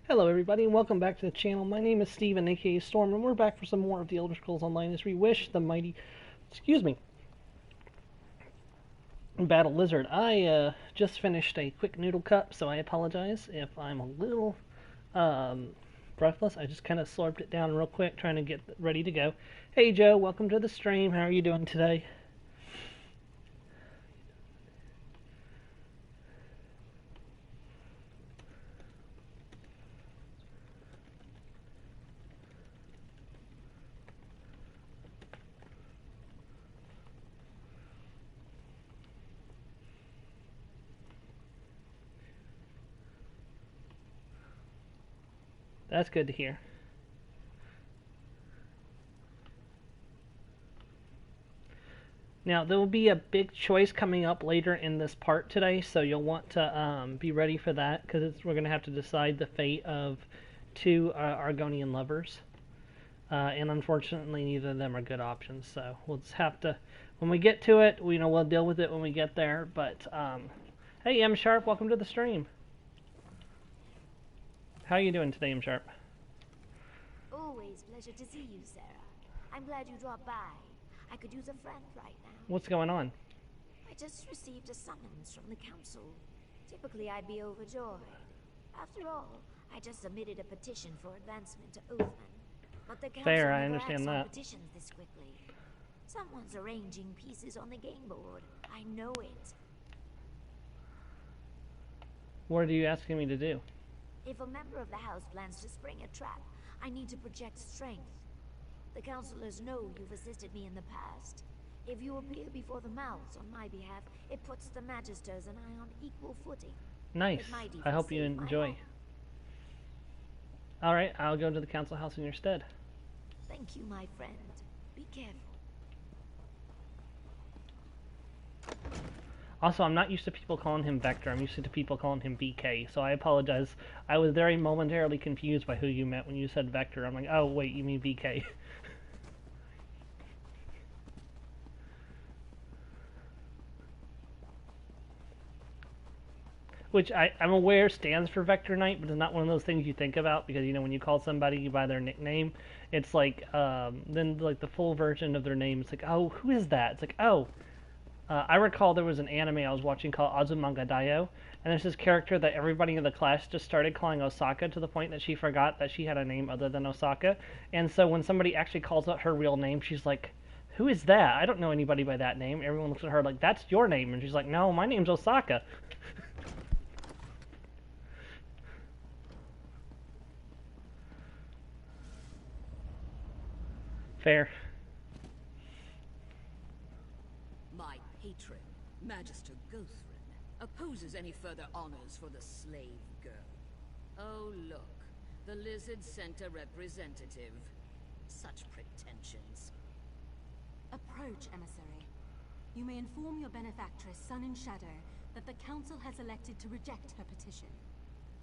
Hello everybody and welcome back to the channel. My name is Steven, aka Storm, and we're back for some more of the Elder Scrolls Online as we wish the mighty, Battle Lizard. I just finished a quick noodle cup, so I apologize if I'm a little um, breathless. I just kind of slurped it down real quick, trying to get ready to go. Hey Joe, welcome to the stream. How are you doing today? That's good to hear. Now, there will be a big choice coming up later in this part today, so you'll want to be ready for that, because we're going to have to decide the fate of two Argonian lovers. And unfortunately, neither of them are good options, so we'll just have to, when we get to it, we'll deal with it when we get there. But, hey, M Sharp, welcome to the stream. How are you doing today, M Sharp? Always pleasure to see you, Sarah. I'm glad you dropped by. I could use a friend right now. What's going on? I just received a summons from the council. Typically, I'd be overjoyed. After all, I just submitted a petition for advancement to Oathman. But the council Fair, I never understand acts on that. petitions this quickly. Someone's arranging pieces on the game board. I know it. What are you asking me to do? If a member of the house plans to spring a trap, I need to project strength. The councilors know you've assisted me in the past. If you appear before the mouths on my behalf, it puts the Magisters and I on equal footing. Nice. I hope you enjoy. Alright, I'll go to the council house in your stead. Thank you, my friend. Be careful. Also, I'm not used to people calling him Vector. I'm used to people calling him BK, so I apologize. I was very momentarily confused by who you meant when you said Vector. I'm like, oh, wait, you mean BK. Which I'm aware stands for Vector Knight, but it's not one of those things you think about, because, you know, when you call somebody by their nickname, it's like, then, like, the full version of their name, it's like, oh, who is that? It's like, oh, I recall there was an anime I was watching called Azumanga Daioh, and there's this character that everybody in the class just started calling Osaka to the point that she forgot that she had a name other than Osaka. And so when somebody actually calls out her real name, she's like, who is that? I don't know anybody by that name. Everyone looks at her like, that's your name. And she's like, no, my name's Osaka. Fair. My patron, Magister Gothrin, opposes any further honors for the slave girl. Oh, look. The Lizard sent a representative. Such pretensions. Approach, emissary. You may inform your benefactress, Sun and Shadow, that the Council has elected to reject her petition.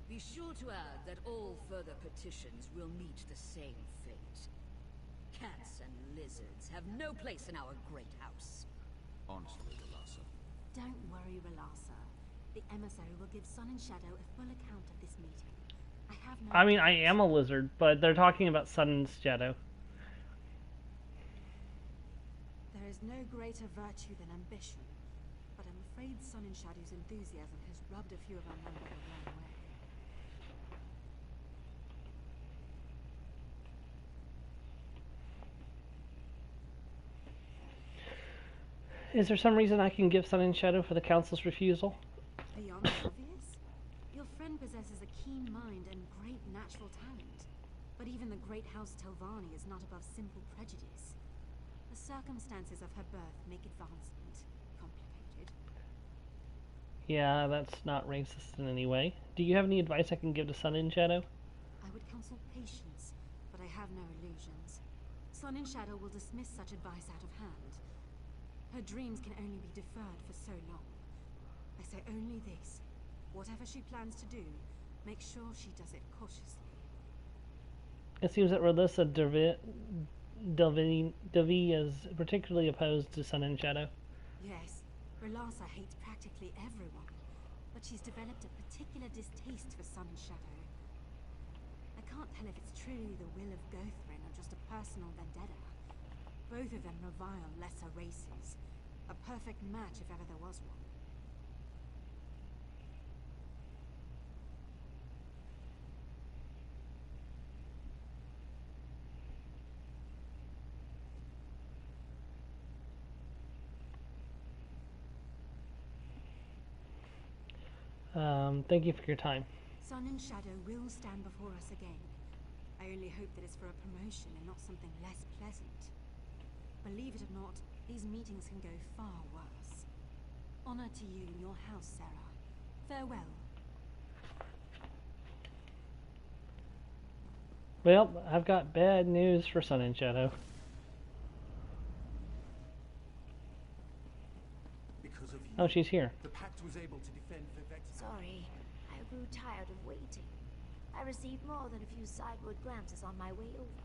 Be sure to add that all further petitions will meet the same fate. Cats and lizards have no place in our great house. Honestly, Relassa. Don't worry, Relassa. The emissary will give Sun and Shadow a full account of this meeting. I mean, I am a lizard, but they're talking about Sun and Shadow. There is no greater virtue than ambition, but I'm afraid Sun and Shadow's enthusiasm has rubbed a few of our number the wrong way. Is there some reason I can give Sun and Shadow for the Council's refusal? Beyond the obvious? Your friend possesses a keen mind and great natural talent. But even the great House Telvanni is not above simple prejudice. The circumstances of her birth make advancement complicated. Yeah, that's not racist in any way. Do you have any advice I can give to Sun and Shadow? I would counsel patience, but I have no illusions. Sun and Shadow will dismiss such advice out of hand. Her dreams can only be deferred for so long. I say only this. Whatever she plans to do, make sure she does it cautiously. It seems that Relissa Devi is particularly opposed to Sun and Shadow. Yes, Relassa hates practically everyone, but she's developed a particular distaste for Sun and Shadow. can't tell if it's truly the will of Gothrin or just a personal vendetta. Both of them revile lesser races. A perfect match if ever there was one. Thank you for your time. Sun and Shadow will stand before us again. I only hope that it's for a promotion and not something less pleasant. Believe it or not, these meetings can go far worse. Honor to you and your house, Sarah. Farewell. Well, I've got bad news for Sun and Shadow. Because of you, Oh, she's here. the Pact was able to defend Vivec. Sorry, I grew tired of waiting. I received more than a few sideward glances on my way over.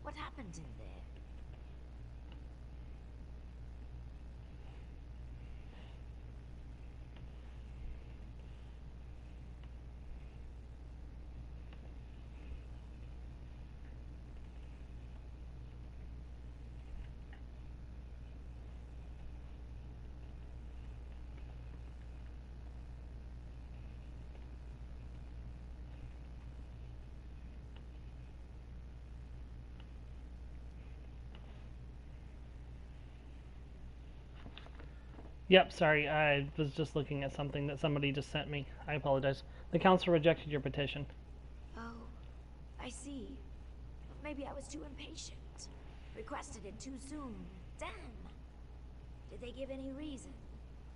What happened in there? Yep, sorry, I was just looking at something that somebody just sent me. I apologize. The council rejected your petition. Oh, I see. Maybe I was too impatient. Requested it too soon. Damn. Did they give any reason?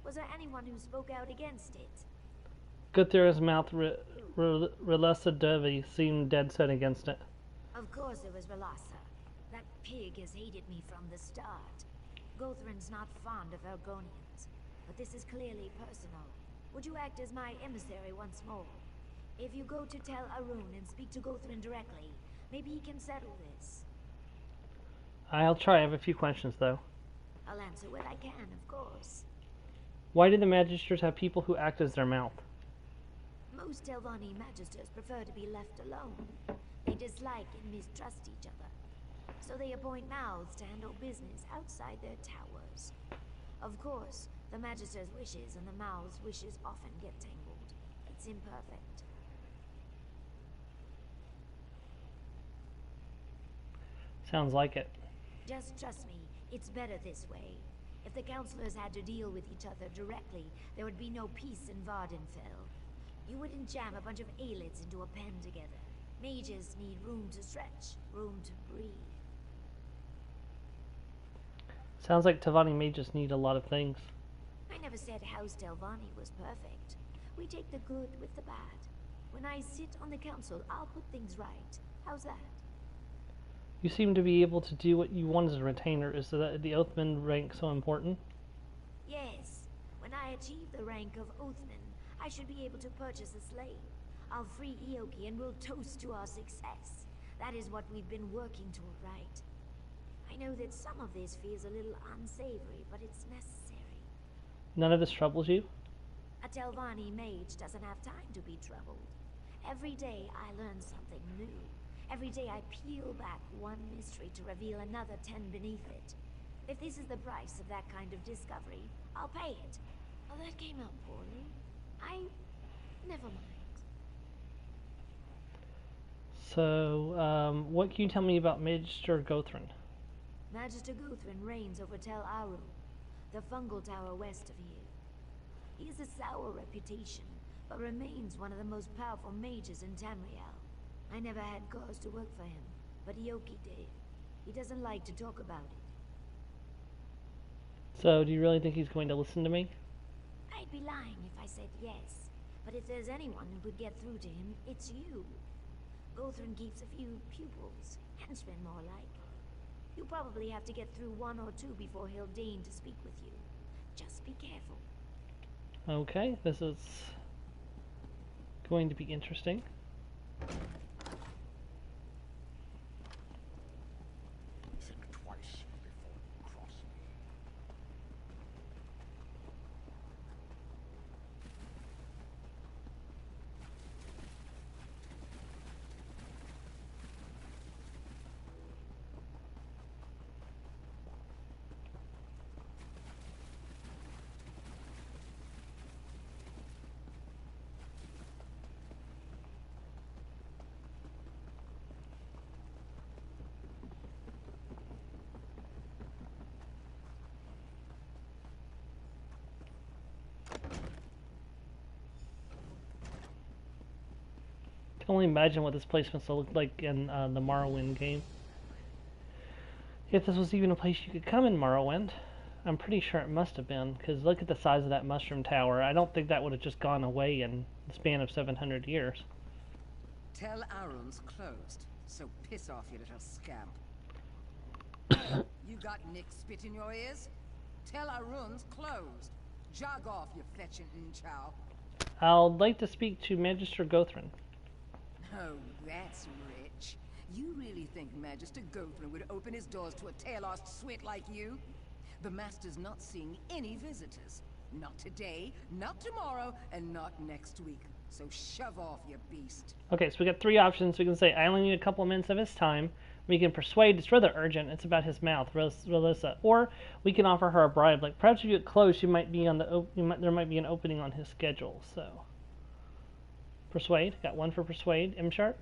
Was there anyone who spoke out against it? Guthrun's mouth, Relessa Devi, seemed dead set against it. Of course it was Relassa. That pig has hated me from the start. Gothrun's not fond of Argonians, but this is clearly personal. Would you act as my emissary once more? If you go to Tel Arun and speak to Gothrun directly, maybe he can settle this. I'll try. I have a few questions, though. I'll answer what I can, of course. Why do the Magisters have people who act as their mouth? Most Telvanni Magisters prefer to be left alone. They dislike and mistrust each other. So they appoint mouths to handle business outside their towers. Of course, the Magister's wishes and the mouth's wishes often get tangled. It's imperfect. Sounds like it. Just trust me, it's better this way. If the counselors had to deal with each other directly, there would be no peace in Vardenfell. You wouldn't jam a bunch of Aelids into a pen together. Mages need room to stretch, room to breathe. Sounds like Telvanni mages need a lot of things. I never said House Telvanni was perfect. We take the good with the bad. When I sit on the council, I'll put things right. How's that? You seem to be able to do what you want as a retainer. Is the Oathman rank so important? Yes. When I achieve the rank of Oathman, I should be able to purchase a slave. I'll free Ioki and we'll toast to our success. That is what we've been working toward, right? I know that some of this feels a little unsavory, but it's necessary. None of this troubles you? A Telvanni mage doesn't have time to be troubled. Every day I learn something new. Every day I peel back one mystery to reveal another 10 beneath it. If this is the price of that kind of discovery, I'll pay it. Oh, that came out poorly. Never mind. So, what can you tell me about Magister Gothrun? Magister Gothrun reigns over Tel Aru, the fungal tower west of here. He has a sour reputation, but remains one of the most powerful mages in Tamriel. I never had cause to work for him, but Ioki did. He doesn't like to talk about it. So, do you really think he's going to listen to me? I'd be lying if I said yes, but if there's anyone who could get through to him, it's you. Gothrun keeps a few pupils, henchmen more like. You probably have to get through one or two before he'll deign to speak with you. Just be careful. Okay, this is going to be interesting. Think twice before you cross me. can only imagine what this place must have looked like in the Morrowind game. If this was even a place you could come in Morrowind. I'm pretty sure it must have been, because look at the size of that mushroom tower. I don't think that would have just gone away in the span of 700 years. Tell Arun's closed, so piss off, you little scamp. You got Nick spit in your ears? Tell Arun's closed. Jog off, you fetching Chow. I'd like to speak to Magister Gothrin. Oh, that's rich. You really think Magister Gothrin would open his doors to a tail-lost swit like you? The Master's not seeing any visitors. Not today, not tomorrow, and not next week. So shove off, you beast. Okay, so we got three options. We can say, I only need a couple of minutes of his time. We can persuade, it's rather urgent, it's about his mouth, Relissa. Or we can offer her a bribe. Like, perhaps if you get close, you might be on the there might be an opening on his schedule. So, persuade. Got one for persuade. M-sharp.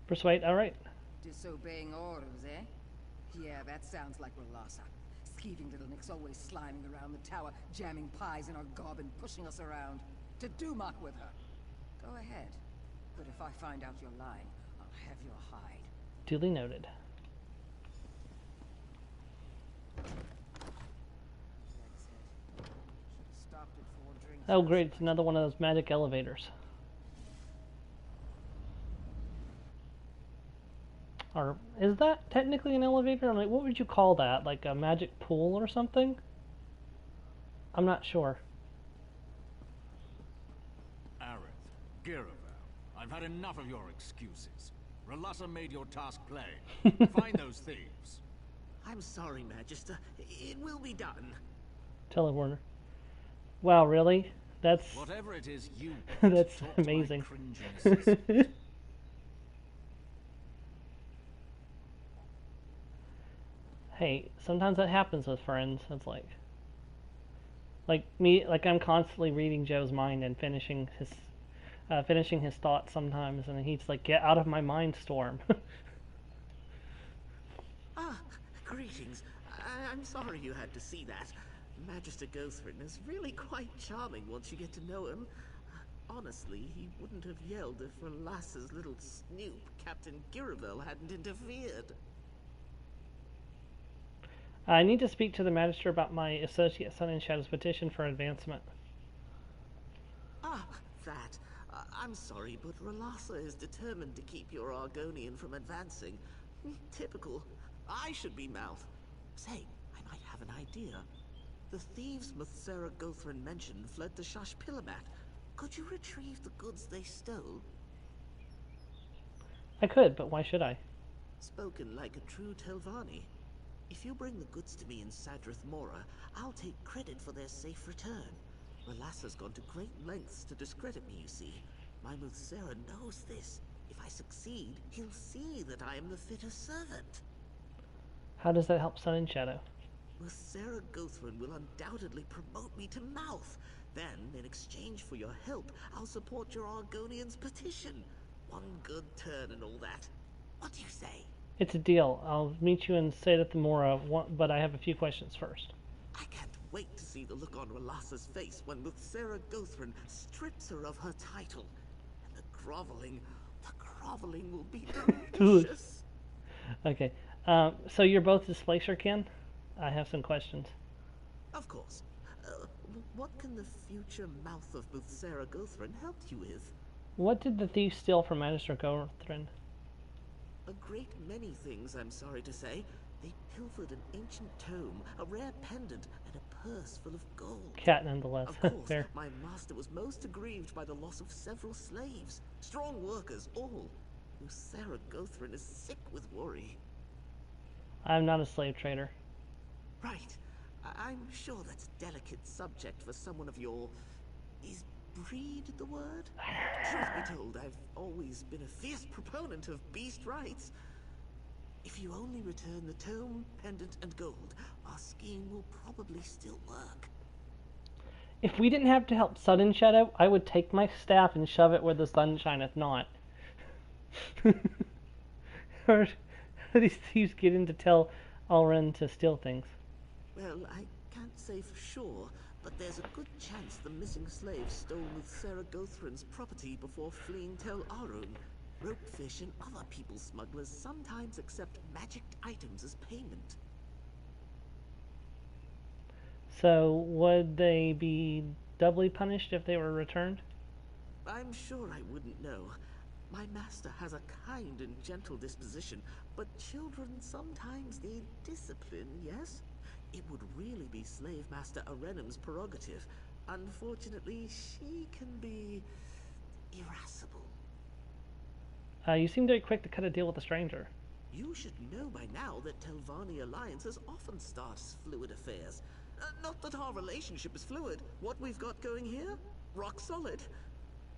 Persuade, alright. Disobeying orders, eh? Yeah, that sounds like Relassa. Skeeving little Nick's always sliming around the tower, jamming pies in our gob and pushing us around. To do muck with her. Go ahead. But if I find out you're lying, I'll have your hide. Duly noted. Oh great, it's another one of those magic elevators. Or is that technically an elevator? Like, what would you call that? Like a magic pool or something? I'm not sure. Aerith, Giravel, I've had enough of your excuses. Relassa made your task plain. Find those thieves. I'm sorry, Magister. It will be done. Teleporter. Wow, really? That's Whatever it is you that's talk to my amazing. cringing assistant. Hey, sometimes that happens with friends. It's like me, like I'm constantly reading Joe's mind and finishing his thoughts sometimes, and he's like, "Get out of my mind, Storm." Ah, greetings. I'm sorry you had to see that. Magister Gothrin is really quite charming once you get to know him. Honestly, he wouldn't have yelled if Relassa's little snoop, Captain Giravel, hadn't interfered. I need to speak to the Magister about my associate Sun and Shadow's petition for advancement. Ah, that. I'm sorry, but Relassa is determined to keep your Argonian from advancing. Typical. I should be mouth. Say, I might have an idea. The thieves Muthsera Gothrin mentioned fled to Shashpilamat. Could you retrieve the goods they stole? I could, but why should I? Spoken like a true Telvanni. If you bring the goods to me in Sadrith Mora, I'll take credit for their safe return. Relassa's gone to great lengths to discredit me, you see. My Muthsera knows this. If I succeed, he'll see that I am the fitter servant. How does that help Sun and Shadow? Muthsera Gothrin will undoubtedly promote me to mouth. Then, in exchange for your help, I'll support your Argonian's petition. One good turn and all that. What do you say? It's a deal. I'll meet you in Sadith Mora, but I have a few questions first. I can't wait to see the look on Relassa's face when Muthsera Gothrin strips her of her title. And the groveling will be delicious. Okay, so you're both Displacer Kin? I have some questions. Of course. What can the future mouth of Muthsera Gothrin help you with? What did the thief steal from Magister Gothrin? A great many things, I'm sorry to say. They pilfered an ancient tome, a rare pendant, and a purse full of gold. Cat, nonetheless. Of course, Fair. my master was most aggrieved by the loss of several slaves. Strong workers, all. Muthsera Gothrin is sick with worry. I'm not a slave trader. Right. I'm sure that's a delicate subject for someone of your... Is breed the word? Truth be told, I've always been a fierce proponent of beast rights. If you only return the tome, pendant, and gold, our scheme will probably still work. If we didn't have to help Sun and Shadow, I would take my staff and shove it where the sun shineth not. Or these thieves get in to tell Alren to steal things. Well, I can't say for sure, but there's a good chance the missing slave stole with Sarah Gothrin's property before fleeing Tel Arun. Ropefish and other people smugglers sometimes accept magicked items as payment. So would they be doubly punished if they were returned? I'm sure I wouldn't know. My master has a kind and gentle disposition, but children sometimes need discipline, yes? It would really be Slave Master Arenum's prerogative. Unfortunately, she can be irascible. You seem very quick to cut a deal with a stranger. You should know by now that Telvanni alliances often start fluid affairs. Not that our relationship is fluid. What we've got going here? Rock solid.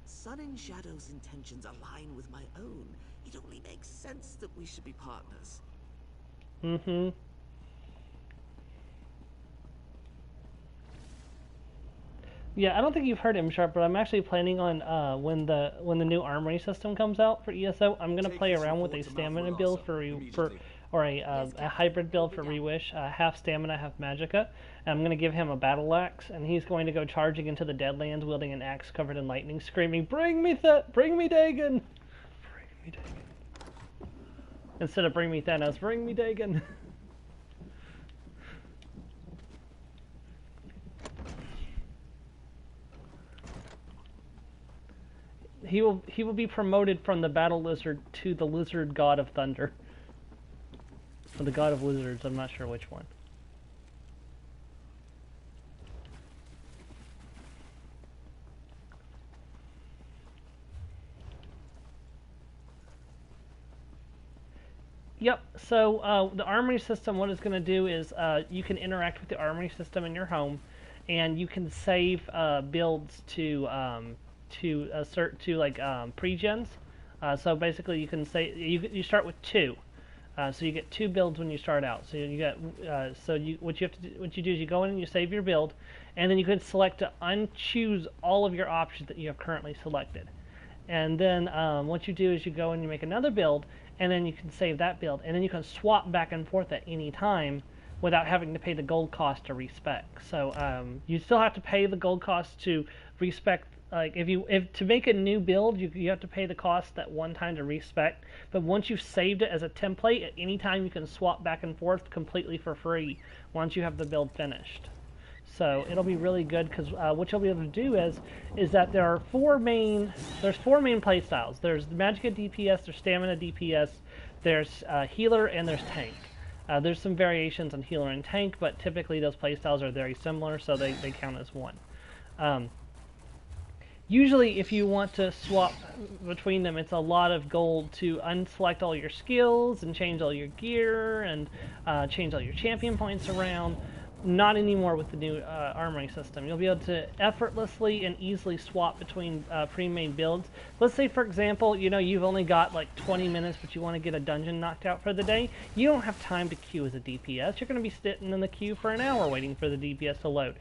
Sun and Shadow's intentions align with my own. It only makes sense that we should be partners. Mm-hmm. Yeah, I don't think you've heard him, Sharp, but I'm actually planning on when the new armory system comes out for ESO, I'm gonna play around with a stamina build or a hybrid build for Rewish, half stamina, half magicka. And I'm gonna give him a battle axe, and he's going to go charging into the Deadlands wielding an axe covered in lightning, screaming, "Bring me Dagon! Bring me Dagon!" Instead of "Bring me Thanos," "Bring me Dagon!" He will be promoted from the battle lizard to the lizard god of thunder. Or the god of lizards, I'm not sure which one. Yep, so the armory system, what it's going to do is you can interact with the armory system in your home, and you can save builds to pre-gens. So basically, you can say you start with 2. So you get 2 builds when you start out. So you get what you do is you go in and you save your build, and then you can select to unchoose all of your options that you have currently selected. And then what you do is you go and you make another build, and then you can save that build, and then you can swap back and forth at any time without having to pay the gold cost to respec. So you still have to pay the gold cost to respec. Like if to make a new build, you have to pay the cost that one time to respec. But once you've saved it as a template, at any time you can swap back and forth completely for free once you have the build finished. So it'll be really good because what you'll be able to do is that there's 4 main play styles. There's Magicka DPS, there's Stamina DPS, there's Healer, and there's Tank. There's some variations on Healer and Tank, but typically those play styles are very similar, so they count as one. Usually, if you want to swap between them, it's a lot of gold to unselect all your skills and change all your gear and change all your champion points around. Not anymore with the new armory system. You'll be able to effortlessly and easily swap between pre-made builds. Let's say, for example, you've only got like 20 minutes, but you want to get a dungeon knocked out for the day. You don't have time to queue as a DPS. You're going to be sitting in the queue for an hour waiting for the DPS to load.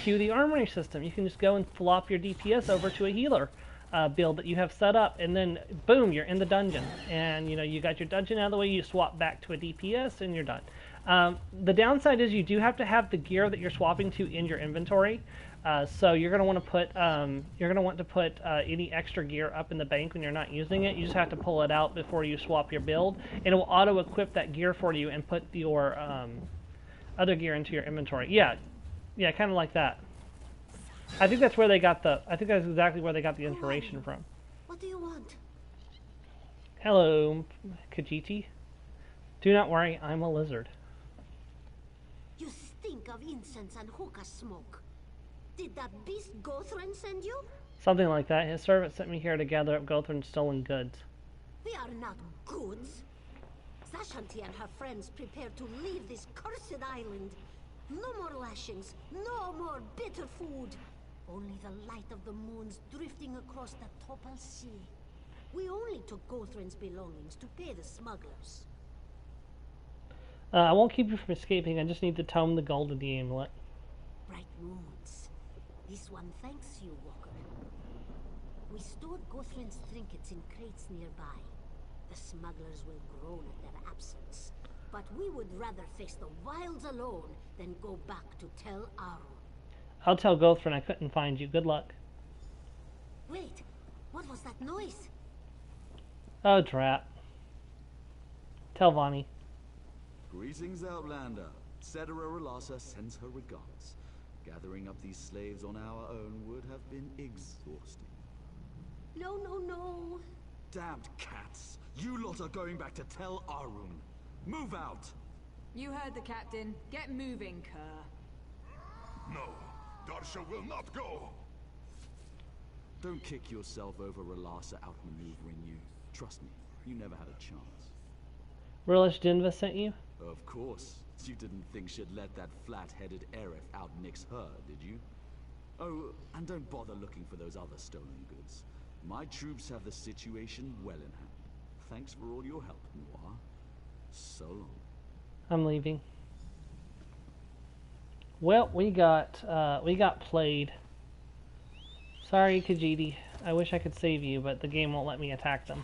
Queue the armory system. You can just go and flop your DPS over to a healer build that you have set up, and then boom, you're in the dungeon. And you got your dungeon out of the way. You swap back to a DPS, and you're done. The downside is you do have to have the gear that you're swapping to in your inventory. So you're going to want to put any extra gear up in the bank when you're not using it. You just have to pull it out before you swap your build, and it will auto-equip that gear for you and put your other gear into your inventory. Yeah, kind of like that. I think that's exactly where they got the inspiration from. What do you want? Hello, Khajiit. Do not worry, I'm a lizard. You stink of incense and hookah smoke. Did that beast Gothrin send you? Something like that. His servant sent me here to gather up Gothrin's stolen goods. We are not goods. Zashanti and her friends prepare to leave this cursed island. No more lashings, no more bitter food. Only the light of the moons drifting across the Topal Sea. We only took Gothrin's belongings to pay the smugglers. I won't keep you from escaping. I just need to tome the gold of the amulet. Bright moons. This one thanks you, Walker. We stored Gothrin's trinkets in crates nearby. The smugglers will groan at their absence. But we would rather face the wilds alone than go back to Tel Arun. I'll tell Gothrin I couldn't find you. Good luck. Wait, what was that noise? Oh, drat. Tell Vani. Greetings, Outlander. Cetera R'Larsa sends her regards. Gathering up these slaves on our own would have been exhausting. No, no, no. Damned cats! You lot are going back to Tel Arun. Move out! You heard the captain. Get moving, Kerr. No, Darsha will not go. Don't kick yourself over R'Larsa outmaneuvering you. Trust me, you never had a chance. Rillish Dinva sent you? Of course. You didn't think she'd let that flat-headed Aerith outnix her, did you? Oh, and don't bother looking for those other stolen goods. My troops have the situation well in hand. Thanks for all your help, Noir. So long. I'm leaving. Well, we got played. Sorry, Khajiit. I wish I could save you, but the game won't let me attack them.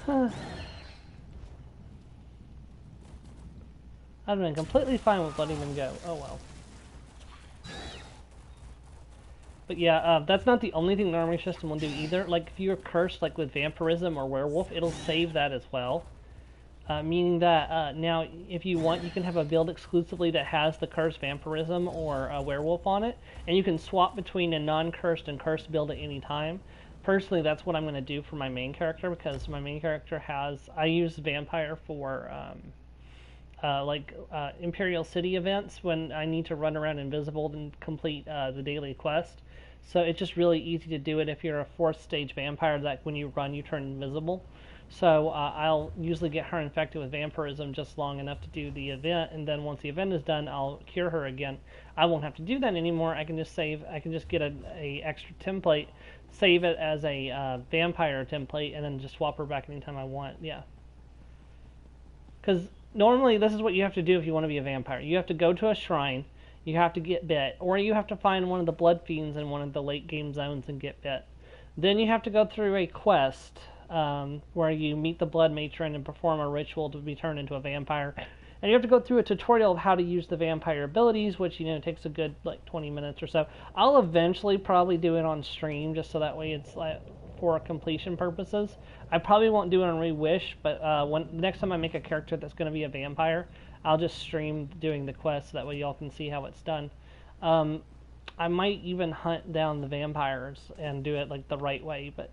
I'd have been completely fine with letting them go. Oh well. But yeah, that's not the only thing the armory system will do either. Like, if you're cursed, like with vampirism or werewolf, it'll save that as well. Meaning that now, if you want, you can have a build exclusively that has the cursed vampirism or werewolf on it, and you can swap between a non-cursed and cursed build at any time. Personally, that's what I'm going to do for my main character, because my main character has... I use vampire for Imperial City events when I need to run around invisible and complete the daily quest. So it's just really easy to do it if you're a 4th stage vampire that when you run you turn invisible. So I'll usually get her infected with vampirism just long enough to do the event, and then once the event is done, I'll cure her again. I won't have to do that anymore. I can just save. I can just get a extra template, save it as a vampire template, and then just swap her back anytime I want. Yeah. Because normally this is what you have to do if you want to be a vampire. You have to go to a shrine, you have to get bit, or you have to find one of the blood fiends in one of the late game zones and get bit. Then you have to go through a quest where you meet the blood matron and perform a ritual to be turned into a vampire. And you have to go through a tutorial of how to use the vampire abilities, which, you know, takes a good, 20 minutes or so. I'll eventually probably do it on stream, just so that way it's, for completion purposes. I probably won't do it on Rewish, but next time I make a character that's going to be a vampire, I'll just stream doing the quest, so that way y'all can see how it's done. I might even hunt down the vampires and do it the right way, but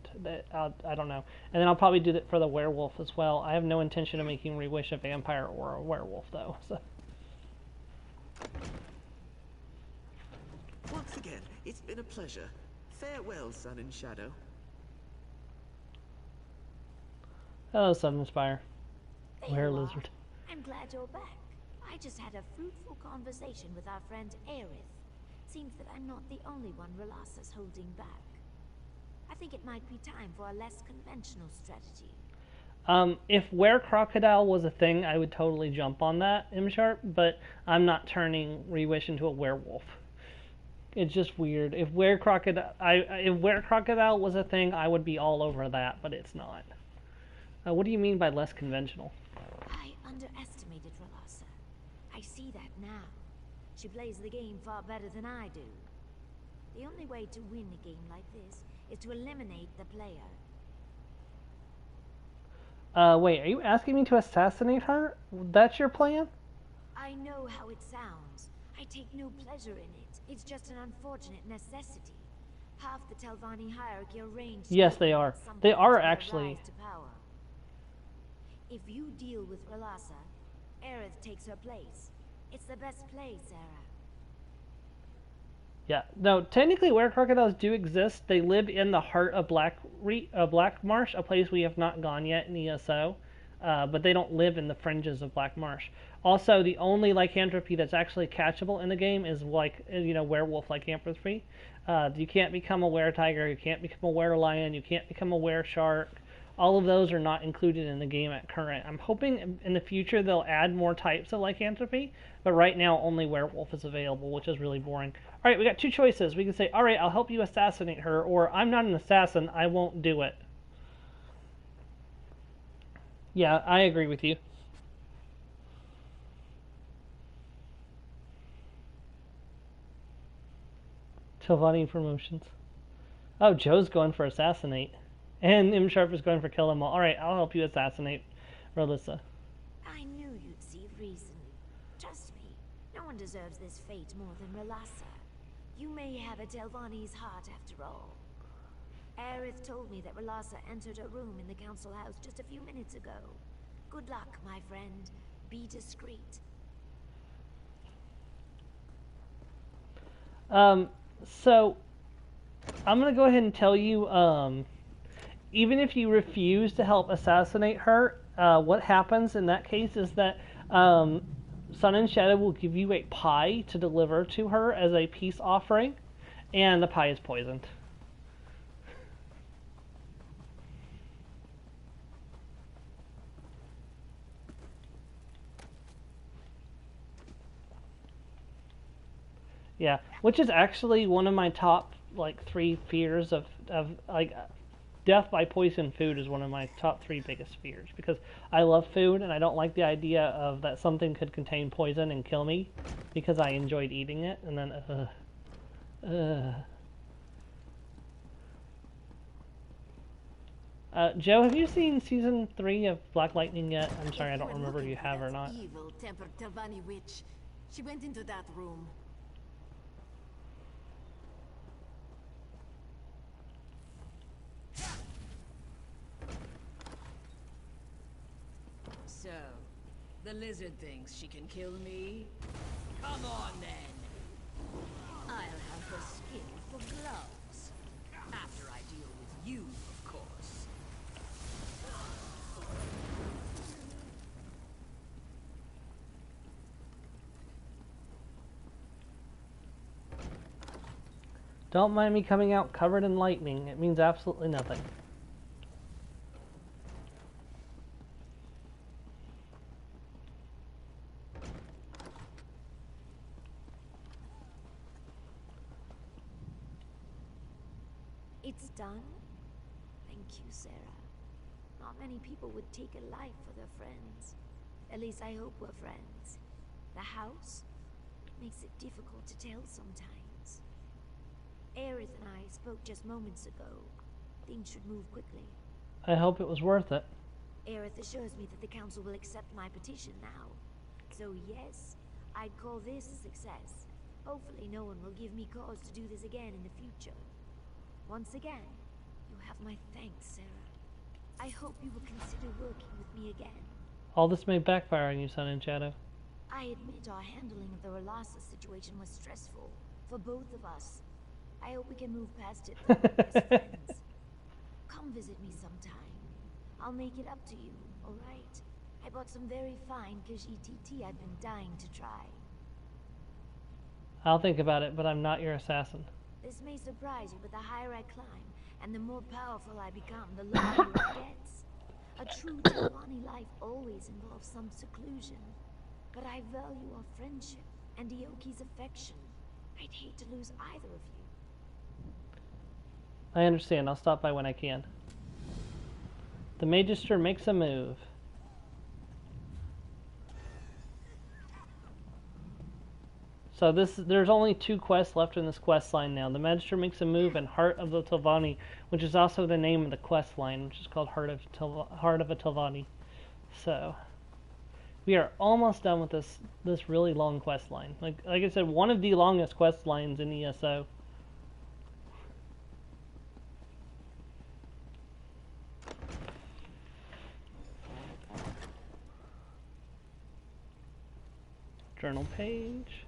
I don't know. And then I'll probably do that for the werewolf as well. I have no intention of making Rewish a vampire or a werewolf, though. So. Once again, it's been a pleasure. Farewell, Sun and Shadow. Hello, Sunspire. There you are. Lizard. I'm glad you're back. I just had a fruitful conversation with our friend Aerith. Seems that I'm not the only one R'Larsa's holding back. I think it might be time for a less conventional strategy. If Were-Crocodile was a thing, I would totally jump on that, M-Sharp, but I'm not turning Rewish into a werewolf. It's just weird. If Were-Crocodile was a thing, I would be all over that, but it's not. What do you mean by less conventional? I underestimated R'Larsa. I see that now. She plays the game far better than I do. The only way to win a game like this is to eliminate the player. Wait, are you asking me to assassinate her? That's your plan? I know how it sounds. I take no pleasure in it. It's just an unfortunate necessity. Half the Telvanni hierarchy are ranged. Yes, they are. They are actually. To power. If you deal with R'Larsa, Aerith takes her place. It's the best play, Sarah. Yeah. No, technically Were-Crocodiles do exist. They live in the heart of Black Marsh, a place we have not gone yet in ESO. But they don't live in the fringes of Black Marsh. Also, the only lycanthropy that's actually catchable in the game is werewolf lycanthropy. You can't become a were-tiger, you can't become a were-lion, you can't become a were-shark. All of those are not included in the game at current. I'm hoping in the future they'll add more types of lycanthropy, but right now only werewolf is available, which is really boring. Alright, we got two choices. We can say, alright, I'll help you assassinate her, or I'm not an assassin, I won't do it. Yeah, I agree with you. Telvanni promotions. Oh, Joe's going for assassinate. And M Sharp is going for kill them all. Alright, I'll help you assassinate Ralissa. I knew you'd see reason. Trust me, no one deserves this fate more than Ralassa. You may have a Telvanni's heart after all. Aerith told me that Ralassa entered her room in the council house just a few minutes ago. Good luck, my friend. Be discreet. So, I'm going to go ahead and tell you, even if you refuse to help assassinate her, what happens in that case is that Sun and Shadow will give you a pie to deliver to her as a peace offering, and the pie is poisoned. Yeah, which is actually one of my top, like, 3 fears of like, death by poison food is one of my top 3 biggest fears, because I love food, and I don't like the idea of that something could contain poison and kill me, because I enjoyed eating it, and then, Joe, have you seen season 3 of Black Lightning yet? I'm sorry, I don't remember if you have or not. Evil-tempered Telvanni witch. She went into that room. So, the lizard thinks she can kill me? Come on, then! I'll have her skin for gloves. After I deal with you, of course. Don't mind me coming out covered in lightning. It means absolutely nothing. It's done? Thank you, Sarah. Not many people would take a life for their friends. At least I hope we're friends. The house makes it difficult to tell sometimes. Aerith and I spoke just moments ago. Things should move quickly. I hope it was worth it. Aerith assures me that the council will accept my petition now. So yes, I'd call this a success. Hopefully no one will give me cause to do this again in the future. Once again, you have my thanks, Sarah. I hope you will consider working with me again. All this may backfire on you, Sun and Shadow. I admit our handling of the Ralassa situation was stressful for both of us. I hope we can move past it as friends. Come visit me sometime. I'll make it up to you, alright? I bought some very fine Khajiit tea I've been dying to try. I'll think about it, but I'm not your assassin. This may surprise you, but the higher I climb, and the more powerful I become, the lonelier it gets. A true Telvanni life always involves some seclusion. But I value our friendship, and Ioki's affection. I'd hate to lose either of you. I understand. I'll stop by when I can. The Magister makes a move. So there's only 2 quests left in this quest line now. The Magister makes a move in Heart of the Telvanni, which is also the name of the quest line, which is called Heart of a Telvanni. So we are almost done with this really long quest line. Like I said, one of the longest quest lines in ESO. Journal page.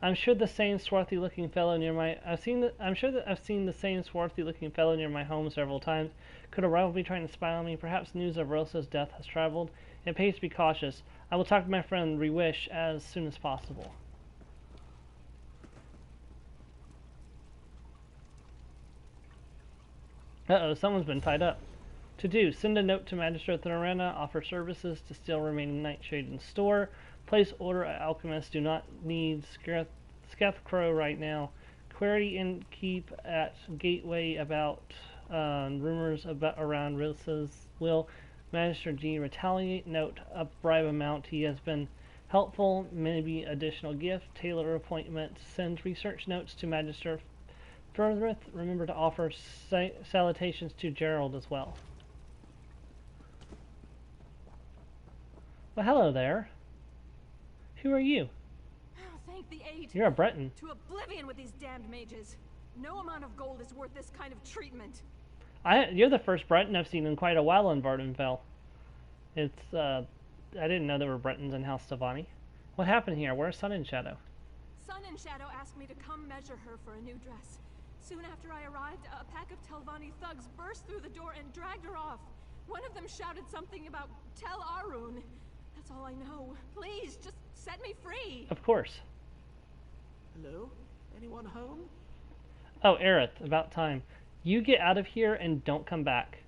I'm sure the same swarthy-looking fellow near my. I'm sure that I've seen the same swarthy-looking fellow near my home several times. Could a rival be trying to spy on me? Perhaps news of Rosa's death has traveled. It pays to be cautious. I will talk to my friend Rewish as soon as possible. Uh-oh, someone's been tied up. To do: send a note to Magister Thorena. Offer services to steal remaining nightshade in store. Place order at Alchemist. Do not need Scathcrow right now. Query and keep at Gateway about rumors around Rosa's will. Magister G retaliate. Note up bribe amount. He has been helpful. Maybe additional gift. Tailor appointment. Send research notes to Magister Furthereth, remember to offer salutations to Gerald as well. Well, hello there. Who are you? Oh, thank the aid. You're a Breton. To oblivion with these damned mages. No amount of gold is worth this kind of treatment. You're the first Breton I've seen in quite a while in Vardenfell. It's, I didn't know there were Bretons in House Stevani. What happened here? Where's Sun and Shadow? Sun and Shadow asked me to come measure her for a new dress. Soon after I arrived, a pack of Telvanni thugs burst through the door and dragged her off. One of them shouted something about Tel Arun. That's all I know. Please, just set me free. Of course. Hello? Anyone home? Oh, Aerith, about time. You get out of here and don't come back.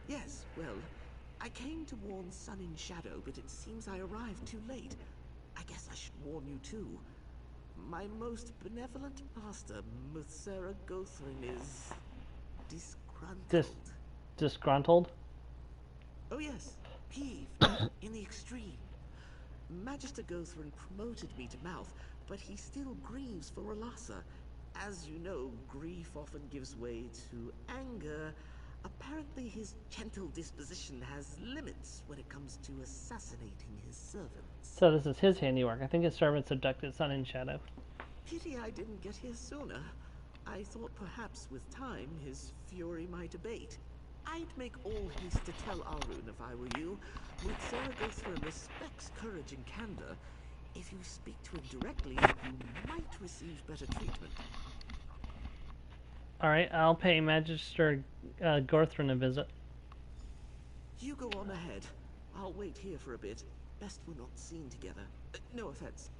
Yes, well, I came to warn Sun and Shadow, but it seems I arrived too late. I guess I should warn you too. My most benevolent master, Muthsera Gothrin, is disgruntled. Disgruntled? Oh yes, peeved in the extreme. Magister Gothrin promoted me to Mouth, but he still grieves for Rolassa. As you know, grief often gives way to anger. Apparently his gentle disposition has limits when it comes to assassinating his servants. So this is his handiwork. I think his servants abducted Sun and Shadow. Pity I didn't get here sooner. I thought perhaps with time his fury might abate. I'd make all haste to tell Arun if I were you. Muthsera Gothrin respects courage and candor. If you speak to him directly, you might receive better treatment. Alright, I'll pay Magister Gothrin a visit. You go on ahead. I'll wait here for a bit. Best we're not seen together. No offense.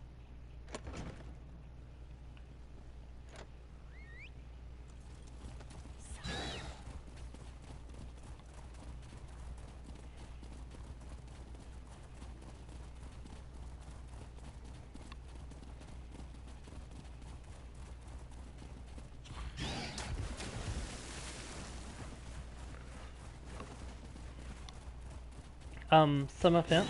Some offense.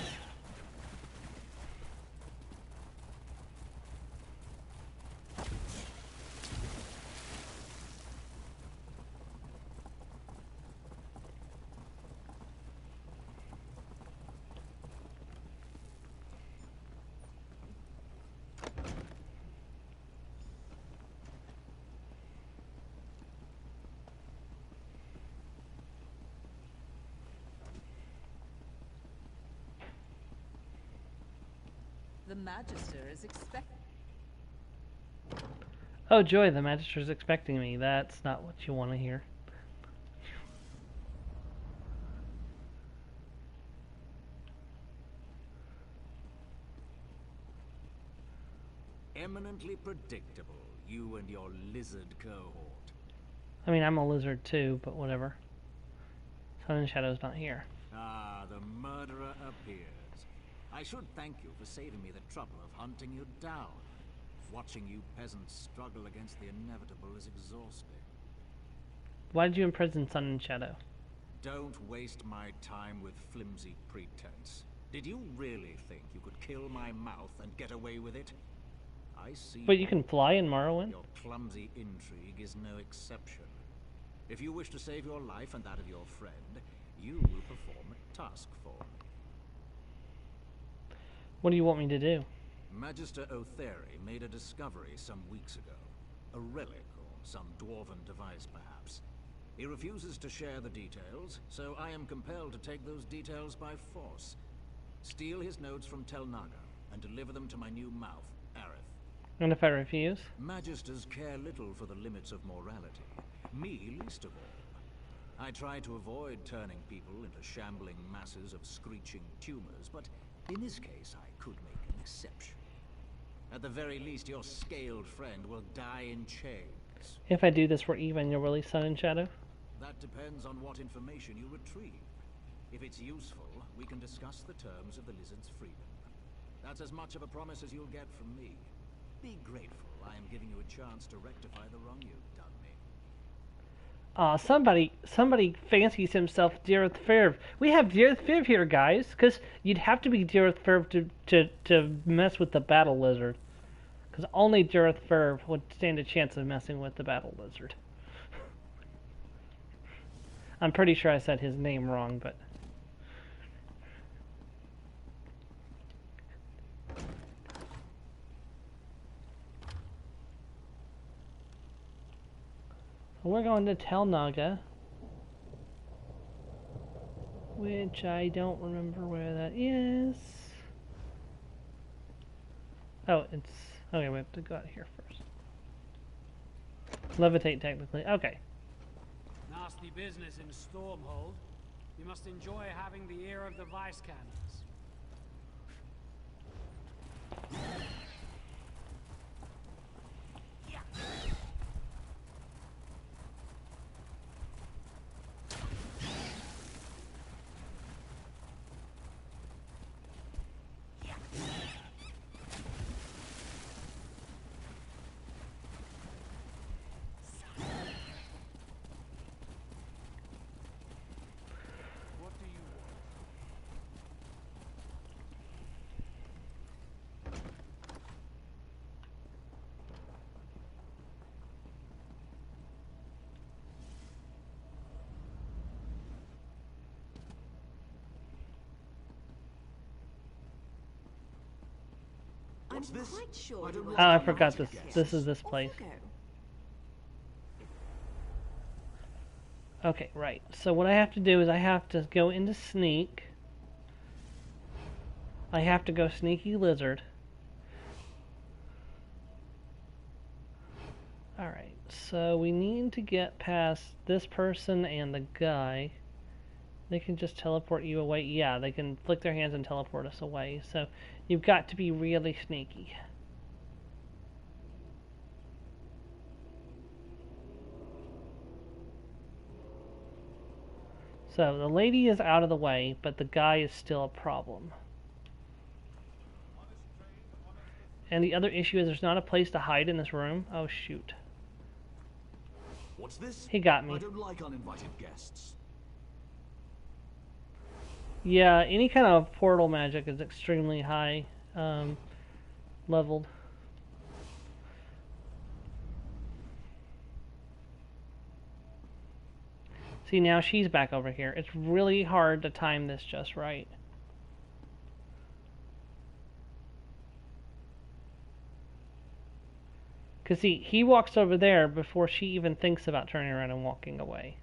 The Magister is expecting. Oh joy, the Magister's expecting me. That's not what you want to hear. Eminently predictable, you and your lizard cohort. I mean, I'm a lizard too, but whatever. Sun and Shadow's not here. Ah, the murderer appears. I should thank you for saving me the trouble of hunting you down. Watching you peasants struggle against the inevitable is exhausting. Why did you imprison Sun and Shadow? Don't waste my time with flimsy pretense. Did you really think you could kill my mouth and get away with it? I see. But you can fly in Morrowind? Your clumsy intrigue is no exception. If you wish to save your life and that of your friend, you will perform a task for me. What do you want me to do? Magister Otheri made a discovery some weeks ago. A relic, or some dwarven device perhaps. He refuses to share the details, so I am compelled to take those details by force. Steal his notes from Tel Naga, and deliver them to my new mouth, Aerith. And if I refuse? Magisters care little for the limits of morality. Me least of all. I try to avoid turning people into shambling masses of screeching tumors, but in this case I could make an exception. At the very least, your scaled friend will die in chains. If I do this, we're even. You'll release Sun and Shadow? That depends on what information you retrieve. If it's useful, we can discuss the terms of the lizard's freedom. That's as much of a promise as you'll get from me. Be grateful I am giving you a chance to rectify the wrong you've done me. Somebody fancies himself Jareth Ferv. We have Jareth Ferv here, guys, because you'd have to be Jareth Ferv to mess with the Battle Lizard. Because only Jareth Ferv would stand a chance of messing with the Battle Lizard. I'm pretty sure I said his name wrong, but... We're going to Tel Naga, which I don't remember where that is. Oh, it's... Okay, we have to go out here first. Levitate, technically. Okay. Nasty business in Stormhold. You must enjoy having the ear of the Vice Cannons. I'm quite sure Oh, I forgot this. This is this place. Okay, right. So what I have to do is I have to go into Sneak. I have to go Sneaky Lizard. Alright, so we need to get past this person and the guy. They can just teleport you away. Yeah, they can flick their hands and teleport us away. So you've got to be really sneaky. So the lady is out of the way, but the guy is still a problem. And the other issue is there's not a place to hide in this room. Oh shoot. What's this? He got me. I don't like uninvited guests. Yeah, any kind of portal magic is extremely high leveled. See, now she's back over here. It's really hard to time this just right. Because see, he walks over there before she even thinks about turning around and walking away.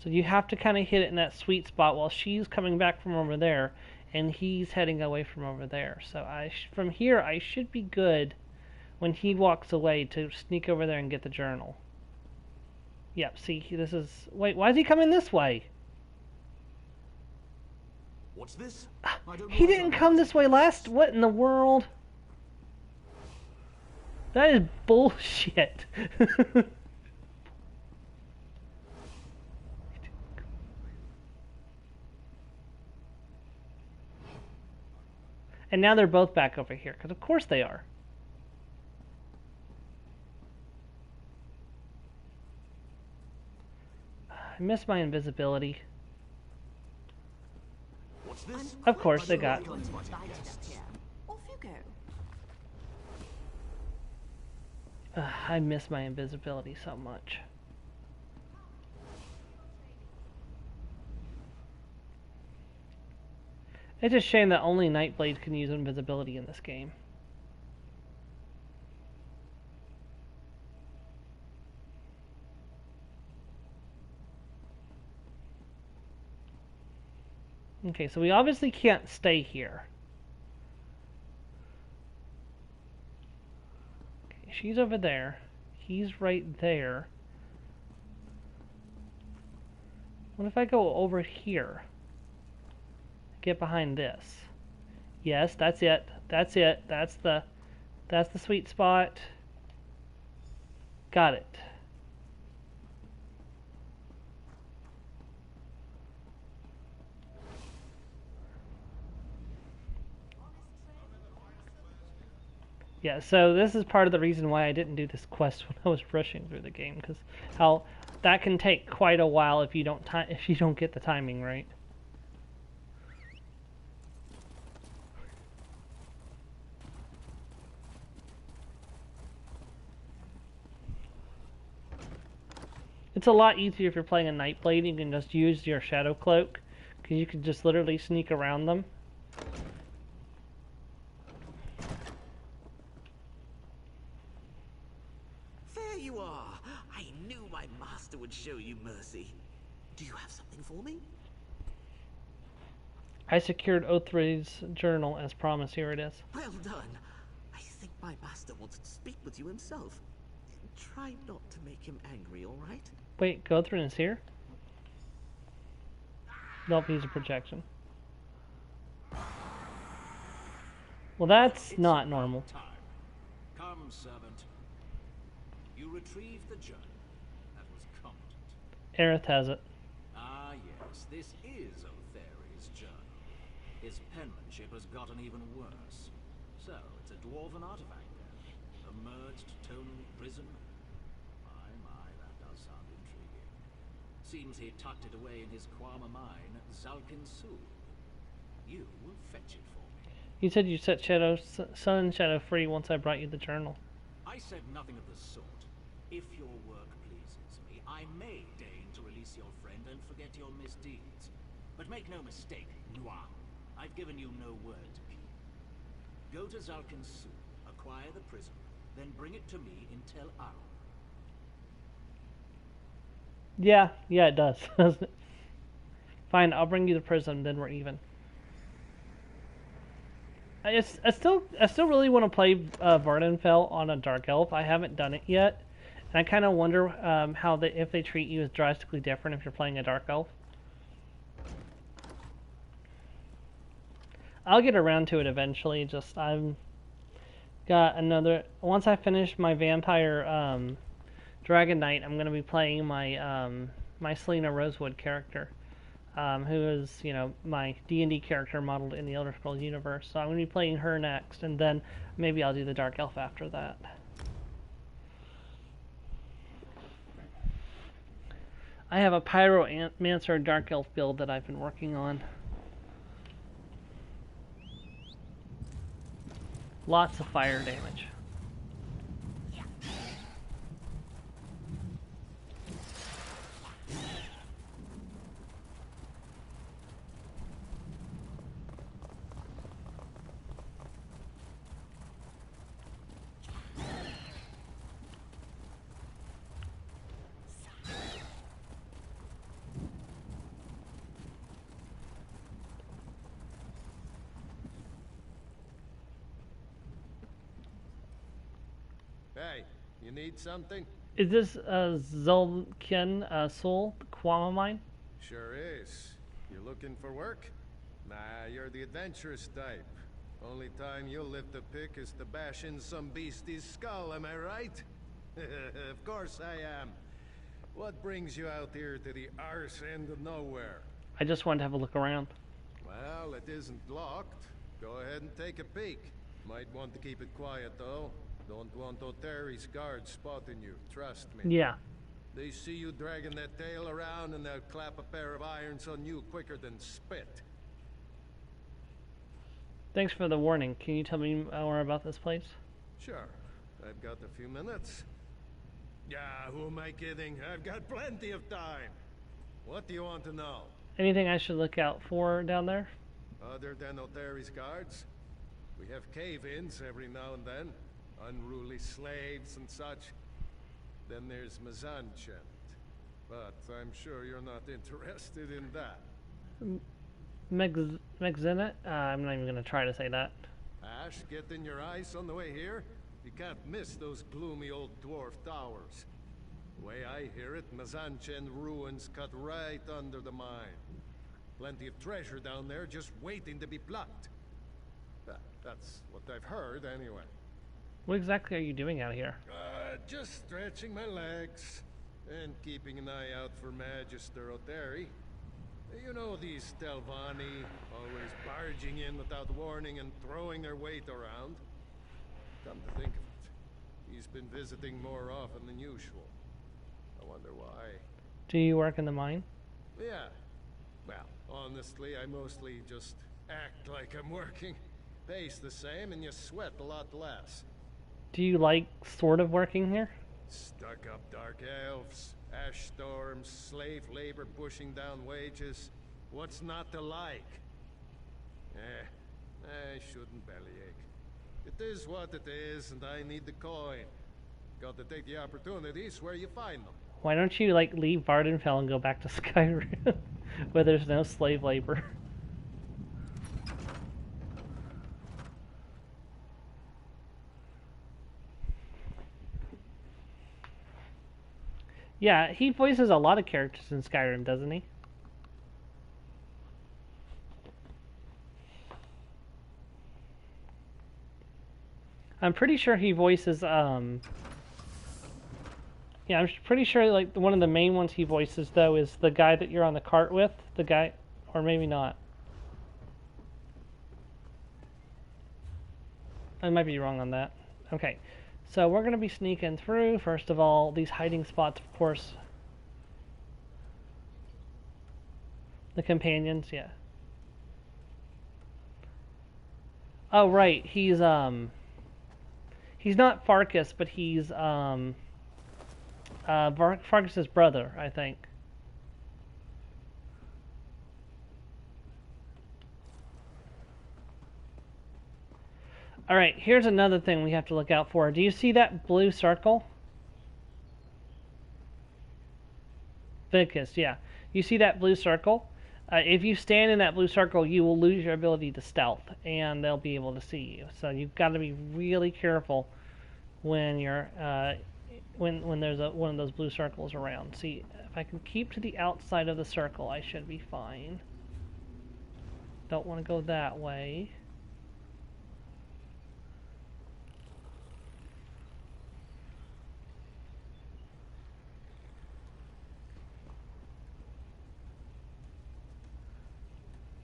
So you have to kind of hit it in that sweet spot while she's coming back from over there and he's heading away from over there. So from here I should be good when he walks away to sneak over there and get the journal. Yep, see, this is... Wait, why is he coming this way? What's this? He didn't come this way last... What in the world? That is bullshit. And now they're both back over here, because of course they are. I miss my invisibility. What's this? Of course they got... Off you go. I miss my invisibility so much. It's a shame that only Nightblade can use invisibility in this game. Okay, so we obviously can't stay here. Okay, she's over there. He's right there. What if I go over here? Get behind this. Yes, that's it. That's it. That's the sweet spot. Got it. Yeah, so this is part of the reason why I didn't do this quest when I was rushing through the game, because how that can take quite a while if you don't get the timing right. It's a lot easier if you're playing a Nightblade. You can just use your Shadow Cloak, because you can just literally sneak around them. There you are. I knew my master would show you mercy. Do you have something for me? I secured Othri's journal as promised. Here it is. Well done. I think my master wants to speak with you himself. Try not to make him angry, all right? Wait, Gothrin is here? Nope, he's a projection. Well, that's not normal. Time. Come, servant. You retrieved the journal. That was competent. Aerith has it. Ah, yes, this is Othari's journal. His penmanship has gotten even worse. So, it's a dwarven artifact then. A merged tonal prism. My, that does sound intriguing. Seems he tucked it away in his Kwama mine, Zalkin Sul. You will fetch it for me. You said you set Sun and Shadow free once I brought you the journal. I said nothing of the sort. If your work pleases me, I may deign to release your friend and forget your misdeeds. But make no mistake, Noir. I've given you no word to keep. Go to Zalkin Sul, acquire the prism, then bring it to me in Tel Ar. Yeah, it does, doesn't it? Fine, I'll bring you the prism, then we're even. I still really want to play Vardenfell on a Dark Elf. I haven't done it yet, and I kind of wonder if they treat you as drastically different if you're playing a Dark Elf. I'll get around to it eventually. Just I've got another. Once I finish my Vampire Dragon Knight, I'm going to be playing my my Selena Rosewood character. Who is, my D&D character modeled in the Elder Scrolls universe. So I'm going to be playing her next, and then maybe I'll do the Dark Elf after that. I have a Pyromancer Dark Elf build that I've been working on. Lots of fire damage. Hey, you need something? Is this Zalkin Sul, the Kwama mine? Sure is. You looking for work? Nah, you're the adventurous type. Only time you'll lift a pick is to bash in some beastie's skull, am I right? Of course I am. What brings you out here to the arse end of nowhere? I just wanted to have a look around. Well, it isn't locked. Go ahead and take a peek. Might want to keep it quiet, though. Don't want Othari's guards spotting you, trust me. Yeah. They see you dragging that tail around and they'll clap a pair of irons on you quicker than spit. Thanks for the warning. Can you tell me more about this place? Sure. I've got a few minutes. Yeah, who am I kidding? I've got plenty of time. What do you want to know? Anything I should look out for down there? Other than Othari's guards? We have cave-ins every now and then. Unruly slaves and such. Then there's Mizanchand. But I'm sure you're not interested in that. Megxenit? I'm not even going to try to say that. Ash, getting your eyes on the way here? You can't miss those gloomy old dwarf towers. The way I hear it, Mizanchand ruins cut right under the mine. Plenty of treasure down there just waiting to be plucked. That's what I've heard, anyway. What exactly are you doing out here? Just stretching my legs and keeping an eye out for Magister Othari. You know these Telvanni, always barging in without warning and throwing their weight around. Come to think of it, he's been visiting more often than usual. I wonder why. Do you work in the mine? Yeah. Well, honestly, I mostly just act like I'm working. Pay's the same and you sweat a lot less. Do you like sort of working here? Stuck-up dark elves, ash storms, slave labor pushing down wages. What's not to like? I shouldn't bellyache. It is what it is, and I need the coin. Got to take the opportunities where you find them. Why don't you, like, leave Vardenfell and go back to Skyrim, where there's no slave labor? Yeah, he voices a lot of characters in Skyrim, doesn't he? I'm pretty sure he voices, yeah, I'm pretty sure, like, one of the main ones he voices, though, is the guy that you're on the cart with. The guy, or maybe not. I might be wrong on that. Okay, so we're going to be sneaking through. First of all, these hiding spots, of course. The companions, yeah. Oh, right, he's not Farkas, but he's, Farkas' brother, I think. Alright, here's another thing we have to look out for. Do you see that blue circle? Vicus, yeah. You see that blue circle? If you stand in that blue circle, you will lose your ability to stealth, and they'll be able to see you. So you've got to be really careful when you're when there's one of those blue circles around. See, if I can keep to the outside of the circle, I should be fine. Don't want to go that way.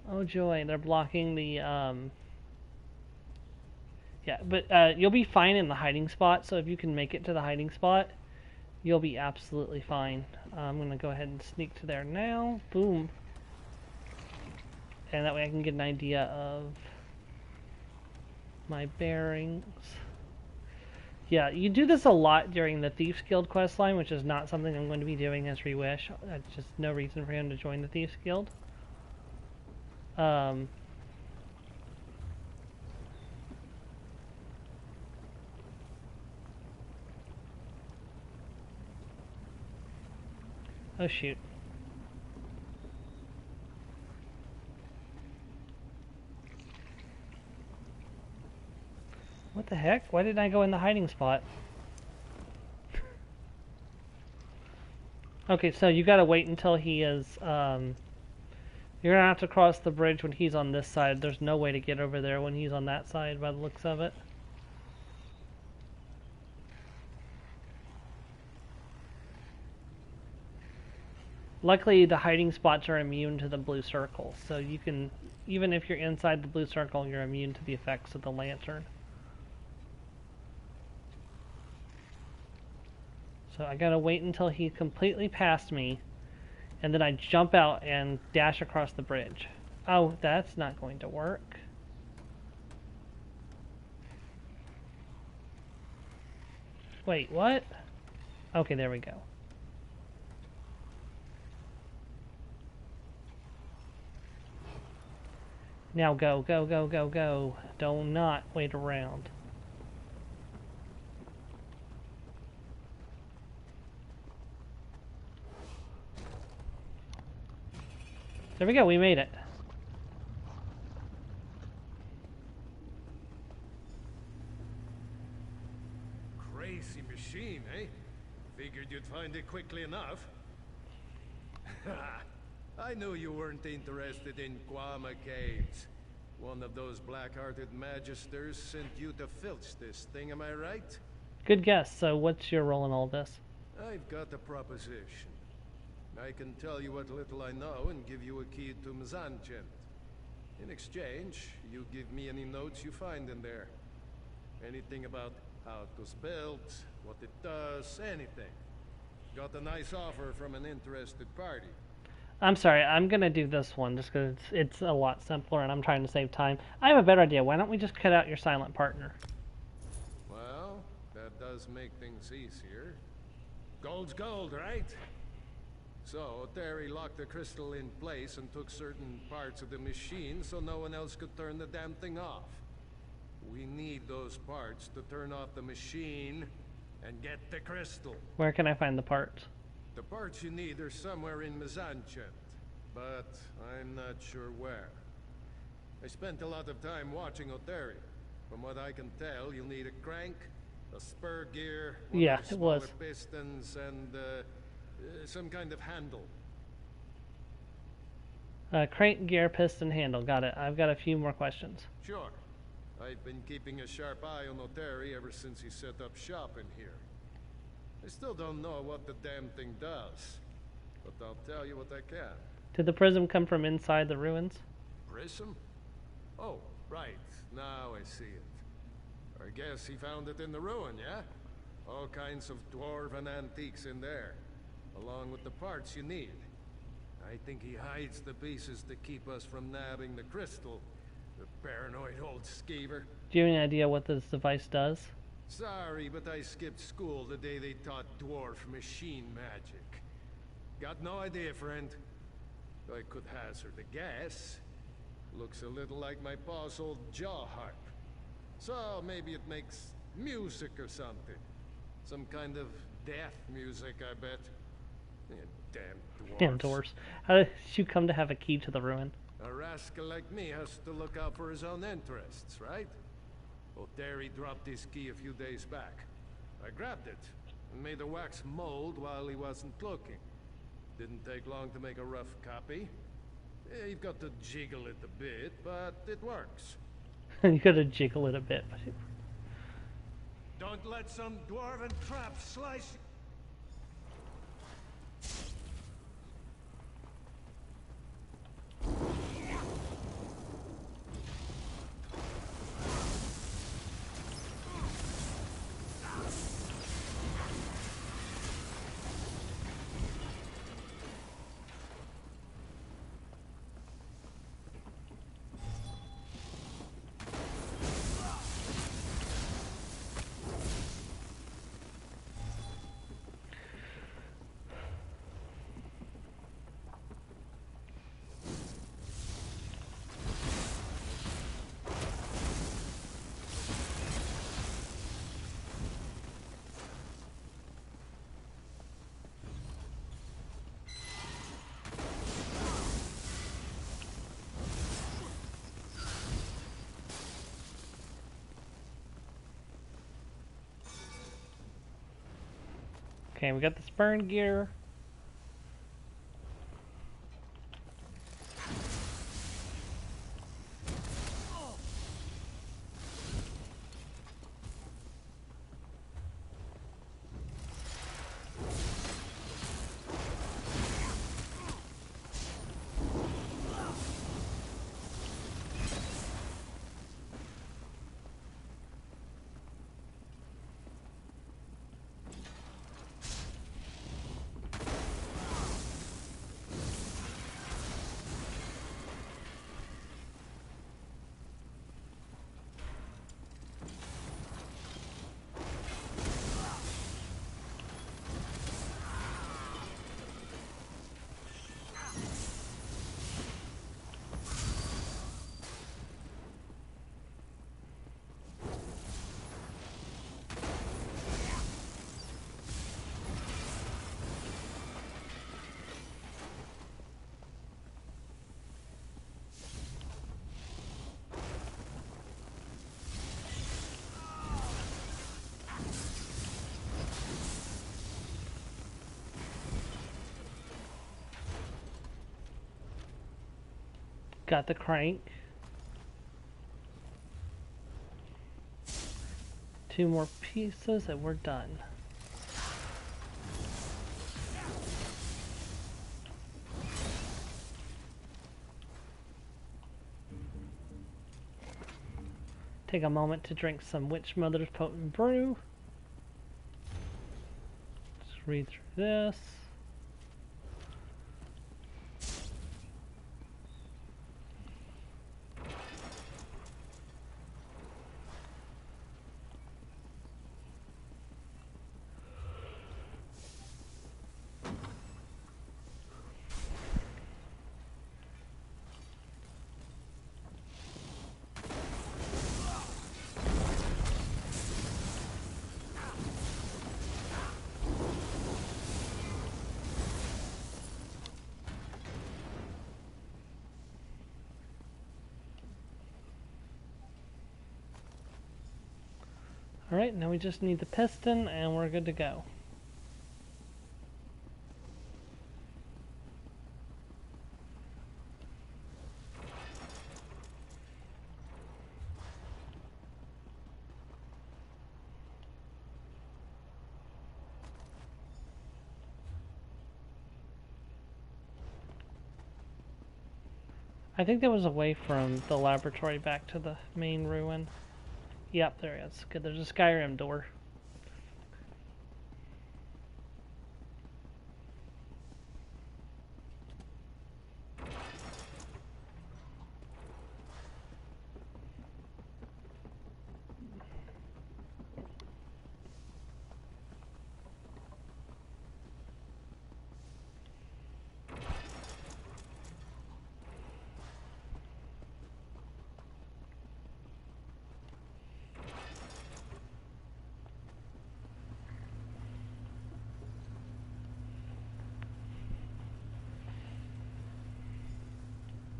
Oh joy, they're blocking the, yeah, but you'll be fine in the hiding spot, so if you can make it to the hiding spot, you'll be absolutely fine. I'm going to go ahead and sneak to there now. Boom. And that way I can get an idea of my bearings. Yeah, you do this a lot during the Thieves Guild questline, which is not something I'm going to be doing as Rewish. That's just no reason for him to join the Thieves Guild. Oh shoot. What the heck? Why didn't I go in the hiding spot? Okay, so you gotta wait until he is, you're gonna have to cross the bridge when he's on this side. There's no way to get over there when he's on that side by the looks of it. Luckily, the hiding spots are immune to the blue circle, so you can, even if you're inside the blue circle, you're immune to the effects of the lantern. So I gotta wait until he's completely past me, and then I jump out and dash across the bridge. Oh, that's not going to work. Wait, what? Okay, there we go. Now go, go, go, go, go. Do not wait around. There we go, we made it. Crazy machine, eh? Figured you'd find it quickly enough. I knew you weren't interested in Guama Caves. One of those black-hearted magisters sent you to filch this thing, am I right? Good guess. So what's your role in all this? I've got a proposition. I can tell you what little I know and give you a key to Mzanchent. In exchange, you give me any notes you find in there. Anything about how it was built, what it does, anything. Got a nice offer from an interested party. I'm sorry, I'm gonna do this one just because it's a lot simpler and I'm trying to save time. I have a better idea. Why don't we just cut out your silent partner? Well, that does make things easier. Gold's gold, right? So, Terry locked the crystal in place and took certain parts of the machine so no one else could turn the damn thing off. We need those parts to turn off the machine and get the crystal. Where can I find the parts? The parts you need are somewhere in Mizanchent, but I'm not sure where. I spent a lot of time watching Oteri. From what I can tell, you'll need a crank, a spur gear, yeah, it was. pistons, and some kind of handle. Crank, gear, piston, handle. Got it. I've got a few more questions. Sure. I've been keeping a sharp eye on Oteri ever since he set up shop in here. I still don't know what the damn thing does, but I'll tell you what I can. Did the prism come from inside the ruins? Prism? Oh, right. Now I see it. I guess he found it in the ruin, yeah? All kinds of dwarven antiques in there, along with the parts you need. I think he hides the pieces to keep us from nabbing the crystal. The paranoid old skeever. Do you have any idea what this device does? Sorry, but I skipped school the day they taught dwarf machine magic. Got no idea, friend. I could hazard a guess. Looks a little like my pa's old jaw harp. So maybe it makes music or something. Some kind of death music, I bet. Yeah, damn dwarves. Damn dwarves. How did you come to have a key to the ruin? A rascal like me has to look out for his own interests, right? Oteri dropped his key a few days back. I grabbed it and made a wax mold while he wasn't looking. Didn't take long to make a rough copy. You've got to jiggle it a bit, but it works. You gotta jiggle it a bit. Don't let some dwarven trap slice... Okay, we got the spurn gear. Got the crank. 2 more pieces and we're done. Take a moment to drink some Witch Mother's Potent Brew. Just read through this. Alright, now we just need the piston and we're good to go. I think there was a way from the laboratory back to the main ruin. Yep, there is. Good, there's a Skyrim door.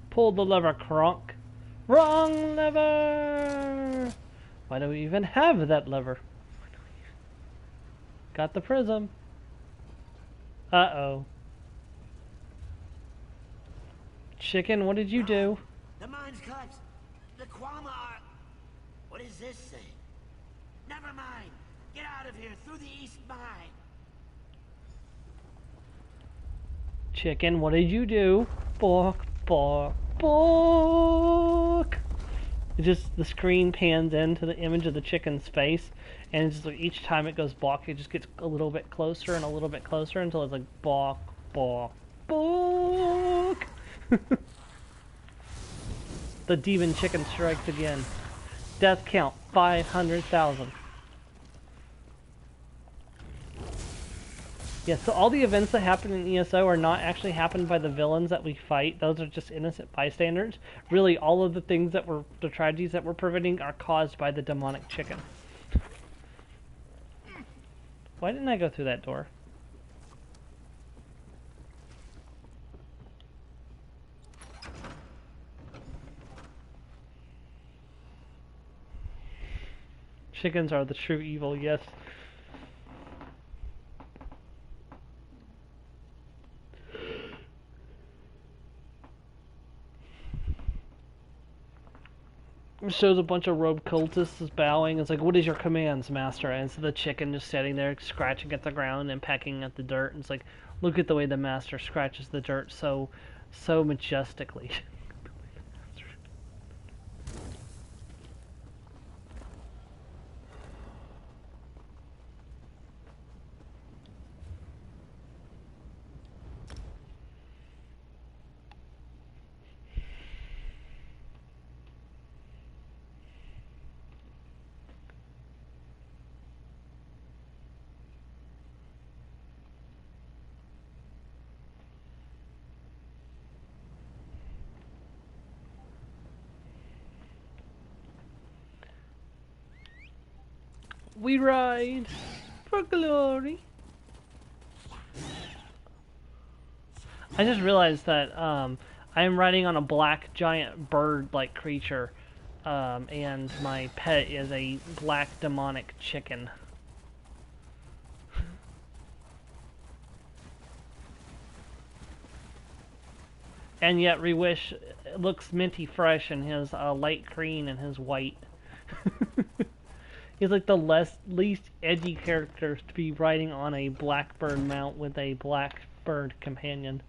Pull the lever, Kronk. Wrong lever! Why do we even have that lever? Got the prism. Uh-oh. Chicken, what did you do? The mine's cut. The Quama are... What is this thing? Never mind. Get out of here through the east mine. Chicken, what did you do? Bork, bork, bork. It just, the screen pans into the image of the chicken's face, and it's just like each time it goes balk, it just gets a little bit closer and a little bit closer until it's like balk, balk, balk. The demon chicken strikes again. Death count 500,000. Yeah, so all the events that happen in ESO are not actually happened by the villains that we fight. Those are just innocent bystanders. Really, all of the things that were, the tragedies that we're preventing are caused by the demonic chicken. Why didn't I go through that door? Chickens are the true evil, yes. It shows a bunch of robed cultists bowing. It's like, what is your commands, master? And it's the chicken just sitting there scratching at the ground and pecking at the dirt. And it's like, look at the way the master scratches the dirt so majestically. We ride for glory. I just realized that I am riding on a black giant bird-like creature, and my pet is a black demonic chicken. And yet Rewish looks minty fresh in his light green and his white. He's like the least edgy character to be riding on a blackbird mount with a blackbird companion.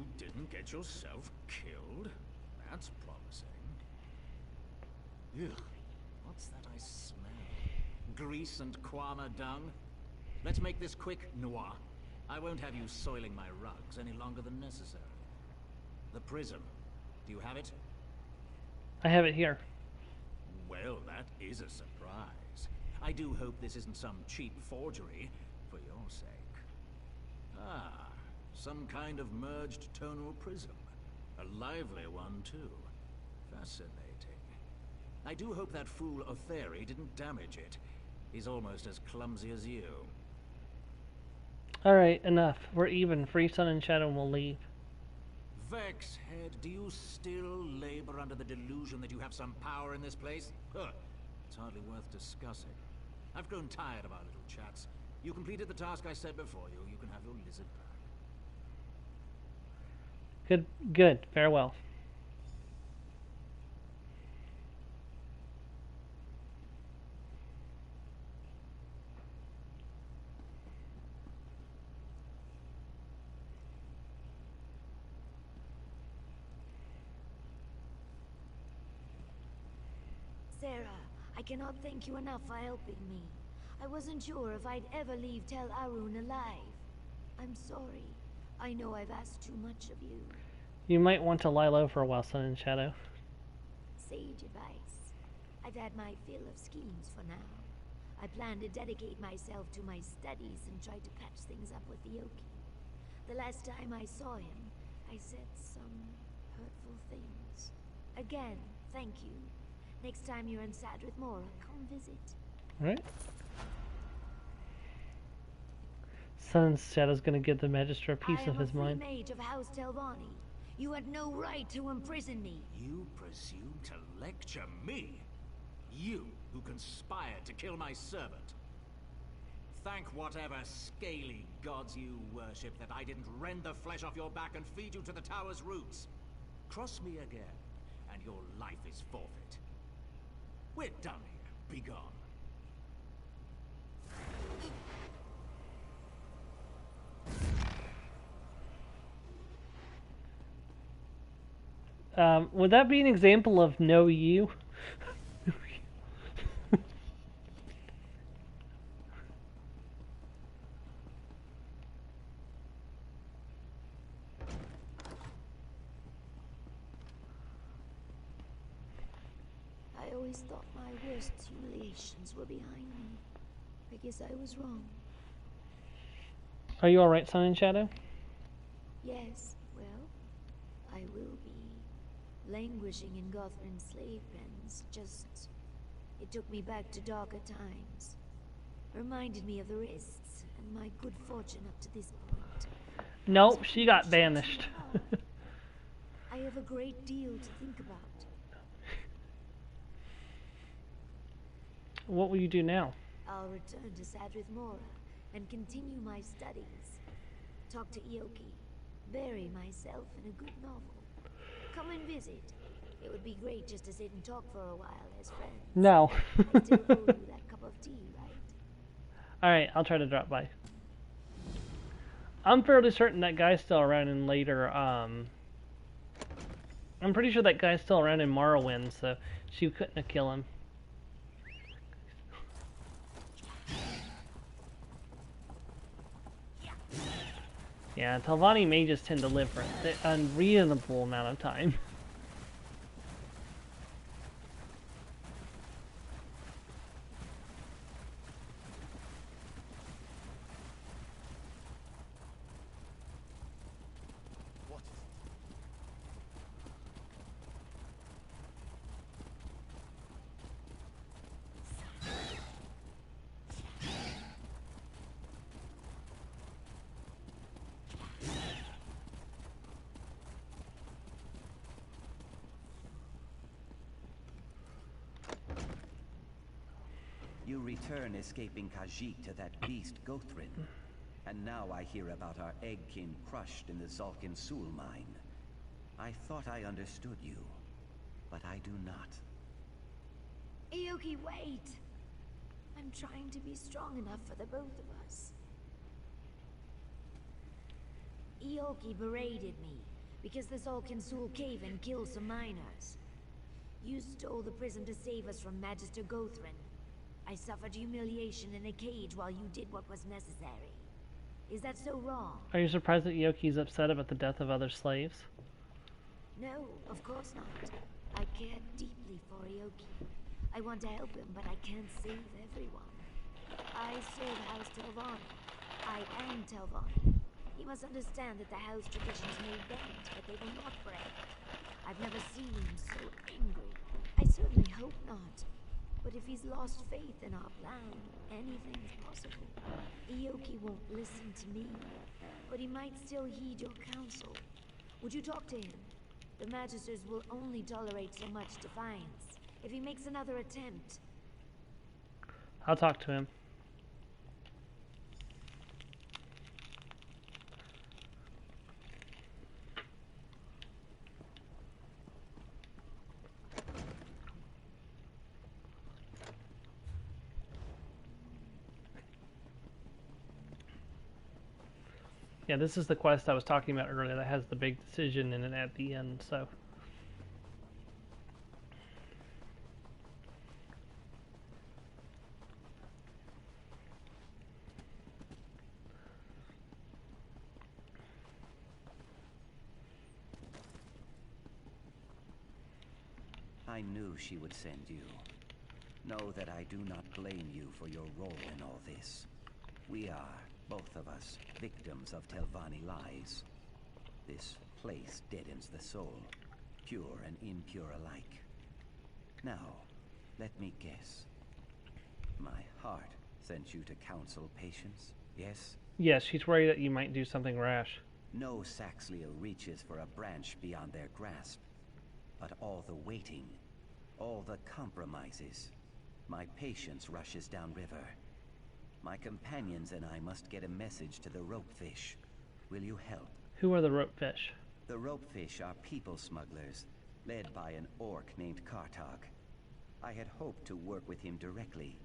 You didn't get yourself killed? That's promising. Ugh. What's that I smell? Grease and Kwama dung? Let's make this quick, Noir. I won't have you soiling my rugs any longer than necessary. The prism. Do you have it? I have it here. Well, that is a surprise. I do hope this isn't some cheap forgery, for your sake. Ah, some kind of merged tonal prism. A lively one, too. Fascinating. I do hope that fool Otheri didn't damage it. He's almost as clumsy as you. Alright, enough. We're even. Free Sun and Shadow and we'll leave. Vexhead, do you still labor under the delusion that you have some power in this place? Huh. It's hardly worth discussing. I've grown tired of our little chats. You completed the task I set before you. You can have your lizard back. Good. Farewell. Sarah, I cannot thank you enough for helping me. I wasn't sure if I'd ever leave Tel Arun alive. I'm sorry. I know I've asked too much of you. You might want to lie low for a while, Sun and Shadow. Sage advice. I've had my fill of schemes for now. I plan to dedicate myself to my studies and try to patch things up with Ioki. The last time I saw him, I said some hurtful things. Again, thank you. Next time you're in Sadrith Mora, come visit. Alright. Sun and Shadow's gonna give the Magister a piece of his mind. I am a free mage of House Telvanni. You had no right to imprison me. You presume to lecture me? You, who conspired to kill my servant. Thank whatever scaly gods you worship that I didn't rend the flesh off your back and feed you to the tower's roots. Cross me again, and your life is forfeit. We're done here. Be gone. Would that be an example of no you? I always thought my worst humiliations were behind me. I guess I was wrong. Are you alright, Sun and Shadow? Yes, well, I will be. Languishing in Gothrin slave pens, it took me back to darker times. Reminded me of the risks and my good fortune up to this point. Nope, she got banished. I have a great deal to think about. What will you do now? I'll return to Sadrith Mora and continue my studies. Talk to Ioki. Bury myself in a good novel. Come and visit. It would be great just to sit and talk for a while as friends. No. I still owe you that cup of tea, right? Alright, I'll try to drop by. I'm fairly certain that guy's still around in later, I'm pretty sure that guy's still around in Morrowind, so she couldn't have killed him. Yeah, Telvanni mages tend to live for an unreasonable amount of time. You return escaping Khajiit to that beast Gothrin. And now I hear about our eggkin crushed in the Zalkin Sul mine. I thought I understood you, but I do not. Ioki, wait! I'm trying to be strong enough for the both of us. Ioki berated me, Because the Zalkin Sul cave and killed some miners. You stole the prism to save us from Magister Gothrin. I suffered humiliation in a cage while you did what was necessary. Is that so wrong? Are you surprised that Yoki's upset about the death of other slaves? No, of course not. I care deeply for Yoki. I want to help him, but I can't save everyone. I serve House Telvanni. I am Telvanni. He must understand that the house traditions may bend, but they will not break. I've never seen him so angry. I certainly hope not. But if he's lost faith in our plan, anything's possible. Yoki won't listen to me, but he might still heed your counsel. Would you talk to him? The Magisters will only tolerate so much defiance. If he makes another attempt... I'll talk to him. Yeah, this is the quest I was talking about earlier that has the big decision in it at the end, so... I knew she would send you. Know that I do not blame you for your role in all this. We are, both of us, victims of Telvanni lies. This place deadens the soul, pure and impure alike. Now, let me guess. My heart sent you to counsel patience, yes? Yes, she's worried that you might do something rash. No Saxhleel reaches for a branch beyond their grasp. But all the waiting, all the compromises, my patience rushes downriver. My companions and I must get a message to the Ropefish. Will you help? Who are the Ropefish? The Ropefish are people smugglers, led by an orc named Kartag. I had hoped to work with him directly.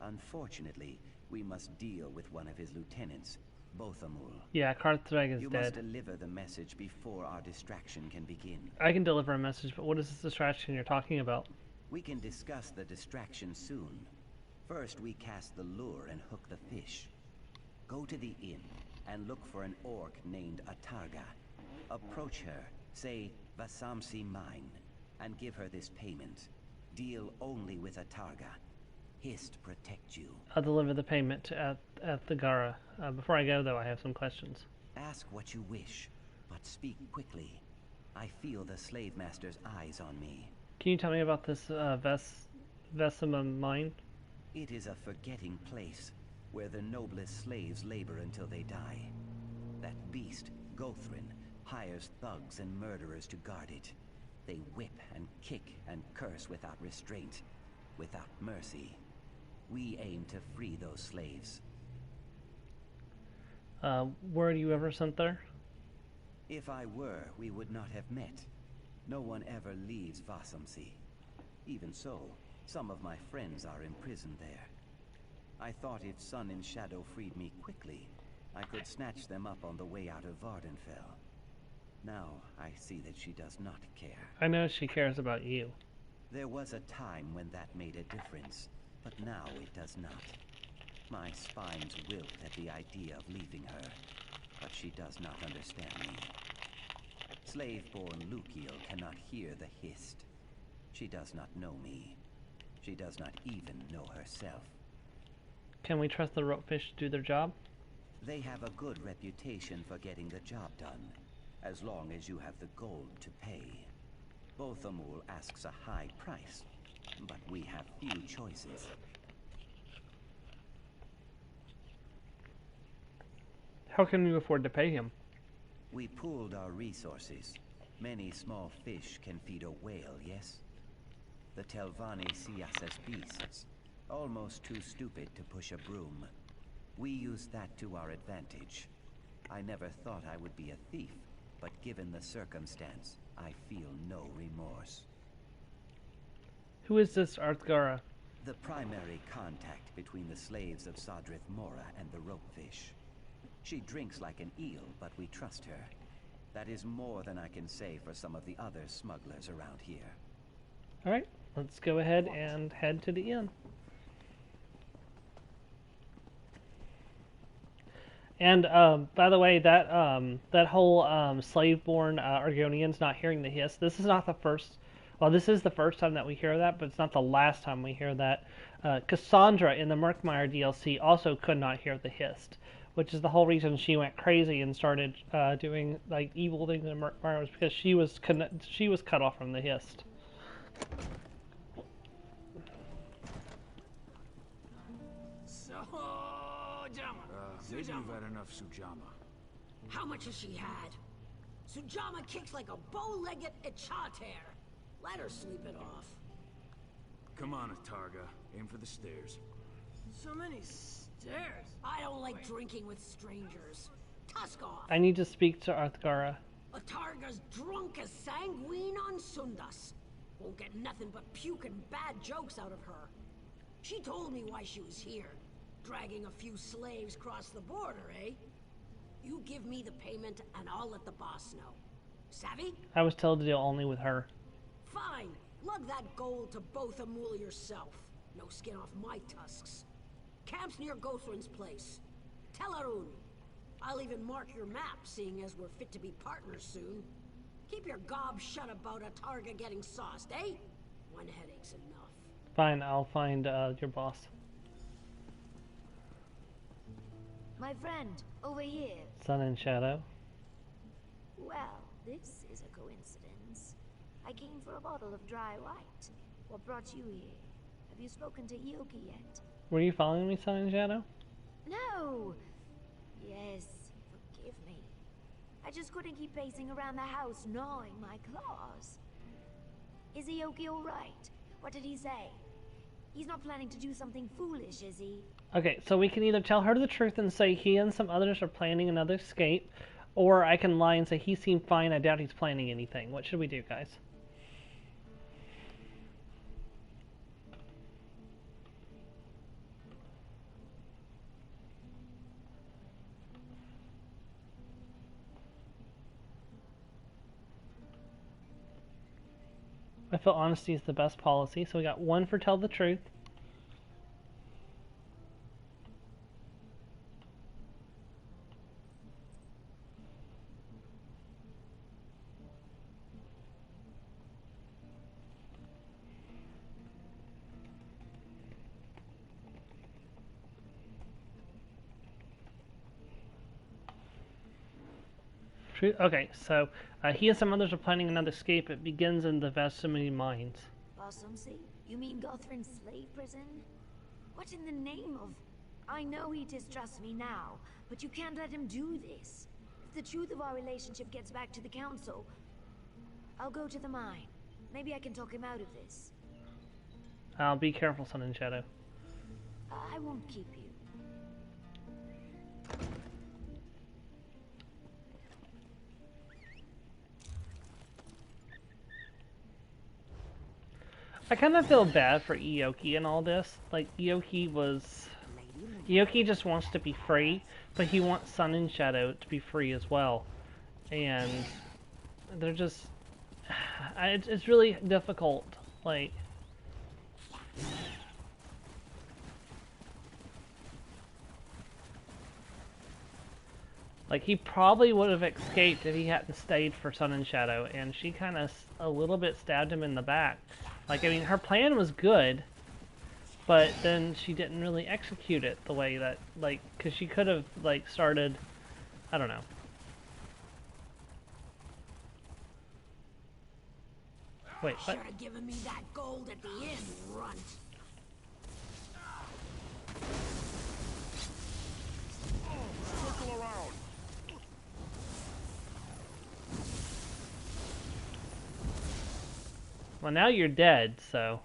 Unfortunately, we must deal with one of his lieutenants, Bothamul. Yeah, Kartag is you dead. Must deliver the message before our distraction can begin. I can deliver a message, but what is this distraction you're talking about? We can discuss the distraction soon. First, we cast the lure and hook the fish. Go to the inn and look for an orc named Atarga. Approach her, say Vasamsi mine, and give her this payment. Deal only with Atarga. Hist protect you. I'll deliver the payment at the Gara. Before I go, though, I have some questions. Ask what you wish, but speak quickly. I feel the slave master's eyes on me. Can you tell me about this Vesima mine? It is a forgetting place, where the noblest slaves labor until they die. That beast, Gothrin, hires thugs and murderers to guard it. They whip and kick and curse without restraint, without mercy. We aim to free those slaves. Were you ever sent there? If I were, we would not have met. No one ever leaves Vasamsi. Even so, some of my friends are imprisoned there. I thought if Sun and Shadow freed me quickly, I could snatch them up on the way out of Vardenfell. Now I see that she does not care. I know she cares about you. There was a time when that made a difference, but now it does not. My spines wilt at the idea of leaving her, but she does not understand me. Slave-born Lukiel cannot hear the Hist. She does not know me. She does not even know herself. Can we trust the Ropefish to do their job? They have a good reputation for getting the job done, as long as you have the gold to pay. Bothamul asks a high price, but we have few choices. How can we afford to pay him? We pooled our resources. Many small fish can feed a whale, yes? The Telvanni see us as beasts, almost too stupid to push a broom. We use that to our advantage. I never thought I would be a thief, but given the circumstance, I feel no remorse. Who is this Arthgara? The primary contact between the slaves of Sadrith Mora and the Ropefish. She drinks like an eel, but we trust her. That is more than I can say for some of the other smugglers around here. Alright, let's go ahead and head to the inn. And by the way, that whole slave-born Argonians not hearing the hiss, this is not the first, well, this is the first time that we hear that, but it's not the last time we hear that. Cassandra in the Murkmire DLC also could not hear the hiss, which is the whole reason she went crazy and started doing like evil things in Murkmire, was because she was cut off from the hiss. Maybe you've had enough, Sujamma. How much has she had? Sujamma kicks like a bow-legged Echater. Let her sleep it off. Come on, Atarga. Aim for the stairs. So many stairs. I don't like drinking with strangers. Tusk off. I need to speak to Arthgara. Atarga's drunk as sanguine on Sundas. Won't get nothing but puke and bad jokes out of her. She told me why she was here. Dragging a few slaves across the border, eh? You give me the payment and I'll let the boss know. Savvy? I was told to deal only with her. Fine. Lug that gold to both Amul yourself. No skin off my tusks. Camp's near Gothrin's place. Tell Arun. I'll even mark your map, seeing as we're fit to be partners soon. Keep your gob shut about Atarga getting sauced, eh? One headache's enough. Fine, I'll find your boss. My friend, over here. Sun and Shadow. Well, this is a coincidence. I came for a bottle of dry white. What brought you here? Have you spoken to Ioki yet? Were you following me, Sun and Shadow? No! Yes, forgive me. I just couldn't keep pacing around the house gnawing my claws. Is Ioki alright? What did he say? He's not planning to do something foolish, is he? Okay, so we can either tell her the truth and say he and some others are planning another escape, or I can lie and say he seemed fine, I doubt he's planning anything. What should we do, guys? I feel honesty is the best policy, so we got one for tell the truth. Okay, so he and some others are planning another escape. It begins in the Vesemir mines. Bossumsey? You mean Gothrin's slave prison? What in the name of... I know he distrusts me now, but you can't let him do this. If the truth of our relationship gets back to the council, I'll go to the mine. Maybe I can talk him out of this. Be careful, Sun and Shadow. I won't keep you. I kind of feel bad for Ioki in all this. Like, Ioki just wants to be free, but he wants Sun and Shadow to be free as well. And they're just... it's really difficult. Like... he probably would have escaped if he hadn't stayed for Sun and Shadow, and she kind of a little bit stabbed him in the back. Like, I mean, her plan was good, but then she didn't really execute it the way that, like, because she could have, like, started, I don't know. Wait, what? Should have given me that gold at the inn, runt. Circle around. Well, now you're dead, so...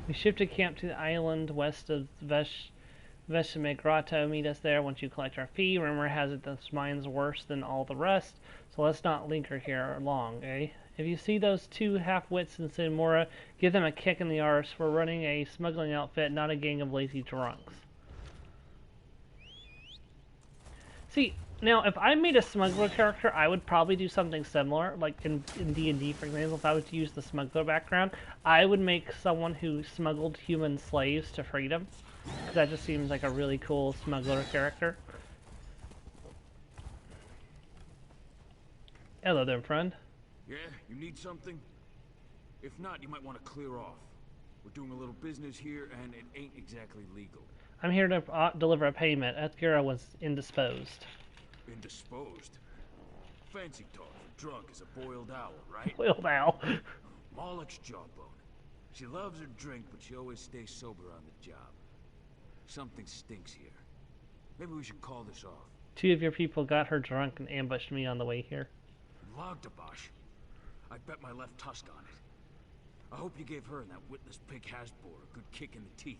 We shifted camp to the island west of Vesemir Grotto. Meet us there once you collect our fee. Rumor has it this mine's worse than all the rest, so let's not linger here long, eh? If you see those two half-wits in Sinmora, give them a kick in the arse. We're running a smuggling outfit, not a gang of lazy drunks. See, Now, if I made a smuggler character, I would probably do something similar. Like in D&D, for example, if I was to use the smuggler background, I would make someone who smuggled human slaves to freedom. Because that just seems like a really cool smuggler character. Hello there, friend. Yeah, you need something? If not, you might want to clear off. We're doing a little business here, and it ain't exactly legal. I'm here to deliver a payment. Edgara was indisposed. Indisposed? Fancy talk for drunk as a boiled owl, right? Boiled owl. Moloch's jawbone. She loves her drink, but she always stays sober on the job. Something stinks here. Maybe we should call this off. 2 of your people got her drunk and ambushed me on the way here. Logdabash. I bet my left tusk on it. I hope you gave her and that witless pig Hasbor a good kick in the teeth.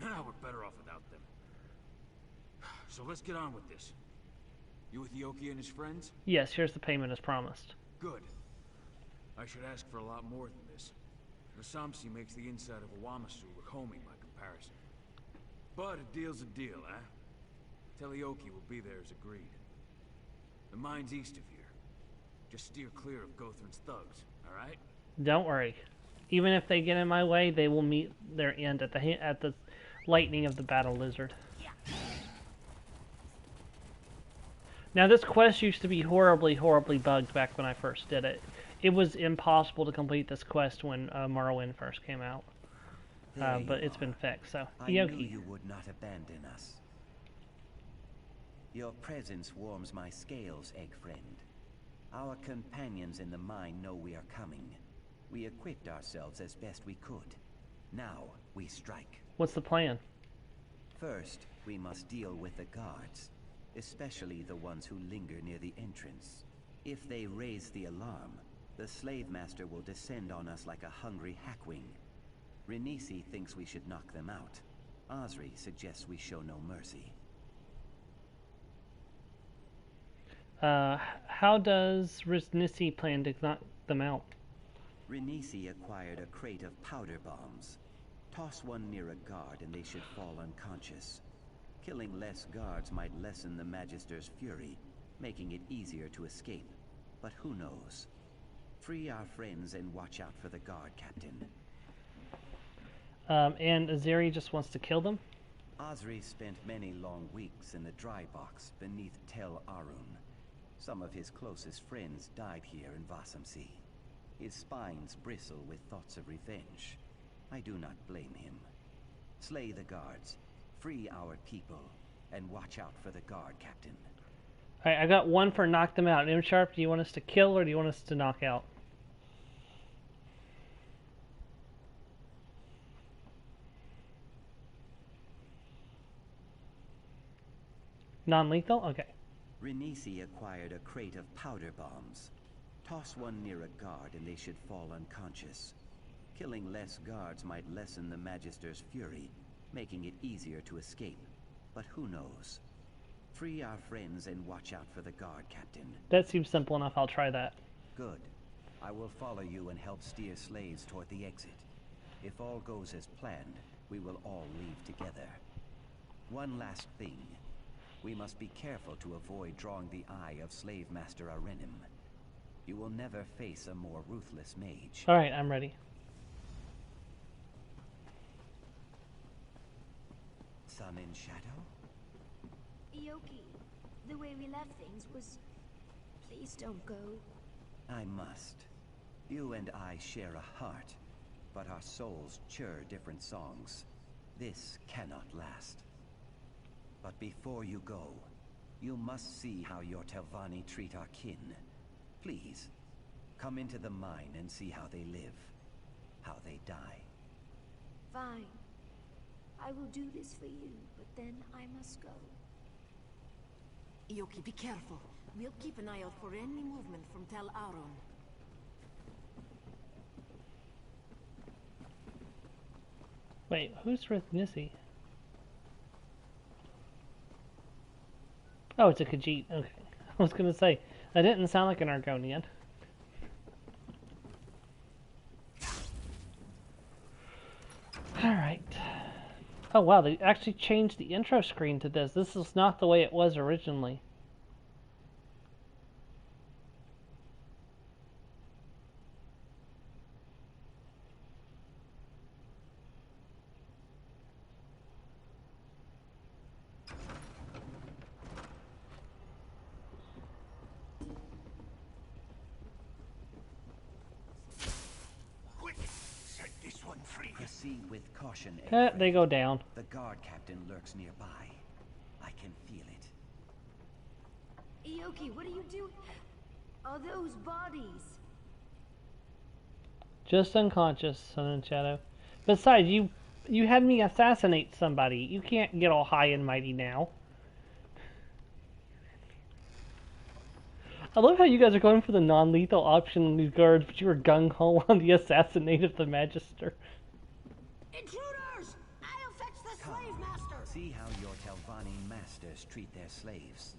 Now we're better off without them. So let's get on with this. You with Yoki and his friends? Yes, here's the payment as promised. Good. I should ask for a lot more than this. Nasamsi makes the inside of a Wamasu look homey by comparison. But a deal's a deal, eh? Tell Yoki will be there as agreed. The mine's east of here. Just steer clear of Gothrin's thugs, alright? Don't worry. Even if they get in my way, they will meet their end at the lightning of the battle lizard. Now, this quest used to be horribly, horribly bugged back when I first did it. It was impossible to complete this quest when Morrowind first came out. But it's been fixed, so... I knew you would not abandon us. Your presence warms my scales, egg friend. Our companions in the mine know we are coming. We equipped ourselves as best we could. Now, we strike. What's the plan? First, we must deal with the guards, especially the ones who linger near the entrance. If they raise the alarm, the slave master will descend on us like a hungry hackwing. Renisi thinks we should knock them out. Osri suggests we show no mercy. How does Renisi plan to knock them out? Renisi acquired a crate of powder bombs. Toss one near a guard and they should fall unconscious. Killing less guards might lessen the Magister's fury, making it easier to escape. But who knows? Free our friends and watch out for the guard, Captain. And Azeri just wants to kill them? Osri spent many long weeks in the dry box beneath Tel Arun. Some of his closest friends died here in Vasamsi. His spines bristle with thoughts of revenge. I do not blame him. Slay the guards, free our people, and watch out for the guard, Captain. Alright, I got one for knock them out. M-Sharp, do you want us to kill or do you want us to knock out? Non-lethal? Okay. Renisi acquired a crate of powder bombs. Toss one near a guard and they should fall unconscious. Killing less guards might lessen the Magister's fury, making it easier to escape. But who knows? Free our friends and watch out for the guard, Captain. That seems simple enough. I'll try that. Good. I will follow you and help steer slaves toward the exit. If all goes as planned, we will all leave together. One last thing. We must be careful to avoid drawing the eye of Slave Master Arenim. You will never face a more ruthless mage. Alright, I'm ready. Sun and Shadow? Yoki, the way we left things was... Please don't go. I must. You and I share a heart, but our souls chur different songs. This cannot last. But before you go, you must see how your Telvanni treat our kin. Please, come into the mine and see how they live, how they die. Fine. I will do this for you, but then I must go. Yoki, be careful. We'll keep an eye out for any movement from Tel Arun. Wait, who's Renisi? Oh, it's a Khajiit. Okay. I was gonna say, that didn't sound like an Argonian. Alright. Oh wow, they actually changed the intro screen to this. This is not the way it was originally. Proceed with caution, They go down. The guard captain lurks nearby. I can feel it. Ioki, what are you doing? Are those bodies? Just unconscious, Sun and Shadow. Besides, you had me assassinate somebody. You can't get all high and mighty now. I love how you guys are going for the non-lethal option on these guards, but you were gung-ho on the assassinate of the Magister. Intruders! I'll fetch the slave master! See how your Telvanni masters treat their slaves.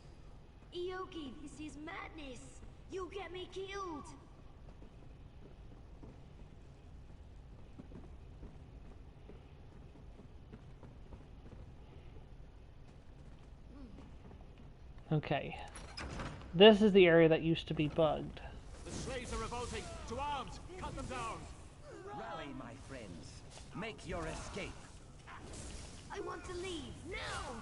Ioki, this is madness. You'll get me killed. Okay. This is the area that used to be bugged. The slaves are revolting! To arms! Cut them down! Rally, my friends. Make your escape. I want to leave, now!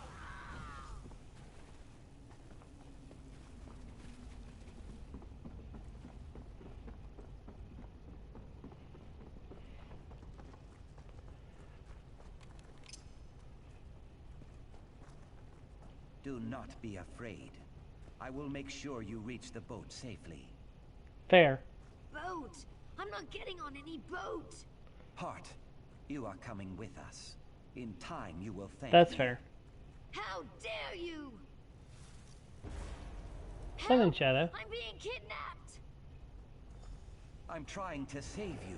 Do not be afraid. I will make sure you reach the boat safely. Fair. Boat? I'm not getting on any boat. Hart, you are coming with us. In time, you will thank That's me. fair. How dare you? Sun and Shadow. I'm being kidnapped. I'm trying to save you.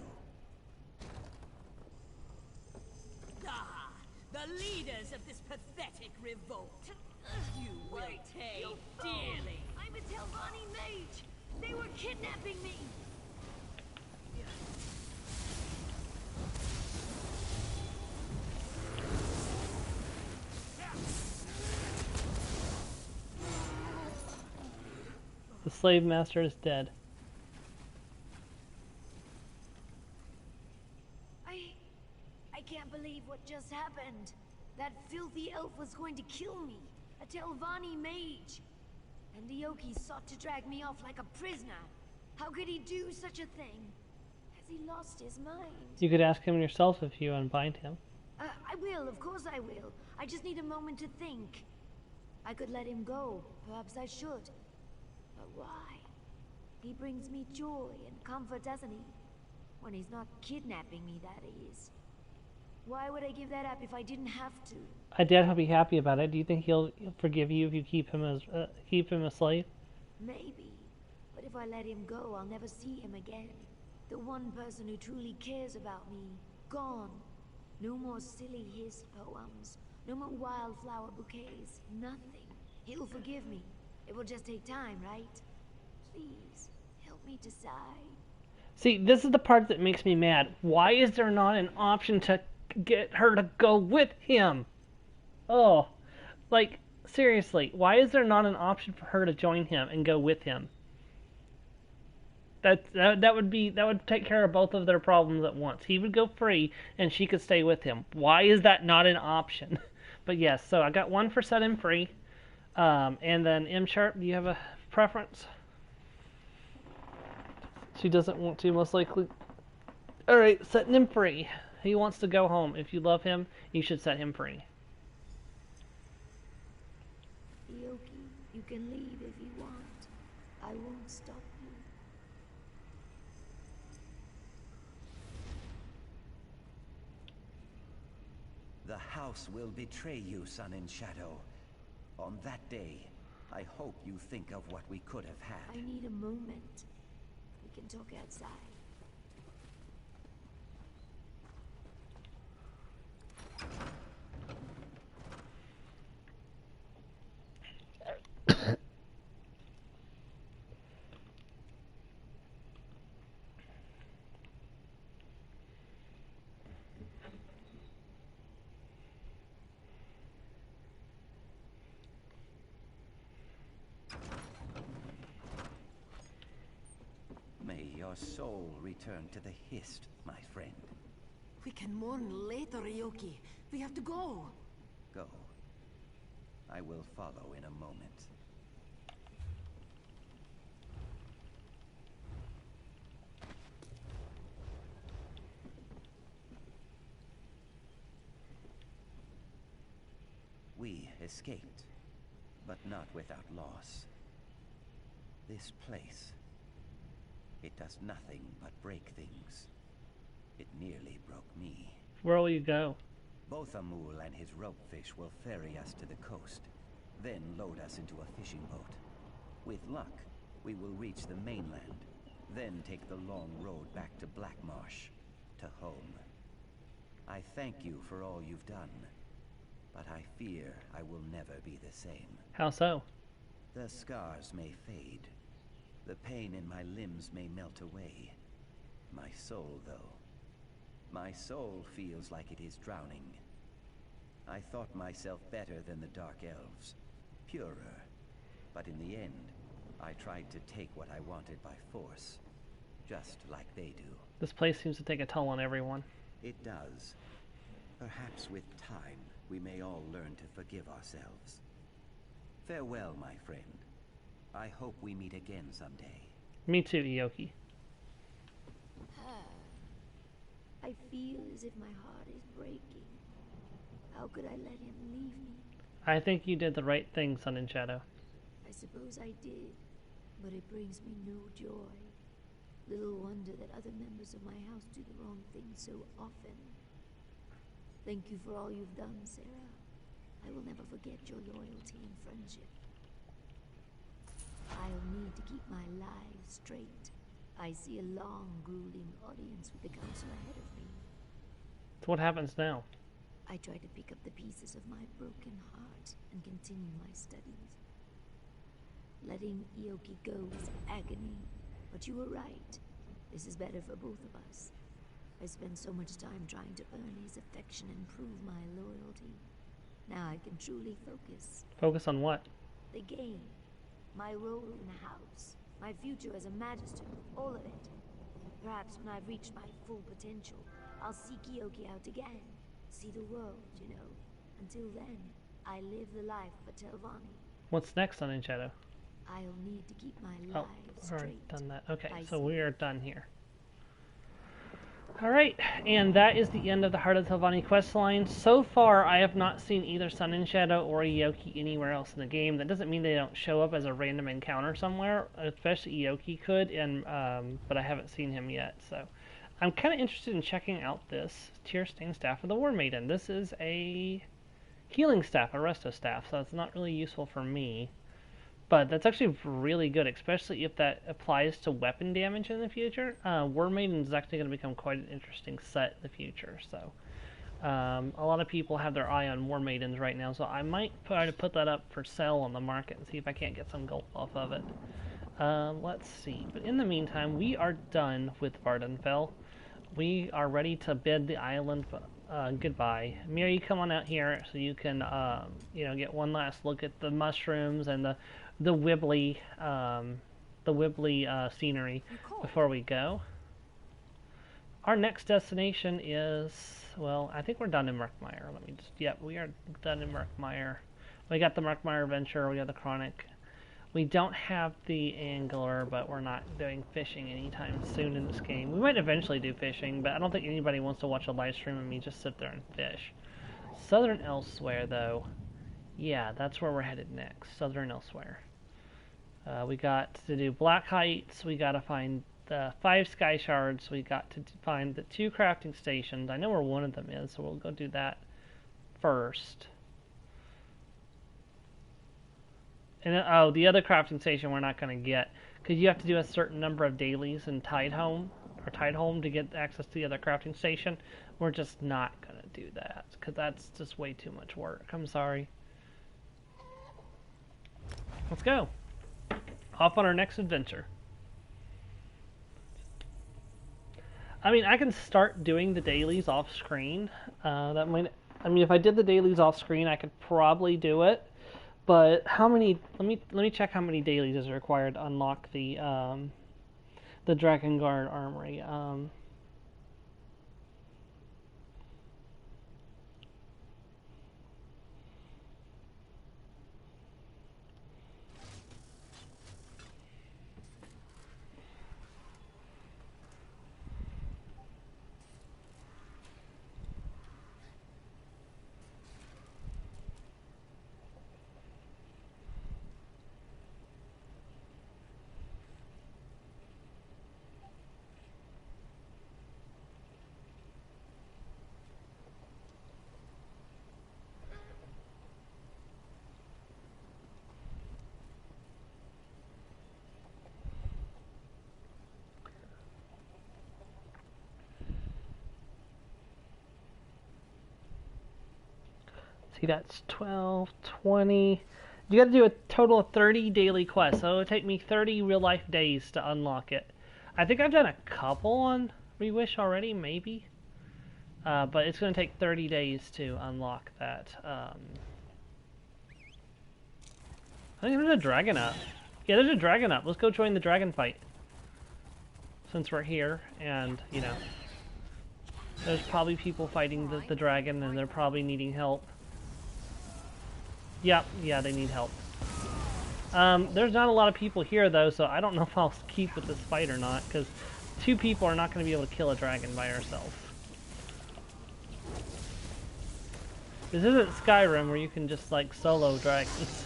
Ah, the leaders of this pathetic revolt. You will pay dearly. I'm a Telvanni mage. They were kidnapping me. The slave master is dead. I can't believe what just happened. That filthy elf was going to kill me. A Telvanni mage. And Ioki sought to drag me off like a prisoner. How could he do such a thing? Has he lost his mind? You could ask him yourself if you unbind him. I will, of course I will. I just need a moment to think. I could let him go. Perhaps I should. But why? He brings me joy and comfort, doesn't he? When he's not kidnapping me, that is. Why would I give that up if I didn't have to? I doubt he'll be happy about it. Do you think he'll forgive you if you keep him a slave? Maybe. But if I let him go, I'll never see him again. The one person who truly cares about me, gone. No more silly hissed poems. No more wildflower bouquets. Nothing. He'll forgive me. It will just take time, right? Please, help me decide. See, this is the part that makes me mad. Why is there not an option to get her to go with him? Oh, like, seriously, why is there not an option for her to join him and go with him? That would take care of both of their problems at once. He would go free, and she could stay with him. Why is that not an option? But yes, so I got one for set him free, and then M Sharp. Do you have a preference? She doesn't want to, most likely. All right, setting him free. He wants to go home. If you love him, you should set him free. Ioki, you can leave if you want. I won't stop you. The house will betray you, Sun and Shadow. On that day, I hope you think of what we could have had. I need a moment. We can talk outside. May your soul return to the Hist, my friend. We can mourn later, Ioki. We have to go. Go. I will follow in a moment. escaped, but not without loss. This place, it does nothing but break things. It nearly broke me. Where will you go? Bothamul and his ropefish will ferry us to the coast, then load us into a fishing boat. With luck, we will reach the mainland, then take the long road back to Blackmarsh, to home. I thank you for all you've done, but I fear I will never be the same. How so? The scars may fade. The pain in my limbs may melt away. My soul, though. My soul feels like it is drowning. I thought myself better than the Dark Elves, purer. But in the end, I tried to take what I wanted by force, just like they do. This place seems to take a toll on everyone. It does. Perhaps with time, we may all learn to forgive ourselves. Farewell, my friend. I hope we meet again someday. Me too, Ioki. I feel as if my heart is breaking. How could I let him leave me? I think you did the right thing, Sun and Shadow. I suppose I did, but it brings me no joy. Little wonder that other members of my house do the wrong thing so often. Thank you for all you've done, Sarah. I will never forget your loyalty and friendship. I'll need to keep my life straight. I see a long, grueling audience with the council ahead of me. So what happens now? I try to pick up the pieces of my broken heart and continue my studies. Letting Ioki go is agony, but you were right. This is better for both of us. I spent so much time trying to earn his affection and prove my loyalty. Now I can truly focus. Focus on what? The game. My role in the house. My future as a magister. All of it. Perhaps when I've reached my full potential, I'll seek Ioki out again. See the world, you know. Until then, I live the life of a Telvanni. What's next, Sun and Shadow? I'll need to keep my life straight. Alright, done that. Okay, I so see. we are done here. Alright, and that is the end of the Heart of Telvanni questline. So far, I have not seen either Sun and Shadow or Ioki anywhere else in the game. That doesn't mean they don't show up as a random encounter somewhere, especially Ioki could, and but I haven't seen him yet, so... I'm kind of interested in checking out this Tear-Stained Staff of the War Maiden. This is a healing staff, a resto staff, so it's not really useful for me. But that's actually really good, especially if that applies to weapon damage in the future. War Maiden is actually going to become quite an interesting set in the future. So a lot of people have their eye on War Maidens right now, so I might try to put that up for sale on the market and see if I can't get some gold off of it. Let's see. But in the meantime, we are done with Vvardenfell. We are ready to bid the island goodbye. Mira, you come on out here so you can, you know, get one last look at the mushrooms and the wibbly scenery before we go. Our next destination is, well, I think we're done in Murkmire. Let me just, yep, we are done in Murkmire. We got the Murkmire Adventure, we got the Chronic. We don't have the Angler, but we're not doing fishing anytime soon in this game. We might eventually do fishing, but I don't think anybody wants to watch a live stream of me just sit there and fish. Southern Elsewhere, though, yeah, that's where we're headed next. Southern Elsewhere. We got to do Black Heights. We got to find the 5 Sky Shards. We got to find the 2 crafting stations. I know where one of them is, so we'll go do that first. And oh, the other crafting station we're not going to get, because you have to do a certain number of dailies in Tideholm to get access to the other crafting station. We're just not going to do that, because that's just way too much work. I'm sorry. Let's go. Off on our next adventure. I mean, I can start doing the dailies off screen. That might. I mean, if I did the dailies off screen, I could probably do it. But how many? Let me check how many dailies is required to unlock the Drakengard Armory. See, that's 12, 20. You got to do a total of 30 daily quests, so it'll take me 30 real-life days to unlock it. I think I've done a couple on Rewish already, maybe. But it's going to take 30 days to unlock that. I think there's a dragon up. Yeah, there's a dragon up. Let's go join the dragon fight. Since we're here, and, you know, there's probably people fighting the dragon, and they're probably needing help. Yeah, they need help. There's not a lot of people here, though, so I don't know if I'll keep with this fight or not, because 2 people are not going to be able to kill a dragon by ourselves. This isn't Skyrim, where you can just, like, solo dragons.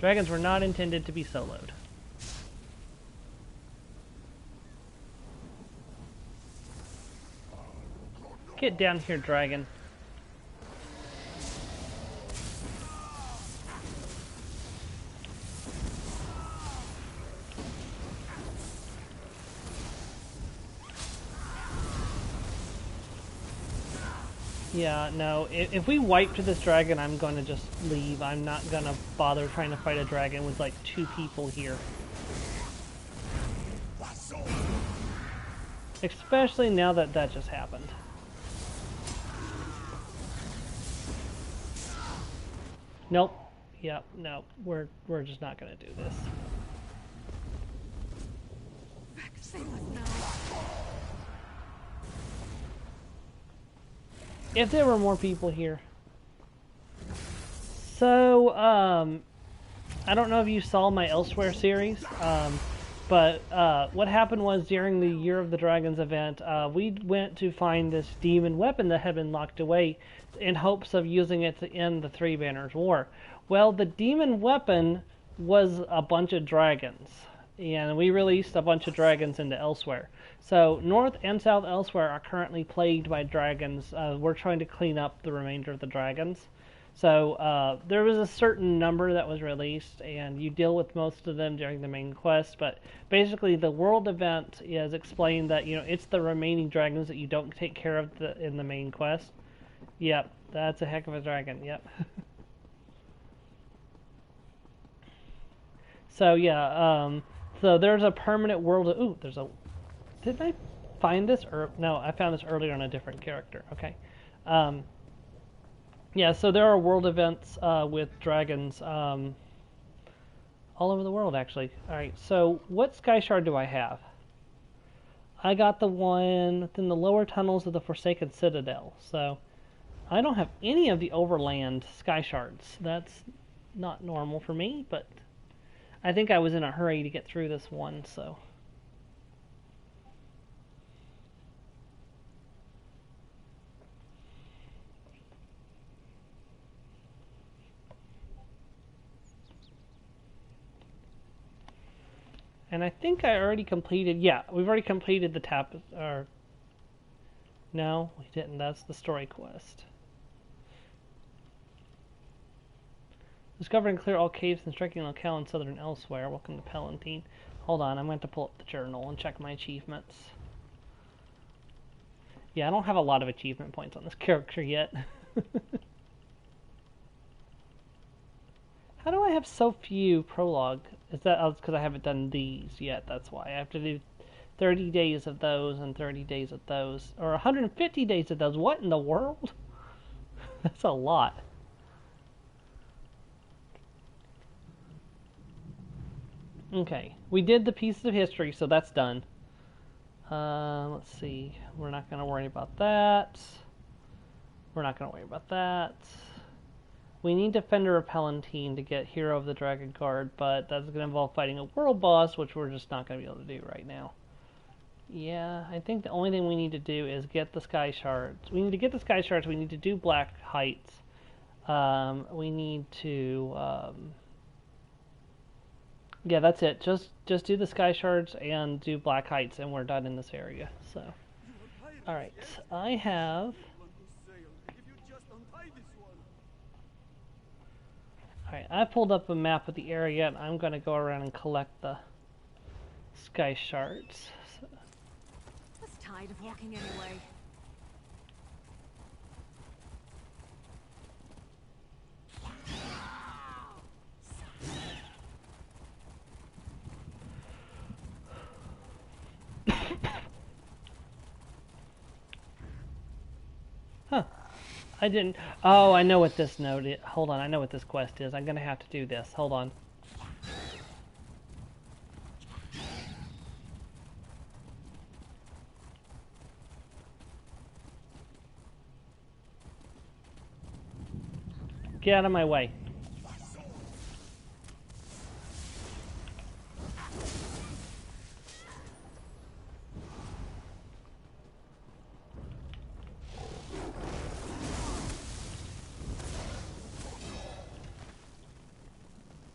Dragons were not intended to be soloed. Get down here, dragon. Yeah, no, if we wipe to this dragon, I'm going to just leave. I'm not going to bother trying to fight a dragon with like 2 people here. Especially now that that just happened. Nope. Yep, no. We're just not going to do this. If there were more people here. So, I don't know if you saw my Elsewhere series, but what happened was during the Year of the Dragons event, we went to find this demon weapon that had been locked away in hopes of using it to end the Three Banners War. Well, the demon weapon was a bunch of dragons, and we released a bunch of dragons into Elsewhere. So North and South Elsewhere are currently plagued by dragons. We're trying to clean up the remainder of the dragons. So there was a certain number that was released, and you deal with most of them during the main quest. But basically, the world event is explained that, you know, it's the remaining dragons that you don't take care of in the main quest. Yep, that's a heck of a dragon. Yep. So yeah, so there's a permanent world. Ooh, there's a. Did I find this? Or no, I found this earlier on a different character. Okay. Yeah, so there are world events with dragons all over the world, actually. Alright, so what Sky Shard do I have? I got the one within the lower tunnels of the Forsaken Citadel. So I don't have any of the overland Sky Shards. That's not normal for me, but I think I was in a hurry to get through this one, so. And I think I already completed, yeah, we've already completed the or no, we didn't, that's the story quest. Discover and clear all caves and striking locale in southern Elsewhere. Welcome to Palatine. Hold on, I'm going to pull up the journal and check my achievements. Yeah, I don't have a lot of achievement points on this character yet. How do I have so few prologue? Is that because I haven't done these yet? That's why. I have to do 30 days of those and 30 days of those. Or 150 days of those. What in the world? That's a lot. Okay. We did the pieces of history, so that's done. Let's see. We're not going to worry about that. We're not going to worry about that. We need Defender of Palatine to get Hero of the Dragon Guard, but that's going to involve fighting a world boss, which we're just not going to be able to do right now. Yeah, I think the only thing we need to do is get the Sky Shards. We need to get the Sky Shards, we need to do Black Heights. We need to... yeah, that's it. Just do the Sky Shards and do Black Heights, and we're done in this area. So, alright. I have... Alright, I pulled up a map of the area, and I'm going to go around and collect the Sky Shards. I was tired of walking anyway. I didn't. Oh, I know what this note is. Hold on, I know what this quest is. I'm gonna have to do this. Hold on. Get out of my way.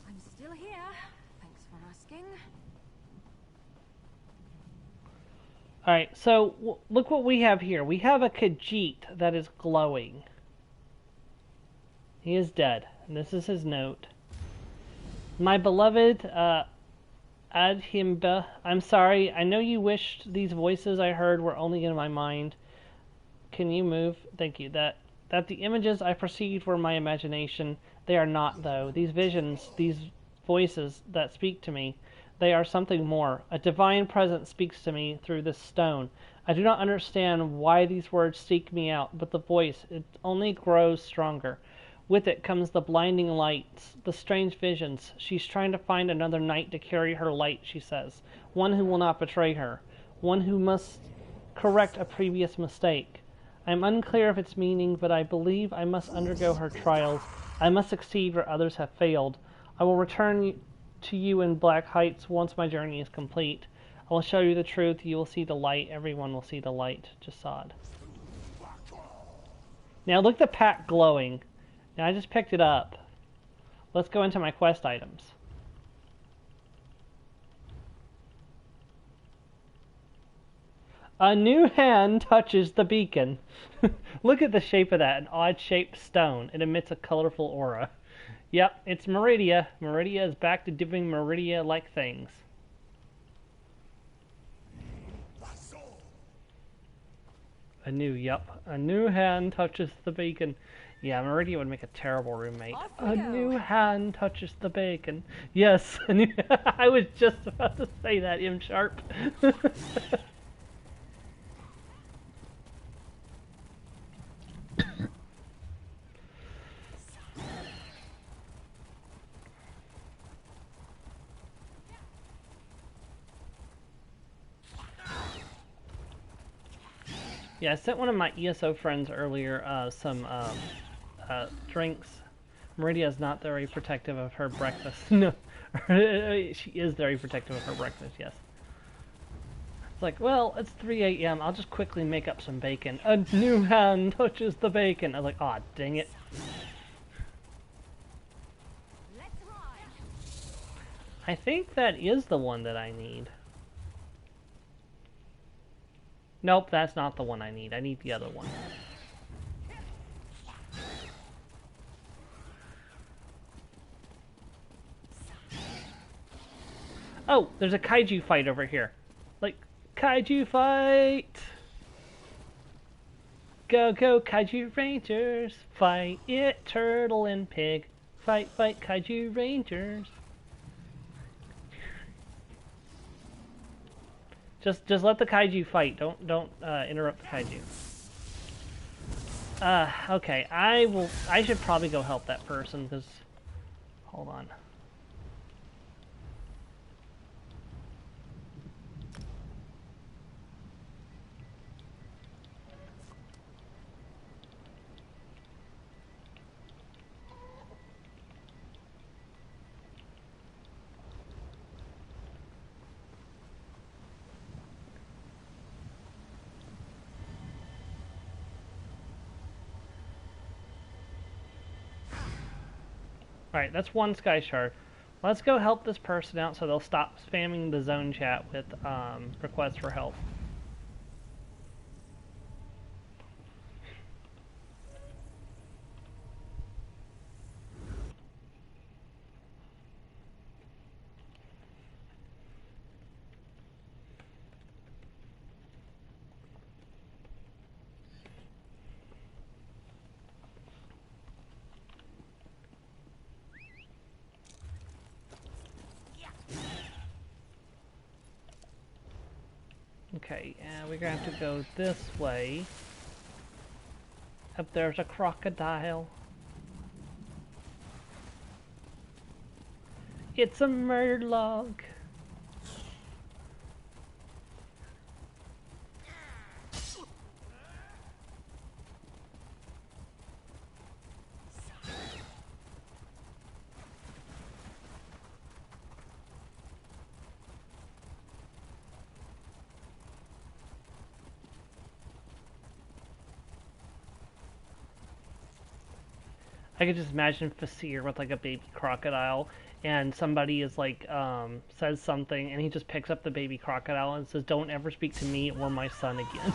I'm still here. Thanks for asking. Alright, so look what we have here. We have a Khajiit that is glowing. He is dead. And this is his note. My beloved Adhimba, I'm sorry. I know you wished these voices I heard were only in my mind. Can you move? Thank you. That the images I perceived were my imagination. They are not, though. These visions, these voices that speak to me, they are something more. A divine presence speaks to me through this stone. I do not understand why these words seek me out, but the voice, it only grows stronger. With it comes the blinding lights, the strange visions. She's trying to find another knight to carry her light, she says. One who will not betray her. One who must correct a previous mistake. I am unclear of its meaning, but I believe I must undergo her trials. I must succeed where others have failed. I will return to you in Black Heights once my journey is complete. I will show you the truth. You will see the light. Everyone will see the light. Jasad. Now look at the pack glowing. Now I just picked it up. Let's go into my quest items. A new hand touches the beacon. Look at the shape of that, an odd-shaped stone. It emits a colorful aura. Yep, it's Meridia. Meridia is back to doing Meridia-like things. A new hand touches the beacon. Yeah, Meridia would make a terrible roommate. A new hand touches the bacon. Yes, I was just about to say that, M Sharp. Yeah, I sent one of my ESO friends earlier some drinks. Meridia is not very protective of her breakfast. No, she is very protective of her breakfast, yes. It's like, well, it's 3 a.m. I'll just quickly make up some bacon. A new hand touches the bacon. I was like, aw, dang it. I think that is the one that I need. Nope, that's not the one I need. I need the other one. Oh, there's a kaiju fight over here. Like, kaiju fight! Go, go, kaiju rangers! Fight it, turtle and pig. Fight, fight, kaiju rangers. Just let the kaiju fight. Don't interrupt the kaiju. Okay, I should probably go help that person, because... Hold on. Alright, that's one Sky Shard. Let's go help this person out so they'll stop spamming the zone chat with requests for help. Okay, we're gonna have to go this way. Up there's a crocodile. It's a murderlog. I could just imagine Fasir with like a baby crocodile, and somebody is like says something, and he just picks up the baby crocodile and says, "Don't ever speak to me or my son again."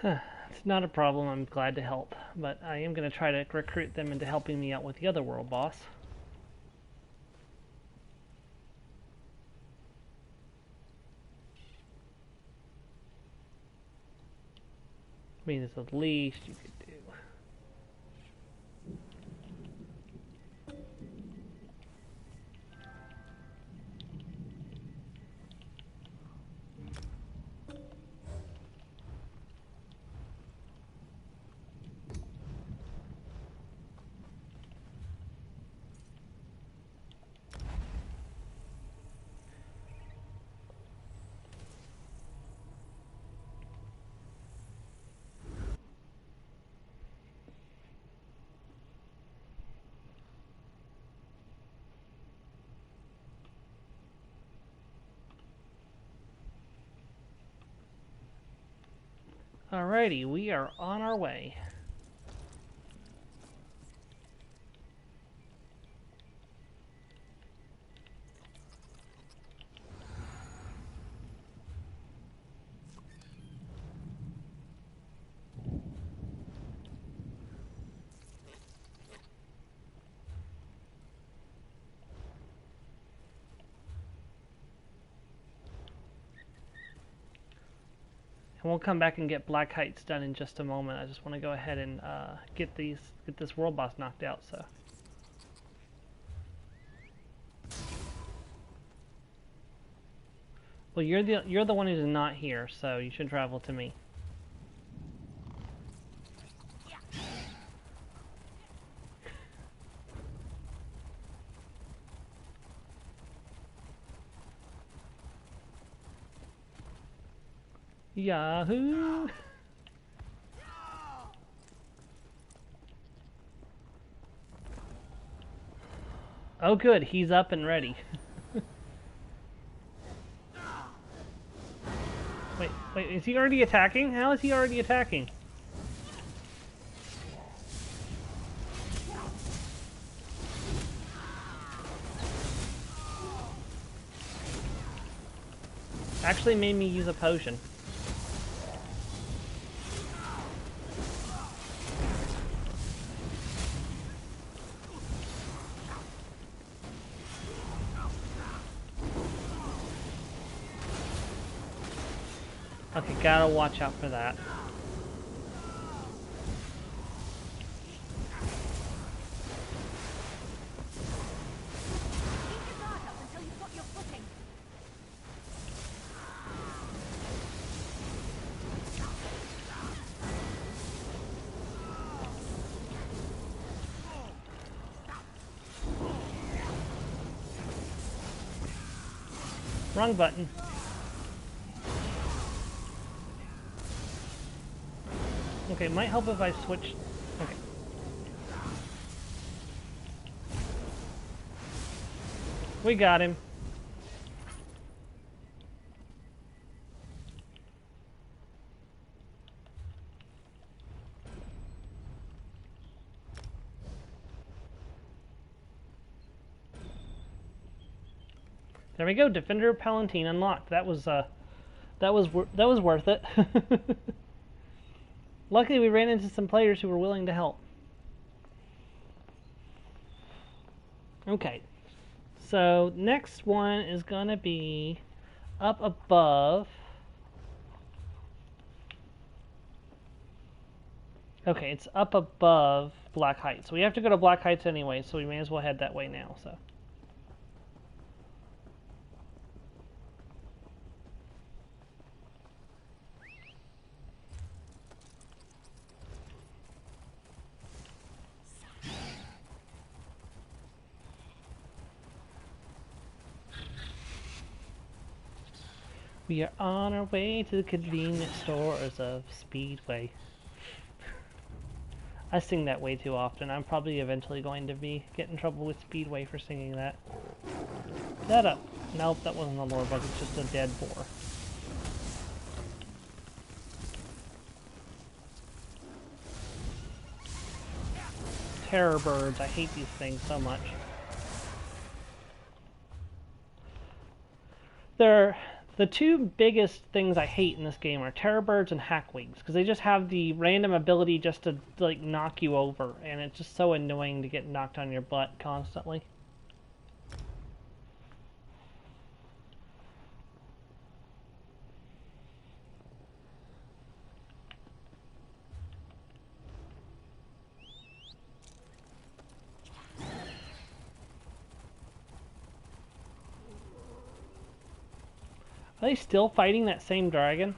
It's not a problem, I'm glad to help, but I am going to try to recruit them into helping me out with the other world boss. I mean, there's the least you could do. Alrighty, we are on our way. And we'll come back and get Black Heights done in just a moment. I just want to go ahead and get this world boss knocked out. So. Well, you're the one who's not here, so you should travel to me. Yahoo! Oh good, he's up and ready. Wait, is he already attacking? How is he already attacking? Actually made me use a potion. Okay, gotta watch out for that. Wrong button. Okay, it might help if I switch. Okay. We got him. There we go. Defender Palatine unlocked. That was worth it. Luckily, we ran into some players who were willing to help. Okay, so next one is gonna be up above. Okay, it's up above Black Heights. We have to go to Black Heights anyway, so we may as well head that way now. So. We are on our way to the convenience stores of Speedway. I sing that way too often. I'm probably eventually going to get in trouble with Speedway for singing that. That up. Nope, that wasn't a lore bug, it's just a dead boar. Terror birds, I hate these things so much. The two biggest things I hate in this game are terror birds and hackwings, because they just have the random ability just to like knock you over, and it's just so annoying to get knocked on your butt constantly. Are they still fighting that same dragon?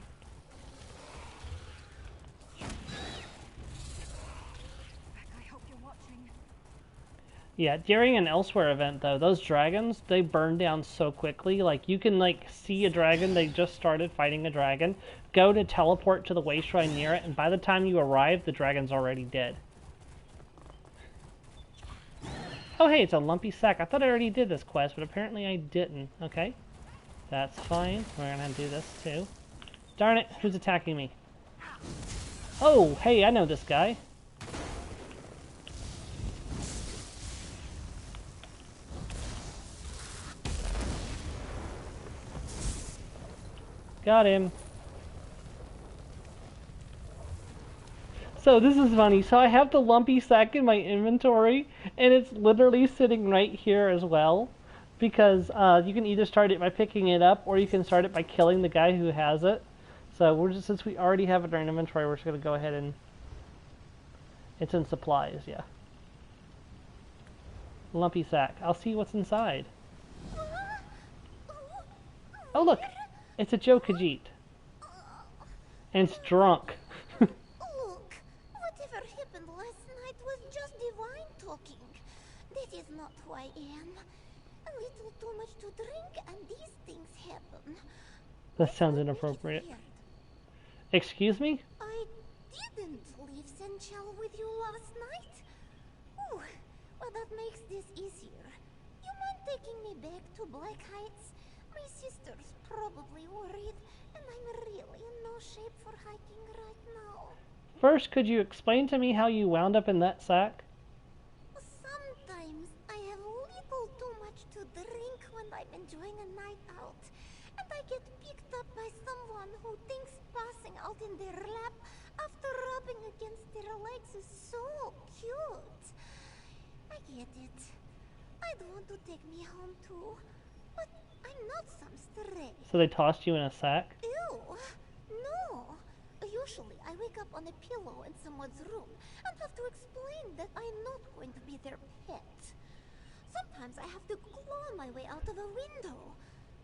Yeah, during an Elsewhere event though, those dragons, they burn down so quickly. Like, you can like see a dragon, they just started fighting a dragon, go to teleport to the way shrine near it, and by the time you arrive, the dragon's already dead. Oh hey, it's a lumpy sack. I thought I already did this quest, but apparently I didn't. Okay. That's fine. We're gonna do this too. Darn it, who's attacking me? Oh, hey, I know this guy. Got him. So this is funny. So I have the lumpy sack in my inventory, and it's literally sitting right here as well. Because you can either start it by picking it up, or you can start it by killing the guy who has it. So since we already have it in our inventory, we're just going to go ahead and... It's in supplies, yeah. Lumpy sack. I'll see what's inside. Oh look! It's a Joe Khajiit. And it's drunk. Look! Whatever happened last night was just divine talking. That is not who I am. A little too much to drink and these things happen. That sounds inappropriate. Excuse me? I didn't leave Senchal with you last night. Ooh, well that makes this easier. You mind taking me back to Black Heights? My sister's probably worried, and I'm really in no shape for hiking right now. First, could you explain to me how you wound up in that sack? Sometimes I have a little too much to drink when I'm enjoying a night out, and I get picked up by someone who thinks passing out in their lap after rubbing against their legs is so cute. I get it. I'd want to take me home too, but I'm not some stray. So they tossed you in a sack? Ew! No. Usually, I wake up on a pillow in someone's room and have to explain that I'm not going to be their pet. Sometimes I have to claw my way out of a window,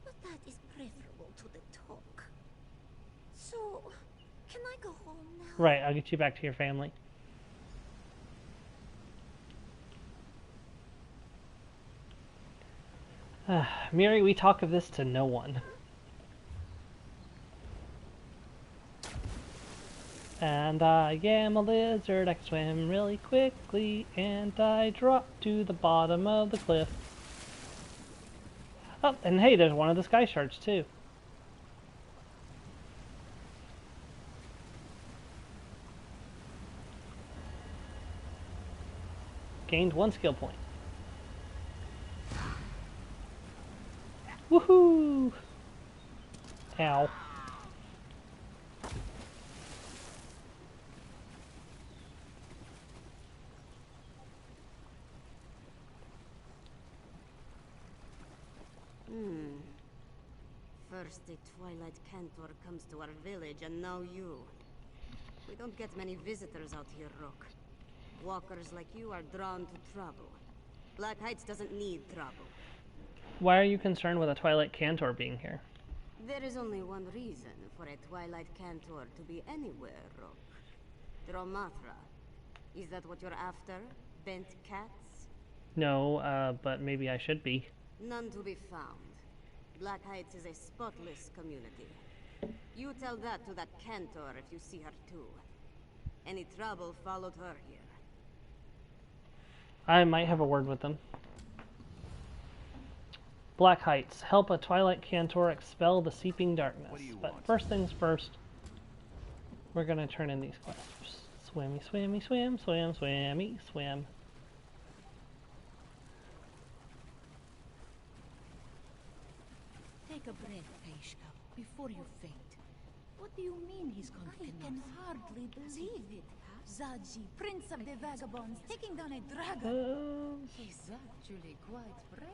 but that is preferable to the talk. So, can I go home now? Right, I'll get you back to your family. Miri, we talk of this to no one. And I am a lizard, I can swim really quickly, and I drop to the bottom of the cliff. Oh, and hey, there's one of the sky sharks too. Gained 1 skill point. Woohoo! Ow. First the Twilight Cantor comes to our village, and now you. We don't get many visitors out here, Rook. Walkers like you are drawn to trouble. Black Heights doesn't need trouble. Why are you concerned with a Twilight Cantor being here? There is only one reason for a Twilight Cantor to be anywhere, Rook. Dromathra. Is that what you're after? Bent cats? No, but maybe I should be. None to be found. Black Heights is a spotless community. You tell that to that Cantor if you see her too. Any trouble followed her here. I might have a word with them. Black Heights. Help a Twilight Cantor expel the seeping darkness. But first things first, we're gonna turn in these quests. Swimmy, swimmy, swim, swim, swimmy, swim. Take a breath, Peishka, before you faint. What do you mean he's gone? I can hardly believe it. Zadji, Prince of the Vagabonds, taking down a dragon. He's actually quite brave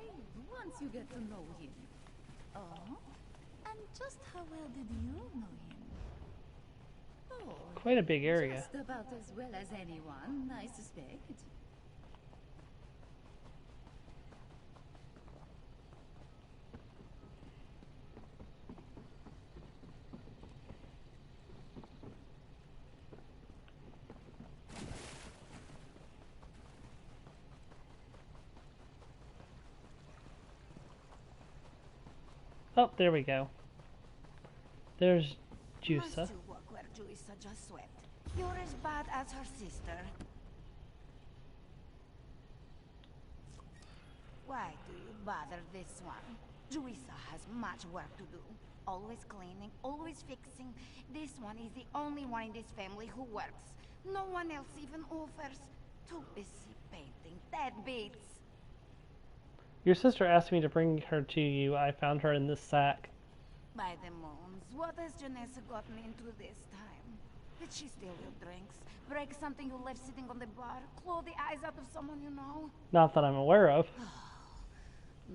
once you get to know him. Oh? And just how well did you know him? Oh, quite a big area. Just about as well as anyone, I suspect. Oh, there we go. There's Jusa. Must you walk where Juisa just swept? You're as bad as her sister. Why do you bother this one? Juisa has much work to do. Always cleaning, always fixing. This one is the only one in this family who works. No one else even offers. Too busy painting. That beats. Your sister asked me to bring her to you. I found her in this sack. By the moons, what has Janessa gotten into this time? Did she steal your drinks? Break something you left sitting on the bar? Claw the eyes out of someone you know? Not that I'm aware of.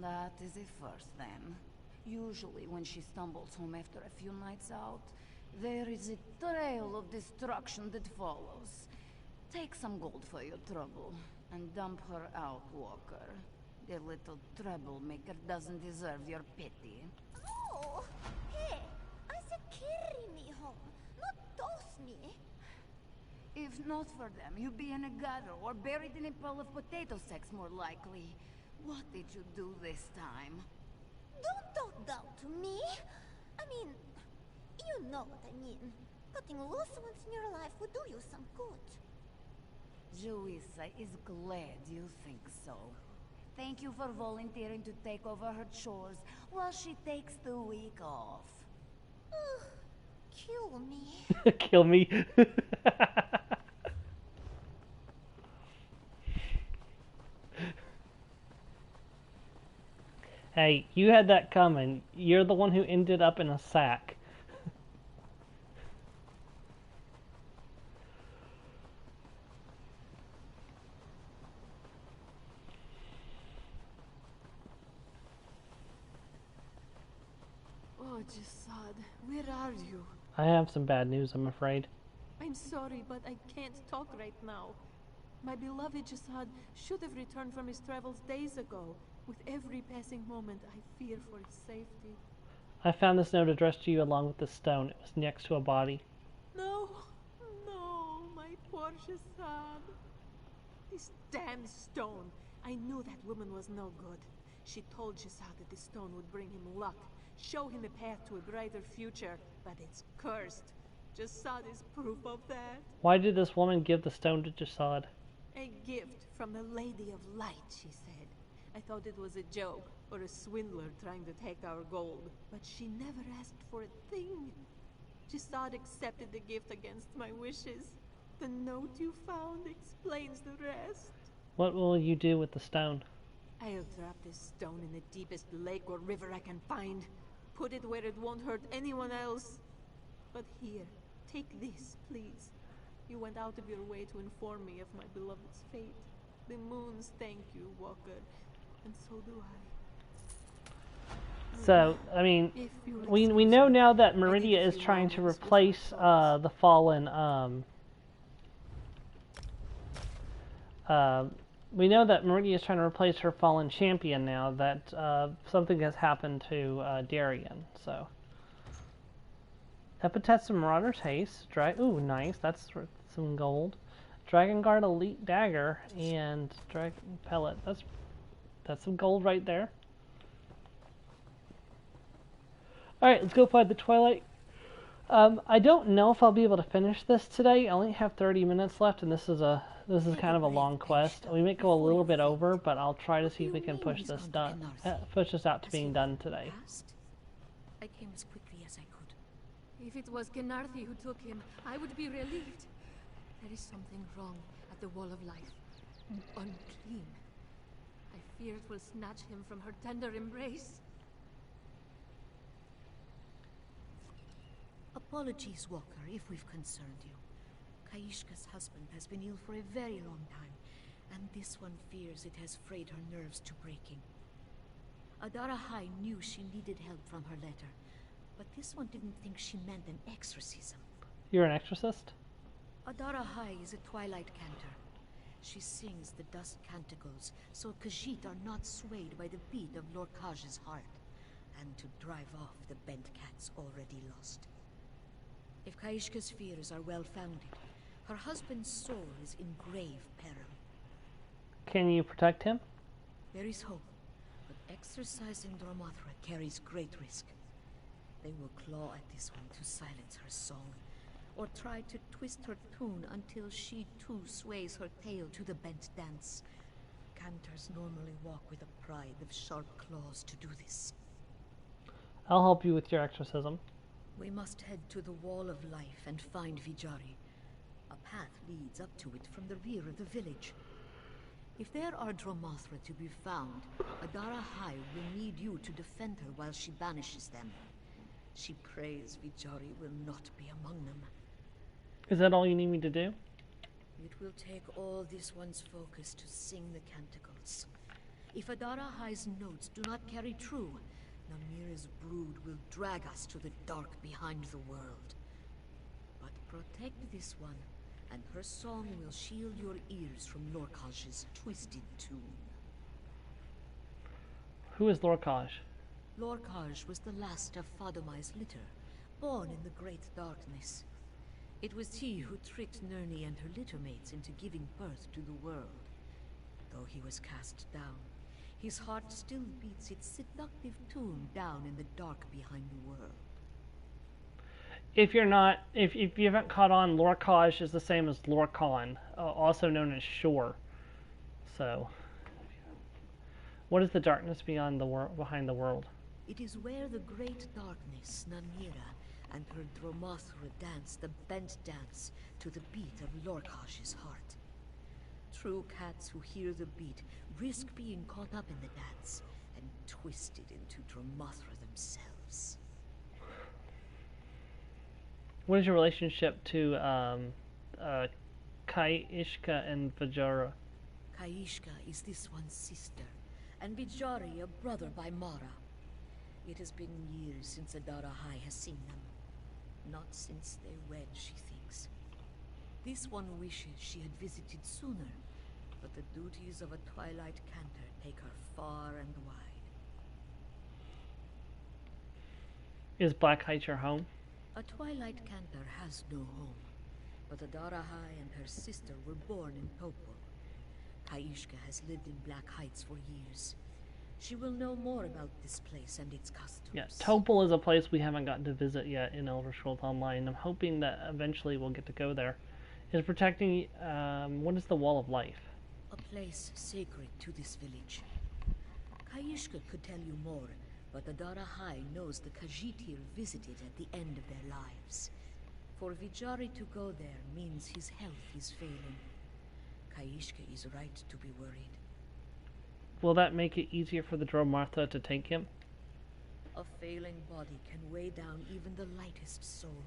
That is a first then. Usually when she stumbles home after a few nights out, there is a trail of destruction that follows. Take some gold for your trouble, and dump her out, Walker. The little troublemaker doesn't deserve your pity. Oh, hey, I said carry me home, not toss me. If not for them, you'd be in a gutter or buried in a pile of potato sacks more likely. What did you do this time? Don't talk down to me. I mean, you know what I mean. Cutting loose once in your life would do you some good. Juisa is glad you think so. Thank you for volunteering to take over her chores while she takes the week off. Kill me. Kill me. Hey, you had that coming. You're the one who ended up in a sack. Oh, Jasad, where are you? I have some bad news, I'm afraid. I'm sorry, but I can't talk right now. My beloved Jasad should have returned from his travels days ago. With every passing moment, I fear for his safety. I found this note addressed to you along with the stone. It was next to a body. No, no, my poor Jasad. This damn stone. I knew that woman was no good. She told Jasad that the stone would bring him luck, show him a path to a brighter future, but it's cursed. Jasad is proof of that. Why did this woman give the stone to Jasad? A gift from the Lady of Light, she said. I thought it was a joke, or a swindler trying to take our gold. But she never asked for a thing. Jasad accepted the gift against my wishes. The note you found explains the rest. What will you do with the stone? I'll drop this stone in the deepest lake or river I can find. Put it where it won't hurt anyone else. But here, take this, please. You went out of your way to inform me of my beloved's fate. The moons thank you, Walker, and so do I. So, I mean, we know now that Meridia is trying to replace the fallen. We know that Meridia is trying to replace her fallen champion now that something has happened to Darien. So, Epithets of Marauder's Haste. Ooh, nice. That's some gold. Dragon Guard Elite Dagger and Dragon Pellet. That's some gold right there. Alright, let's go find the Twilight. I don't know if I'll be able to finish this today. I only have 30 minutes left, and this is kind of a long quest. We may go a little bit over, but I'll try to see if we can push this out to being done today. I came as quickly as I could. If it was Khenarthi who took him, I would be relieved. There is something wrong at the Wall of Life. Unclean. I fear it will snatch him from her tender embrace. Apologies, Walker, if we've concerned you. Kaishka's husband has been ill for a very long time, and this one fears it has frayed her nerves to breaking. Adara High knew she needed help from her letter, but this one didn't think she meant an exorcism. You're an exorcist? Adara High is a Twilight Cantor. She sings the Dusk Canticles, so Khajiit are not swayed by the beat of Lorkhaj's heart, and to drive off the bent cats already lost. If Kaishka's fears are well-founded, her husband's soul is in grave peril. Can you protect him? There is hope, but exorcising Dromothra carries great risk. They will claw at this one to silence her song, or try to twist her tune until she too sways her tail to the bent dance. Cantors normally walk with a pride of sharp claws to do this. I'll help you with your exorcism. We must head to the Wall of Life and find Vijari. A path leads up to it from the rear of the village. If there are Dromothra to be found, Adara High will need you to defend her while she banishes them. She prays Vijari will not be among them. Is that all you need me to do? It will take all this one's focus to sing the canticles. If Adara High's notes do not carry true, Namira's brood will drag us to the dark behind the world. But protect this one, and her song will shield your ears from Lorkhaj's twisted tune. Who is Lorkhaj? Lorkhaj was the last of Fadomai's litter, born in the Great Darkness. It was he who tricked Nirni and her littermates into giving birth to the world. Though he was cast down, his heart still beats its seductive tune down in the dark behind the world. If you haven't caught on, Lorkhaj is the same as Lorkhan, also known as Shor. So, what is the darkness beyond the behind the world? It is where the great darkness, Namira, and her Dromothra dance the bent dance to the beat of Lorkhaj's heart. True cats who hear the beat risk being caught up in the dance and twisted into Dromothra themselves. What is your relationship to Kaishka and Vijara? Kaishka is this one's sister, and Vijari a brother by Mara. It has been years since Adara High has seen them. Not since they wed, she thinks. This one wishes she had visited sooner, but the duties of a Twilight Cantor take her far and wide. Is Black Heights your home? A Twilight Cantor has no home, but Adara High and her sister were born in Topol. Kaishka has lived in Black Heights for years. She will know more about this place and its customs. Yeah, Topol is a place we haven't gotten to visit yet in Elder Scrolls Online. I'm hoping that eventually we'll get to go there. Is protecting, what is the Wall of Life? A place sacred to this village. Kaishka could tell you more, but Adara High knows the Khajiit here visited at the end of their lives. For Vijari to go there means his health is failing. Kaishka is right to be worried. Will that make it easier for the Dromartha to take him? A failing body can weigh down even the lightest soul.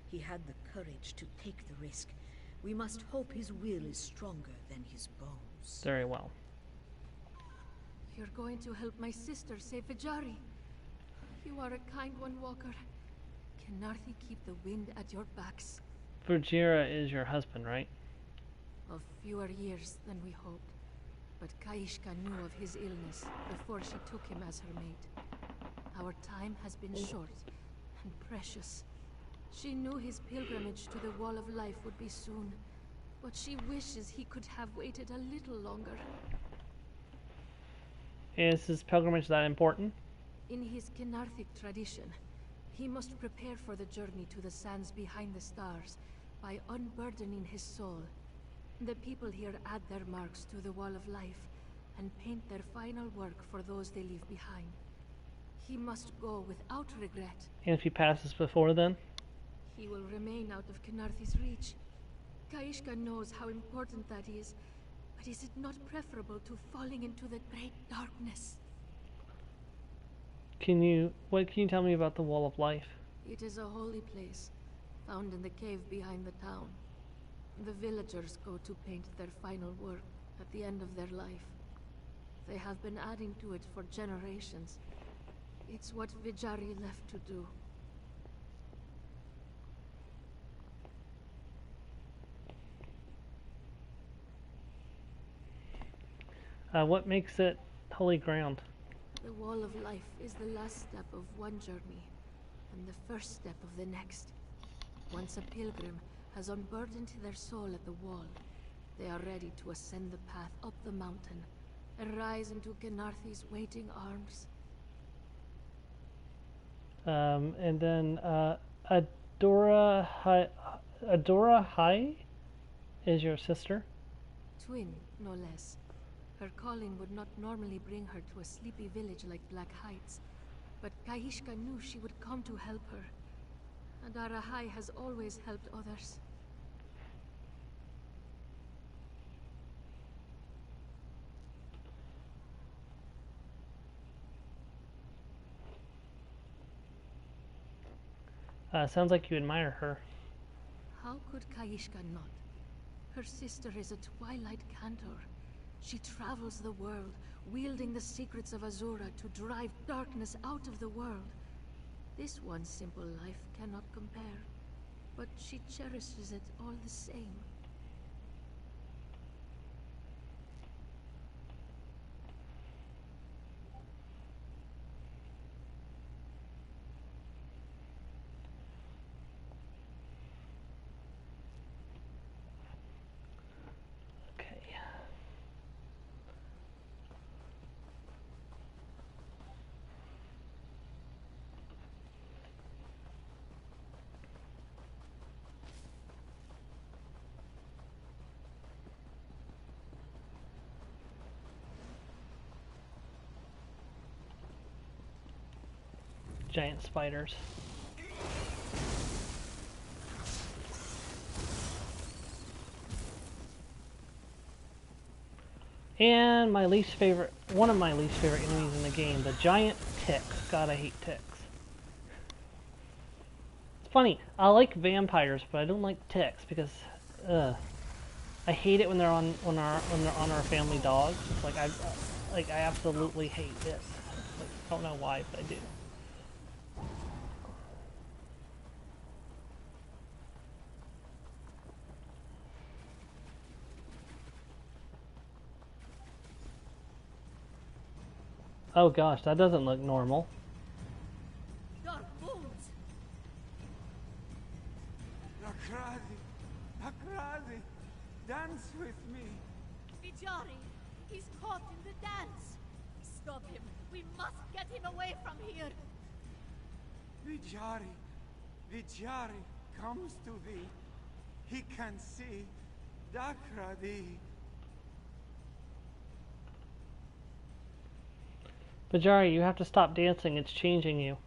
He had the courage to take the risk. We must hope his will is stronger than his bones. Very well. You're going to help my sister save Vijari. You are a kind one, Walker. Can Narthi keep the wind at your backs? Vajira is your husband, right? Of fewer years than we hoped. But Kaishka knew of his illness before she took him as her mate. Our time has been short and precious. She knew his pilgrimage to the Wall of Life would be soon, but she wishes he could have waited a little longer. Is his pilgrimage that important? In his Kynarthic tradition, he must prepare for the journey to the sands behind the stars by unburdening his soul. The people here add their marks to the Wall of Life and paint their final work for those they leave behind. He must go without regret. And if he passes before then? He will remain out of Kynarthi's reach. Kaishka knows how important that is, but is it not preferable to falling into the great darkness? What can you tell me about the Wall of Life? It is a holy place, found in the cave behind the town. The villagers go to paint their final work at the end of their life. They have been adding to it for generations. It's what Vijari left to do. What makes it holy ground? The Wall of Life is the last step of one journey, and the first step of the next. Once a pilgrim has unburdened their soul at the wall, they are ready to ascend the path up the mountain and rise into Kynarthi's waiting arms. And then Adora High is your sister? Twin, no less. Her calling would not normally bring her to a sleepy village like Black Heights, but Kaishka knew she would come to help her. Adara High has always helped others. Sounds like you admire her. How could Kaishka not? Her sister is a Twilight Cantor. She travels the world, wielding the secrets of Azura to drive darkness out of the world. This one simple life cannot compare, but she cherishes it all the same. Giant spiders. And my least favorite, one of my least favorite enemies in the game, the giant ticks. God, I hate ticks. It's funny, I like vampires, but I don't like ticks because, I hate it when they're on our family dogs. Like I absolutely hate this. Like, I don't know why, but I do. Oh gosh, that doesn't look normal. Dark moons! Lakradi! Lakradi! Dance with me! Vijari! He's caught in the dance! Stop him! We must get him away from here! Vijari! Vijari comes to thee. He can see. Dakradi! Vijari, you have to stop dancing. It's changing you.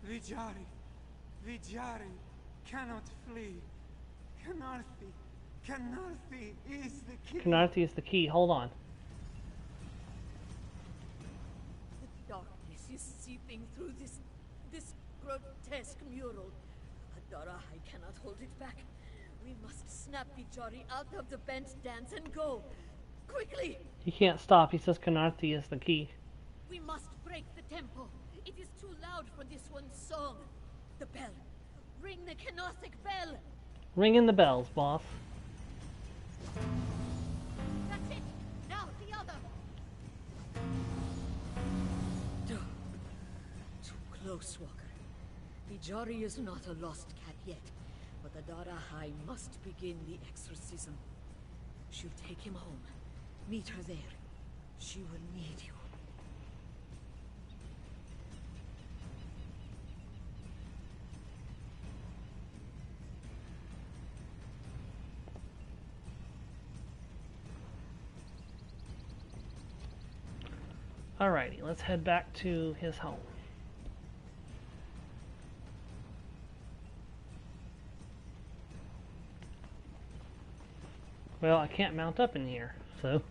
Vijari! Vijari cannot flee. Kanarthi! Kanarthi is the key! Kanarthi is the key. Hold on. The darkness is seeping through this grotesque mural. Adara, I cannot hold it back. We must snap Vijari out of the bent dance and go. Quickly! He can't stop. He says Kanarthi is the key. We must break the tempo. It is too loud for this one's song. The bell. Ring the Kenothic bell. Ring in the bells, boss. That's it. Now the other. Too close, Walker. Vijari is not a lost cat yet, but Adara High must begin the exorcism. She'll take him home. Meet her there. She will need you. Alrighty, let's head back to his home. Well, I can't mount up in here, so...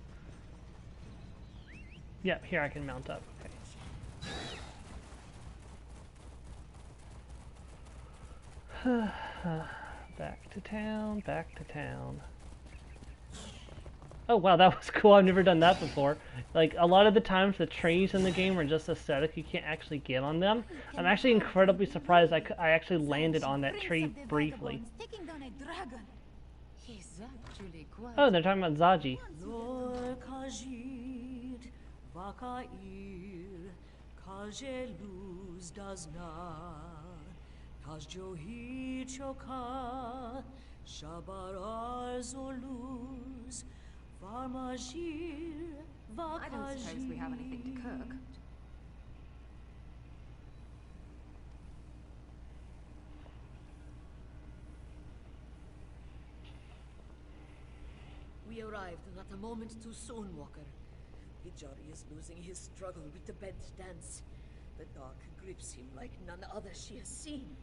Yep, here I can mount up. Okay. Back to town, back to town. Oh wow, that was cool. I've never done that before. Like, a lot of the times the trees in the game are just aesthetic. You can't actually get on them. I'm actually incredibly surprised I actually landed on that tree briefly. Oh, they're talking about Zaji. I don't suppose we have anything to cook. We arrived not a moment too soon, Walker. Vijari is losing his struggle with the bent dance. The dark grips him like none other she has seen.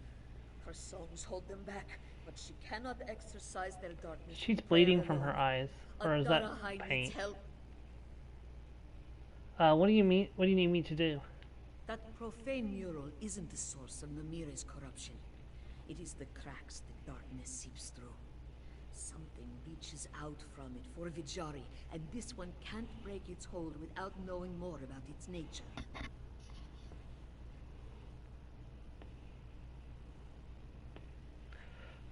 Her songs hold them back, but she cannot exercise their darkness. She's bleeding from her eyes. Or is that paint? What do you mean? What do you need me to do? That profane mural isn't the source of Namira's corruption. It is the cracks that darkness seeps through. Something reaches out from it for Vijari, and this one can't break its hold without knowing more about its nature.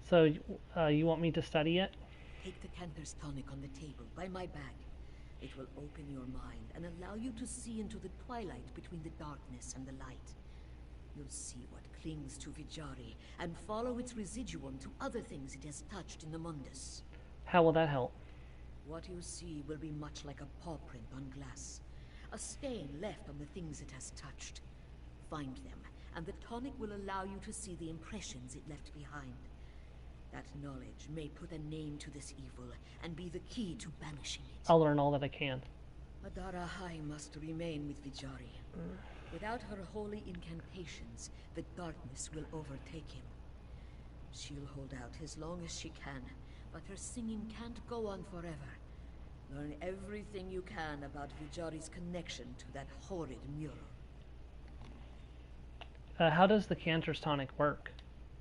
So, you want me to study it? Take the Cantor's tonic on the table, by my bag. It will open your mind and allow you to see into the twilight between the darkness and the light. You'll see what clings to Vijari, and follow its residuum to other things it has touched in the Mundus. How will that help? What you see will be much like a paw print on glass. A stain left on the things it has touched. Find them, and the tonic will allow you to see the impressions it left behind. That knowledge may put a name to this evil, and be the key to banishing it. I'll learn all that I can. Adara High must remain with Vijari. Without her holy incantations, the darkness will overtake him. She'll hold out as long as she can, but her singing can't go on forever. Learn everything you can about Vijari's connection to that horrid mural. How does the Cantor's tonic work?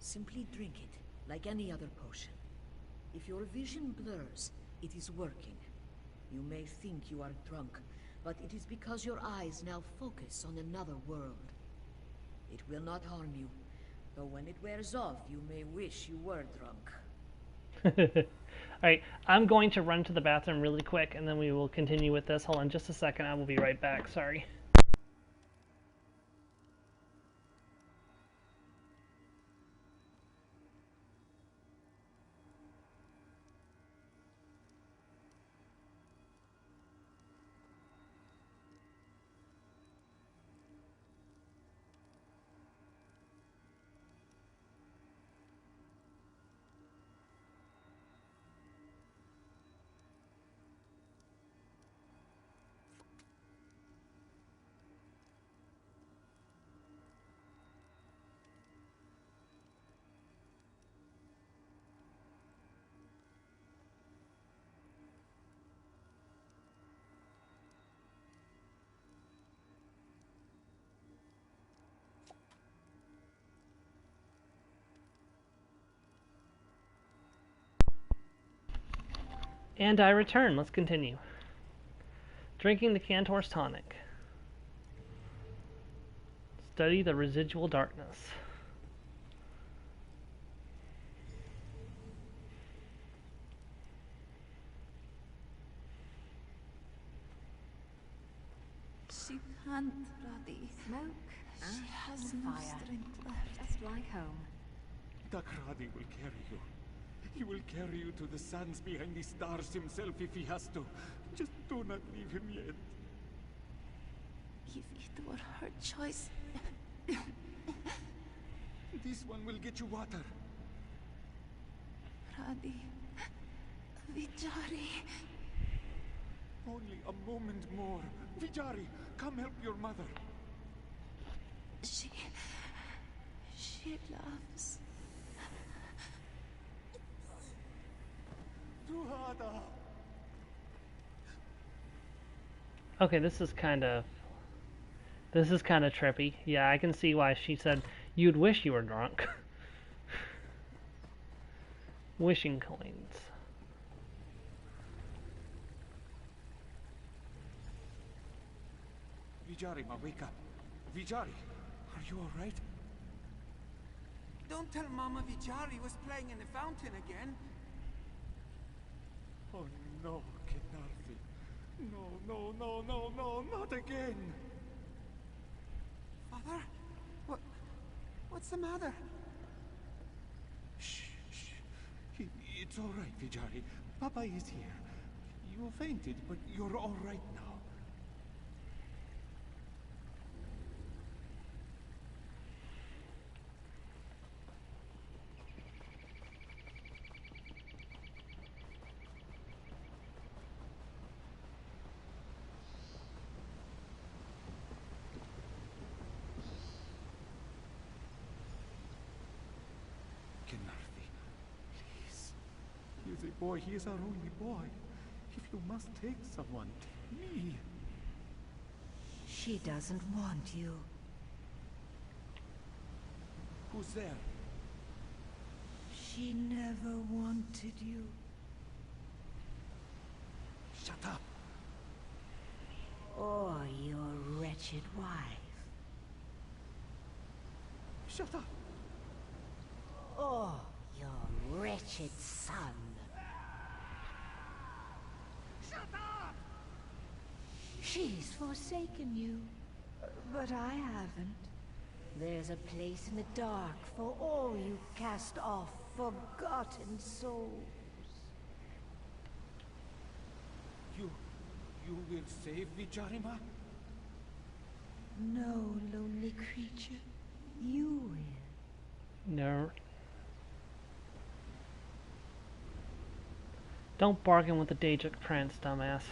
Simply drink it, like any other potion. If your vision blurs, it is working. You may think you are drunk, but it is because your eyes now focus on another world. It will not harm you, though when it wears off, you may wish you were drunk. Alright, I'm going to run to the bathroom really quick, and then we will continue with this. Hold on just a second, I will be right back, sorry. And I return. Let's continue. Drinking the Cantor's tonic. Study the residual darkness. She can't, Radi. Smoke, She has no fire. strength left. Just like home. Dakradi will carry you. He will carry you to the sands behind the stars himself if he has to. Just do not leave him yet. If it were her choice. This one will get you water. Radi. Vijari. Only a moment more. Vijari, come help your mother. She loves. Duhada. Okay, this is kind of trippy. Yeah, I can see why she said you'd wish you were drunk. Wishing coins. Vijari, ma, wake up. Vijari, are you all right? Don't tell Mama Vijari was playing in the fountain again. Oh no, Kenarthi. No, not again. Father? What's the matter? Shh. It's all right, Vijari. Papa is here. You fainted, but you're all right now. He is a boy. He is our only boy. If you must take someone, take me. She doesn't want you. Who's there? She never wanted you. Shut up. Or your wretched wife. Shut up. Or your wretched son. Shut up! She's forsaken you, but I haven't. There's a place in the dark for all you cast off, forgotten souls. You will save Vijarima? No, lonely creature. You will. No. Don't bargain with the Daedric Prince, dumbass.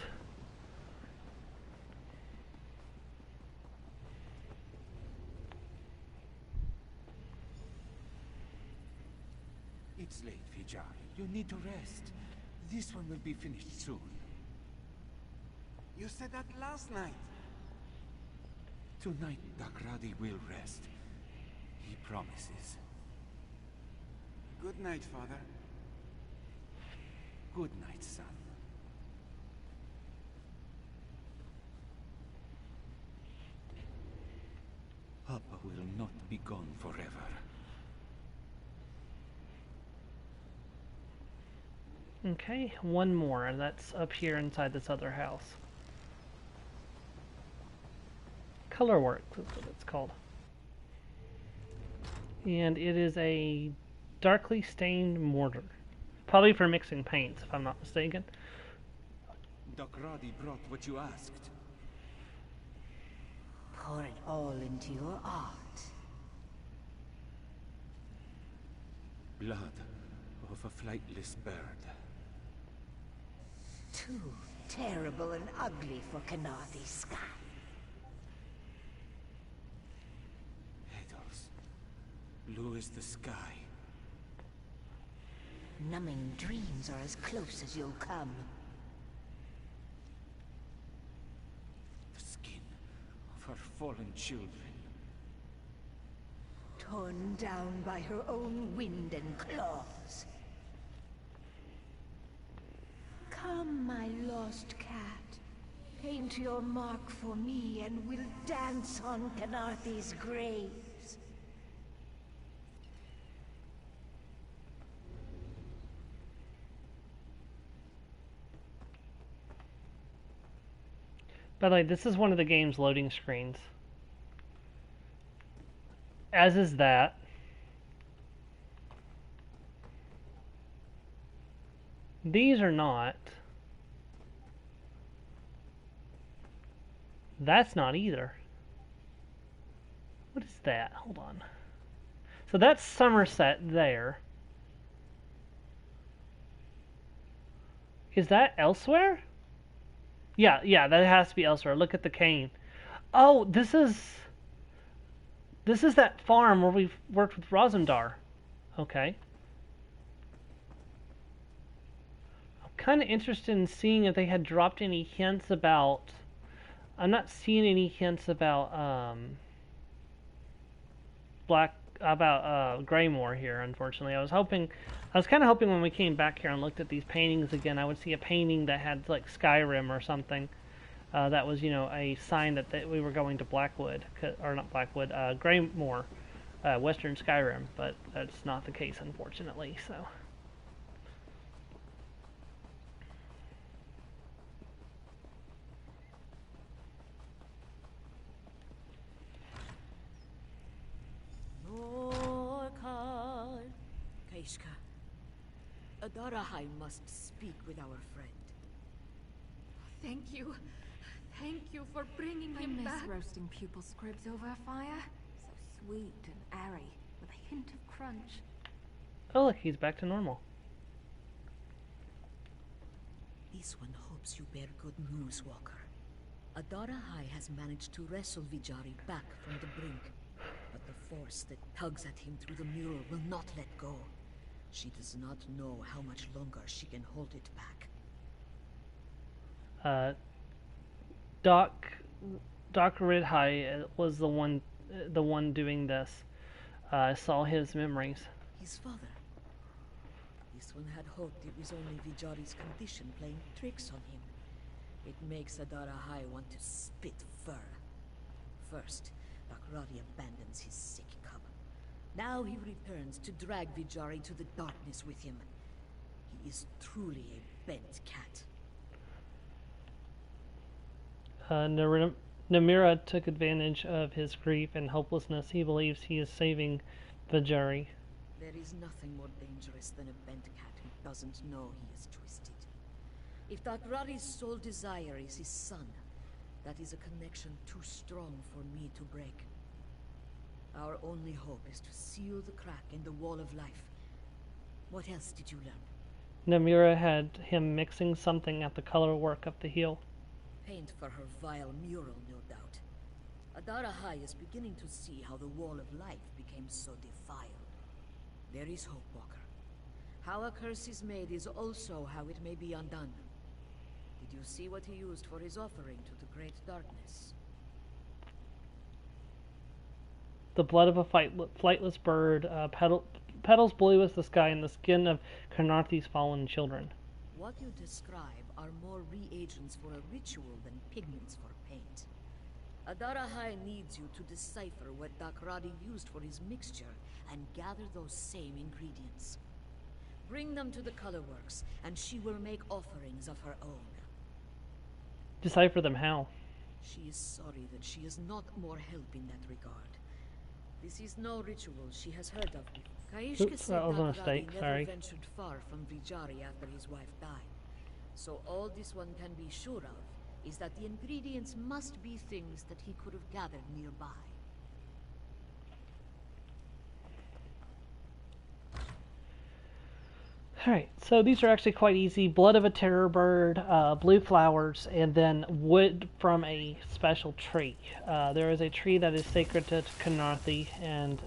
It's late, Vijari. You need to rest. This one will be finished soon. You said that last night. Tonight, Dakradi will rest. He promises. Good night, Father. Good night, son. Papa will not be gone forever. Okay, one more. That's up here inside this other house. Colorworks is what it's called. And it is a darkly stained mortar. Probably for mixing paints, if I'm not mistaken. Dakradi brought what you asked. Pour it all into your art. Blood of a flightless bird. Too terrible and ugly for Kenarthi's sky. Petals. Blue as the sky. Numbing dreams are as close as you'll come. The skin of her fallen children. Torn down by her own wind and claws. Come Come, my lost cat. Paint your mark for me, and we'll dance on Khenarthi's graves. By the way, this is one of the game's loading screens. As is that. These are not. That's not either. What is that? Hold on. So that's Somerset there. Is that elsewhere? Yeah, that has to be elsewhere. Look at the cane. Oh, this is that farm where we've worked with Rosendar. Okay. I'm kind of interested in seeing if they had dropped any hints about... I'm not seeing any hints about Greymoor here, unfortunately. I was kind of hoping when we came back here and looked at these paintings again, I would see a painting that had like Skyrim or something. That was, you know, a sign that we were going to Blackwood, or not Blackwood, Greymoor, Western Skyrim, but that's not the case, unfortunately. So. Keishka, Adarahai must speak with our friend. Thank you. Thank you for bringing him back. I miss roasting pupil squibs over a fire. So sweet and airy, with a hint of crunch. Oh, look, he's back to normal. This one hopes you bear good news, Walker. Adarahai has managed to wrestle Vijari back from the brink, but the force that tugs at him through the mural will not let go. She does not know how much longer she can hold it back. Doc Ridhai was the one doing this. I saw his memories. His father. This one had hoped it was only Vijari's condition playing tricks on him. It makes Adarahai want to spit fur. First, Dakrari abandons his sick cub. Now he returns to drag Vijari to the darkness with him. He is truly a bent cat. Namira took advantage of his grief and hopelessness. He believes he is saving Vijari. There is nothing more dangerous than a bent cat who doesn't know he is twisted. If Dakrari's sole desire is his son, that is a connection too strong for me to break. Our only hope is to seal the crack in the wall of life. What else did you learn? Namira had him mixing something at the color work up the heel. Paint for her vile mural, no doubt. Adarahai is beginning to see how the wall of life became so defiled. There is hope, Walker. How a curse is made is also how it may be undone. Did you see what he used for his offering to the Great Darkness? The blood of a flightless bird, petals blue as the sky, and the skin of Khenarthi's fallen children. What you describe are more reagents for a ritual than pigments for paint. Adarahai needs you to decipher what Dakrari used for his mixture and gather those same ingredients. Bring them to the colorworks, and she will make offerings of her own. Decipher them how? She is sorry that she is not more help in that regard. This is no ritual she has heard of before. Kaishka said Dakrari never ventured far from Vijari after his wife died. So all this one can be sure of is that the ingredients must be things that he could have gathered nearby. Alright, so these are actually quite easy. Blood of a terror bird, blue flowers, and then wood from a special tree. There is a tree that is sacred to Khenarthi, and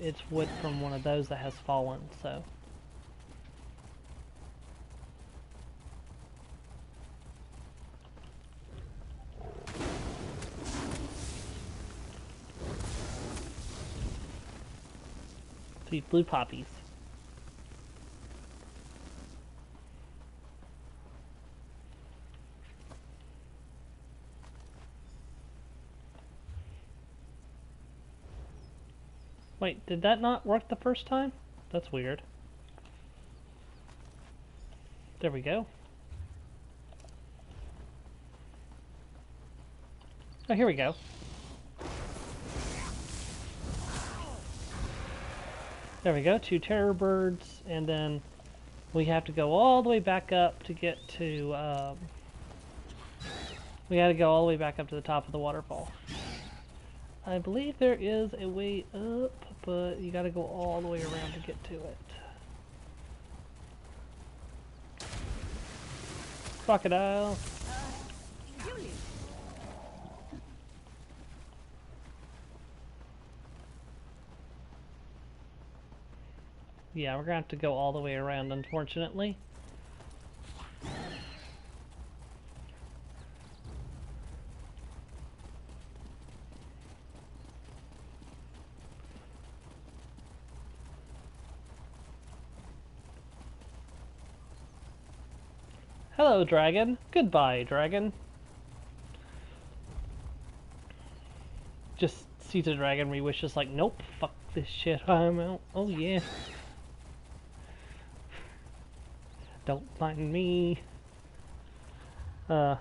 it's wood from one of those that has fallen, so... These blue poppies. Wait, did that not work the first time? That's weird. There we go. Oh, here we go. There we go, 2 terror birds, and then we have to go all the way back up to get to, we gotta go all the way back up to the top of the waterfall. I believe there is a way up, but you gotta go all the way around to get to it. Crocodile. Yeah, we're gonna have to go all the way around, unfortunately. Hello, dragon. Goodbye, dragon. Just sees the dragon, Rewish is like, nope, fuck this shit, I'm out. Oh yeah. Don't mind me. I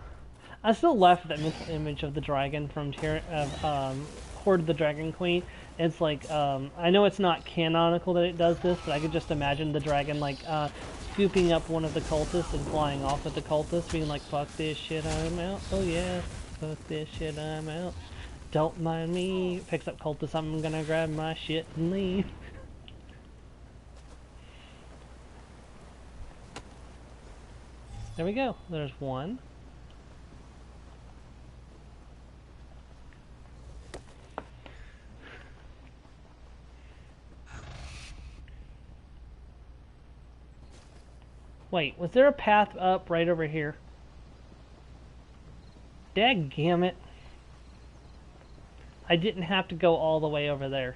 still laugh at that mental image of the dragon from Horde of the Dragon Queen. It's like, I know it's not canonical that it does this, but I could just imagine the dragon like scooping up one of the cultists and flying off with the cultist, being like, fuck this shit, I'm out. Oh yeah, fuck this shit, I'm out. Don't mind me. Picks up cultist, I'm gonna grab my shit and leave. There we go. There's one. Wait, was there a path up right over here? Dadgammit. I didn't have to go all the way over there.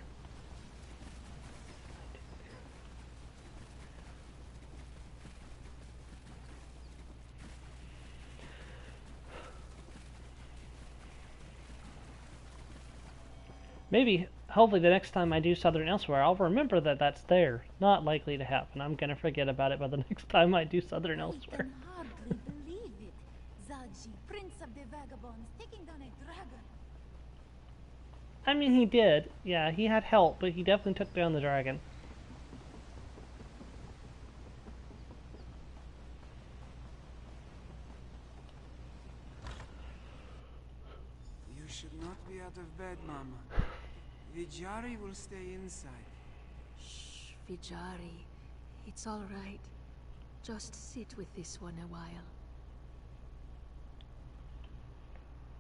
Maybe, hopefully the next time I do Southern Elsewhere, I'll remember that that's there. Not likely to happen. I'm gonna forget about it by the next time I do Southern Elsewhere. I can hardly believe it. Zaji, Prince of the Vagabonds, taking down a dragon. I mean, he did. Yeah, he had help, but he definitely took down the dragon. You should not be out of bed, Mama. Vijari will stay inside. Shh, Vijari. It's all right. Just sit with this one a while.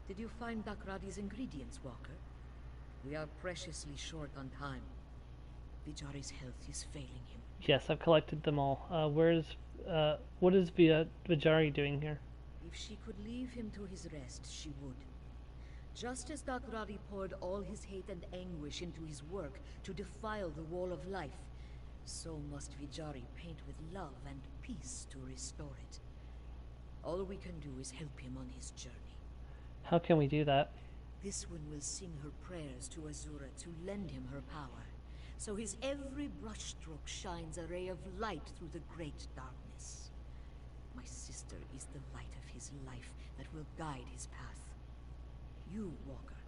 Did you find Dakradi's ingredients, Walker? We are preciously short on time. Vijari's health is failing him. Yes, I've collected them all. What is Vijari doing here? If she could leave him to his rest, she would. Just as Dakradi poured all his hate and anguish into his work to defile the Wall of Life, so must Vijari paint with love and peace to restore it. All we can do is help him on his journey. How can we do that? This one will sing her prayers to Azura to lend him her power, so his every brushstroke shines a ray of light through the great darkness. My sister is the light of his life that will guide his path. You, Walker,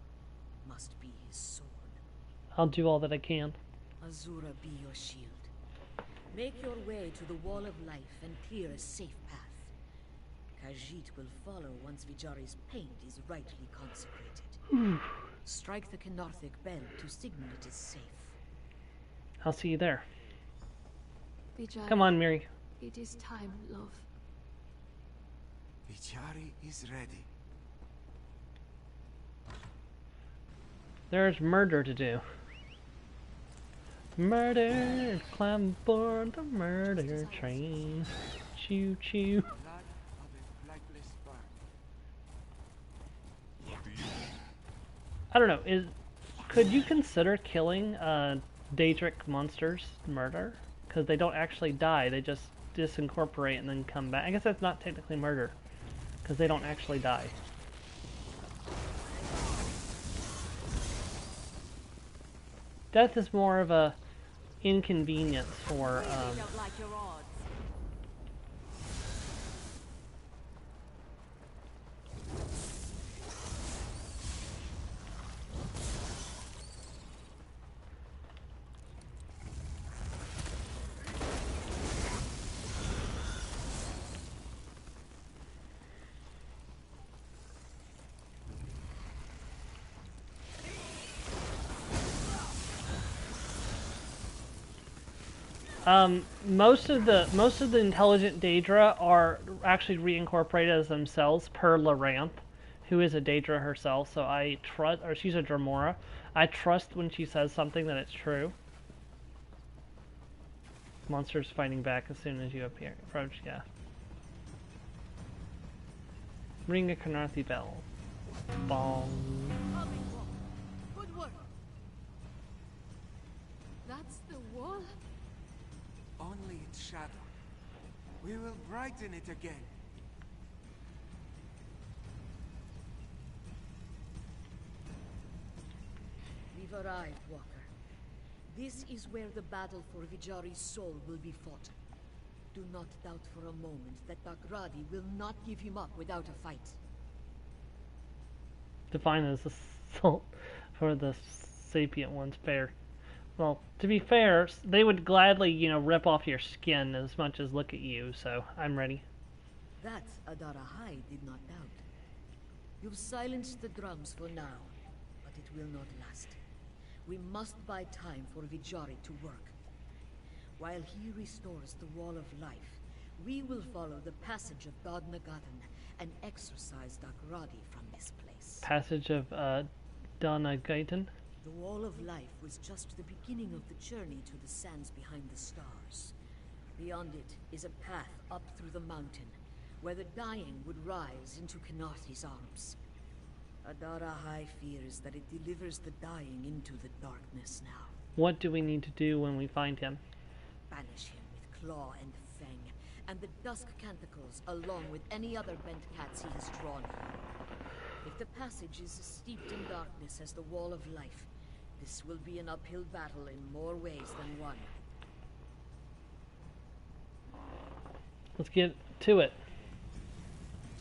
must be his sword. I'll do all that I can. Azura be your shield. Make your way to the Wall of Life and clear a safe path. Khajiit will follow once Vijari's paint is rightly consecrated. Strike the Khenarthic bell to signal it is safe. I'll see you there. Vijari, come on, Miri. It is time, love. Vijari is ready. There's murder to do. Murder! Climb aboard the murder train. Choo choo. I don't know, could you consider killing Daedric monsters murder? Because they don't actually die, they just disincorporate and then come back. I guess that's not technically murder, because they don't actually die. Death is more of a inconvenience for Don't like your odds. most of the intelligent Daedra are actually reincorporated as themselves per Laranth, who is a Daedra herself. So I trust, or she's a Dremora. I trust when she says something that it's true. Monsters fighting back as soon as you approach. Yeah. Ring a Khenarthi bell. Bong. Good work. That's the wall? Only its shadow. We will brighten it again. We've arrived, Walker. This is where the battle for Vijari's soul will be fought. Do not doubt for a moment that Dagradi will not give him up without a fight. Define as assault for the sapient ones. Fair. Well, to be fair, they would gladly, rip off your skin as much as look at you, so I'm ready. That Adara High did not doubt. You've silenced the drums for now, but it will not last. We must buy time for Vijari to work. While he restores the Wall of Life, we will follow the passage of Dod Nagatan and exorcise Dagradi from this place. Passage of Dod Nagatan? The Wall of Life was just the beginning of the journey to the sands behind the stars. Beyond it is a path up through the mountain, where the dying would rise into Khenarthi's arms. Adara High fears that it delivers the dying into the darkness now. What do we need to do when we find him? Banish him with Claw and Fang, and the Dusk Canticles, along with any other bent cats he has drawn here. If the passage is as steeped in darkness as the Wall of Life, this will be an uphill battle in more ways than one. Let's get to it.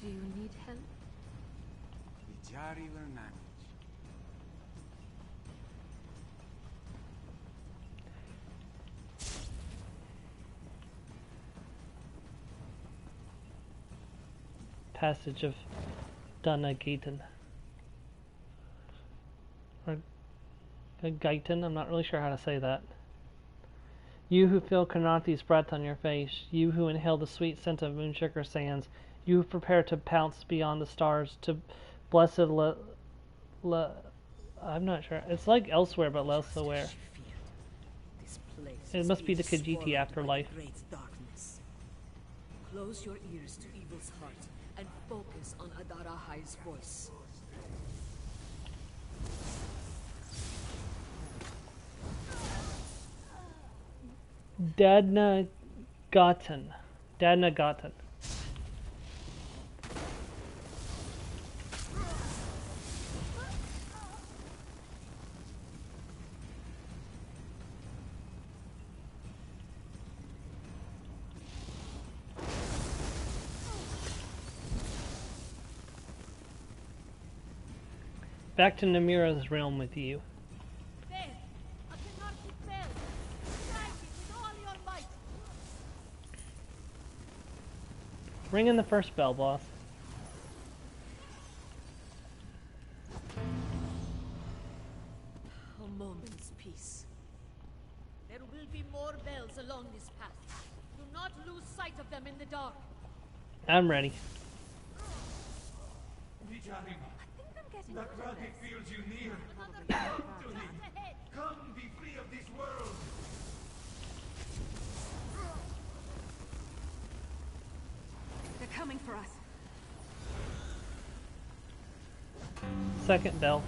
Do you need help? Vijari will manage. Passage of Dod Nagatan. Or Gaitan, I'm not really sure how to say that. You who feel Khenarthi's breath on your face, you who inhale the sweet scent of Moonsugar Sands, you who prepare to pounce beyond the stars to blessed I'm not sure. It's like elsewhere, but less aware. It must be the Khajiit afterlife. Close your ears to evil's heart and focus on Adara High's voice. Dod Nagatan. Dod Nagatan. Back to Namira's realm with you. There! A Khenarthi bell! Strike it with all your might! Ring in the first bell, boss. A moment's peace. There will be more bells along this path. Do not lose sight of them in the dark. I'm ready. Vijari, Dagradi feels you near. Come to him. Come, be free of this world. They're coming for us. Second bell.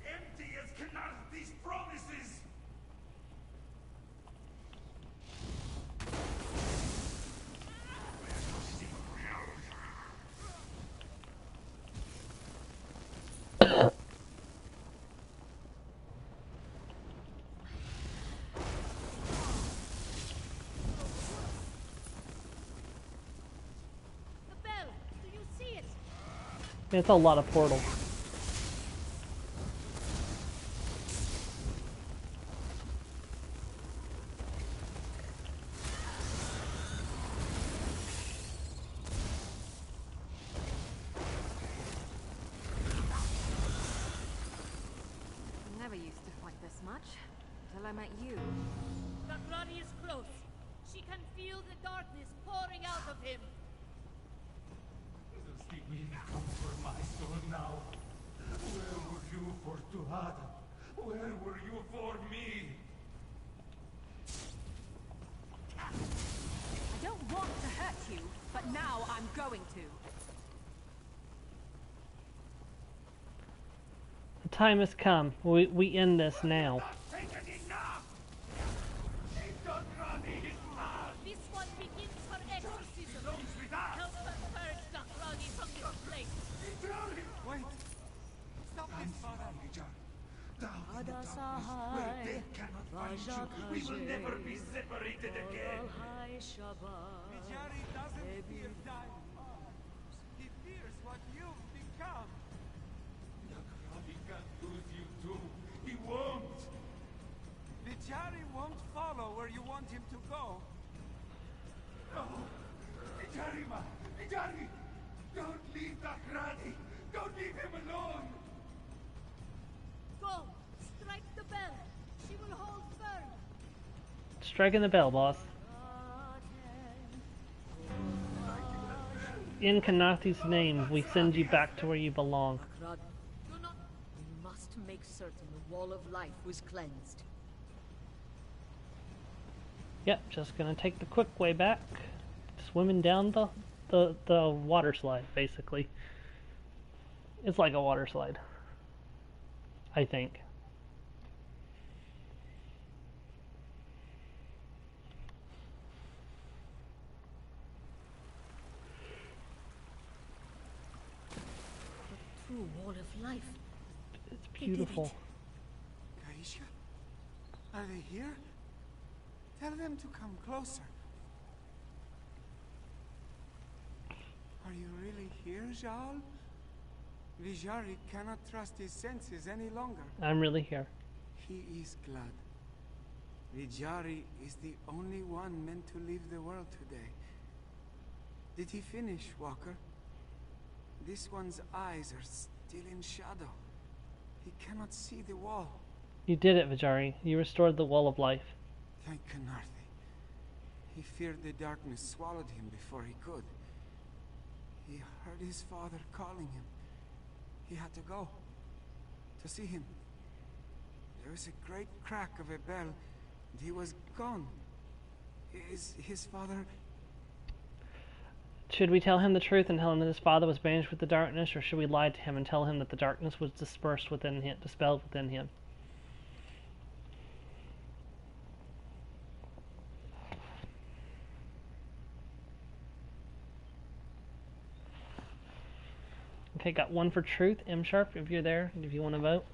Empty as Khenarthi's promises. It's a lot of portals. I never used to fight this much until I met you. Takrani is close. She can feel the darkness pouring out of him. Does the wind come for my soul now? Where were you for Tuhada? Where were you for me? I don't want to hurt you, but now I'm going to. The time has come. We end this now. This one begins her exorcism. Help her purge Takrani from this place. Wait! Stop this, father! Down in the darkness, where death cannot find you. We will never be separated again. Vijari doesn't fear dying. He fears what you've become. Takrani can't lose you too. He won't. Vijari won't follow where you want him to go. No! Vijarima! Vijari! Don't leave Takrani! Don't leave him alone! Go! Strike the bell! She will hold firm! Striking the bell, boss. In Khenarthi's name, we send you back to where you belong. Takrani, do not... We must make certain the wall of life was cleansed. Yep, just gonna take the quick way back. Swimming down the water slide, basically. It's like a water slide, I think. The true wall of life. It's beautiful. Kaisha? Are they here? Tell them to come closer. Are you really here, Jaal? Vijari cannot trust his senses any longer. I'm really here. He is glad. Vijari is the only one meant to leave the world today. Did he finish, Walker? This one's eyes are still in shadow. He cannot see the wall. You did it, Vijari. You restored the wall of life. Thank Khenarthi. He feared the darkness swallowed him before he could. He heard his father calling him. He had to go. To see him. There was a great crack of a bell, and he was gone. Is his father... Should we tell him the truth and tell him that his father was banished with the darkness, or should we lie to him and tell him that the darkness was dispersed within him, dispelled within him? Okay, got one for truth. M Sharp, if you're there, if you want to vote.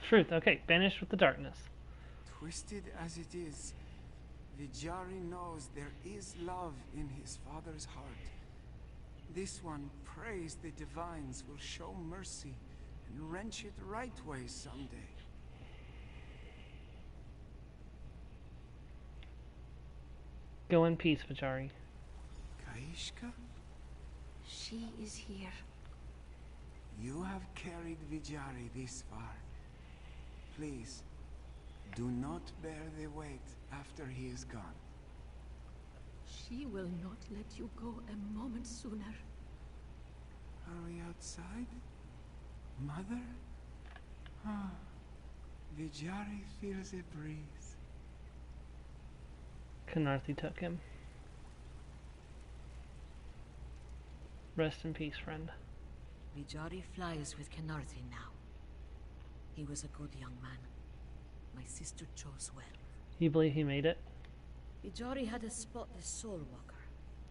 Truth, okay, banished with the darkness. Twisted as it is, Vijari knows there is love in his father's heart. This one prays the divines will show mercy and wrench it right way someday. Go in peace, Vijari. Kaishka? She is here. You have carried Vijari this far. Please, do not bear the weight after he is gone. She will not let you go a moment sooner. Are we outside? Mother? Ah, Vijari feels a breeze. Khenarthi took him. Rest in peace, friend. Vijari flies with Khenarthi now. He was a good young man. My sister chose well. You believe he made it? Ijari had a spotless soul walker,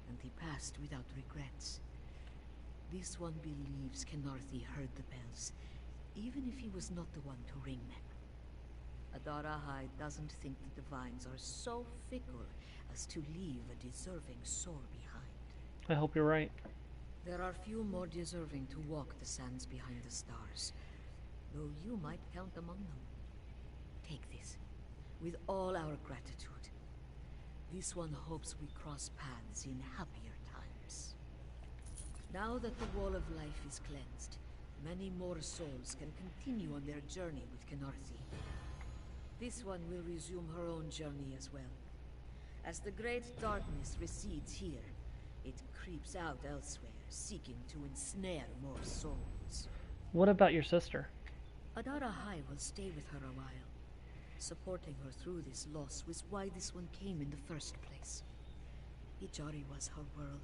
and he passed without regrets. This one believes Kenarthi heard the bells, even if he was not the one to ring them. Adara High doesn't think the Divines are so fickle as to leave a deserving soul behind. I hope you're right. There are few more deserving to walk the sands behind the stars, though you might count among them. Take this, with all our gratitude. This one hopes we cross paths in happier times. Now that the Wall of Life is cleansed, many more souls can continue on their journey with Kenarthi. This one will resume her own journey as well. As the great darkness recedes here, it creeps out elsewhere, seeking to ensnare more souls. What about your sister? Adara High will stay with her a while. Supporting her through this loss was why this one came in the first place. Ijari was her world.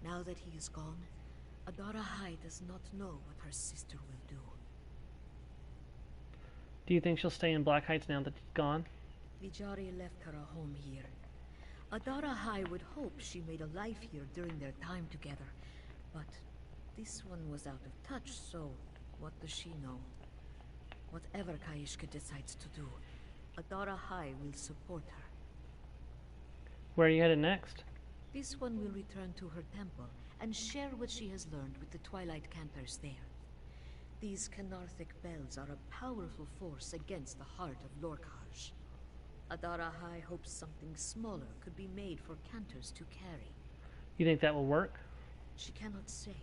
Now that he is gone, Adara High does not know what her sister will do. Do you think she'll stay in Black Heights now that he's gone? Ijari left her a home here. Adara High would hope she made a life here during their time together, but this one was out of touch, so what does she know? Whatever Kaishka decides to do, Adara High will support her. Where are you headed next? This one will return to her temple and share what she has learned with the Twilight Cantors there. These Kenarthic bells are a powerful force against the heart of Lorkhaj. Adara High hopes something smaller could be made for Cantors to carry. You think that will work? She cannot say.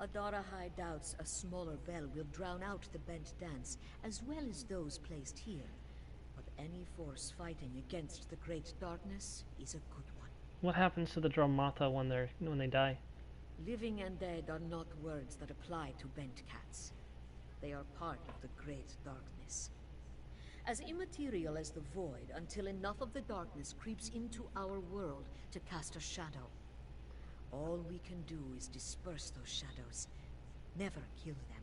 Adara High doubts a smaller bell will drown out the bent dance, as well as those placed here. But any force fighting against the Great Darkness is a good one. What happens to the Dromatha when they die? Living and dead are not words that apply to bent cats. They are part of the Great Darkness. As immaterial as the Void until enough of the darkness creeps into our world to cast a shadow. All we can do is disperse those shadows, never kill them.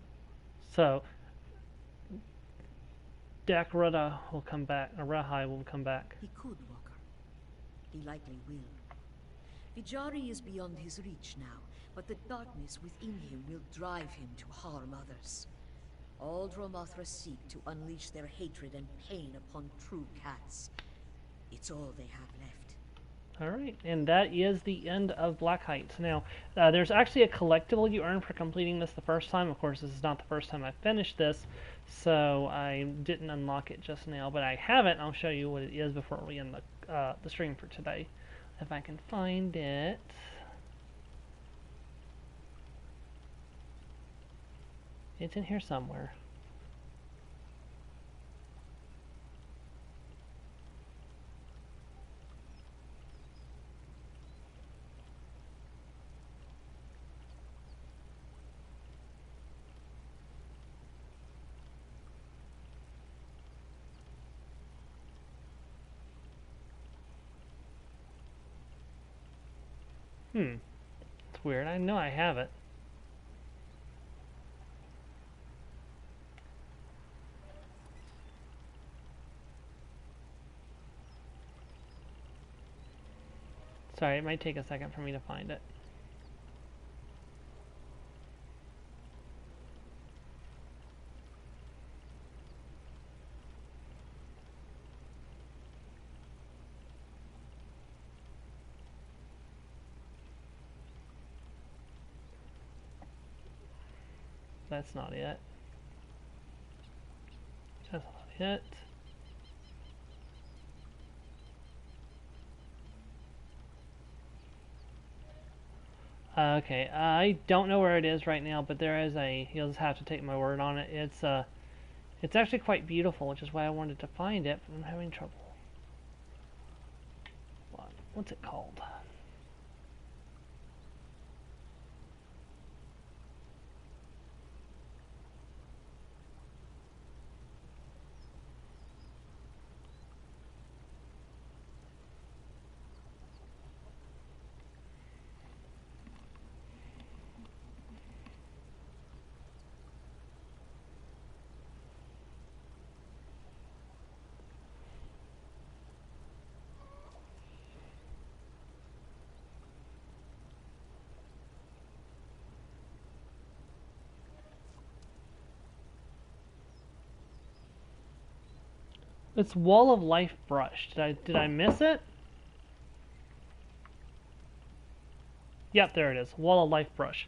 So, Dakrada will come back, Arahai will come back. He could, Walker. He likely will. Ijari is beyond his reach now, but the darkness within him will drive him to harm others. All Dromothra seek to unleash their hatred and pain upon true cats. It's all they have left. Alright, and that is the end of Black Heights. Now, there's actually a collectible you earn for completing this the first time. Of course, this is not the first time I finished this, so I didn't unlock it just now, but I have it, and I'll show you what it is before we end the stream for today. If I can find it. It's in here somewhere. It's weird. I know I have it. Sorry, it might take a second for me to find it. That's not it. That's not it. Okay, I don't know where it is right now, but there is you'll just have to take my word on it. It's actually quite beautiful, which is why I wanted to find it, but I'm having trouble. What's it called? It's Wall of Life brush. Did I miss it? Yep, there it is. Wall of Life brush.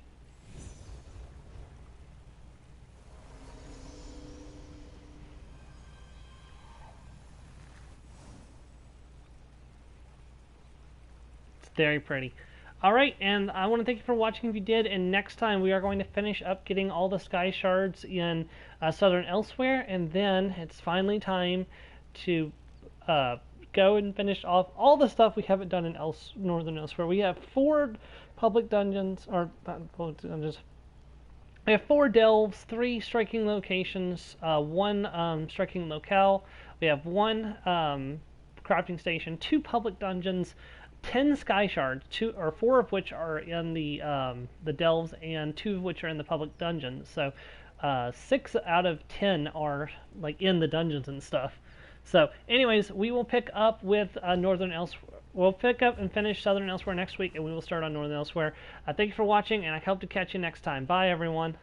It's very pretty. Alright, and I want to thank you for watching if you did, and next time we are going to finish up getting all the sky shards in Southern Elsewhere, and then it's finally time to go and finish off all the stuff we haven't done in Northern Elsewhere. We have 4 public dungeons, or not public dungeons. We have 4 delves, 3 striking locations, 1 striking locale. We have 1 crafting station, 2 public dungeons, 10 sky shards, 4 of which are in the delves, and 2 of which are in the public dungeons. So 6 out of 10 are like in the dungeons and stuff. So, anyways, we will pick up with Northern Elsewhere. We'll pick up and finish Southern Elsewhere next week, and we will start on Northern Elsewhere. Thank you for watching, and I hope to catch you next time. Bye, everyone.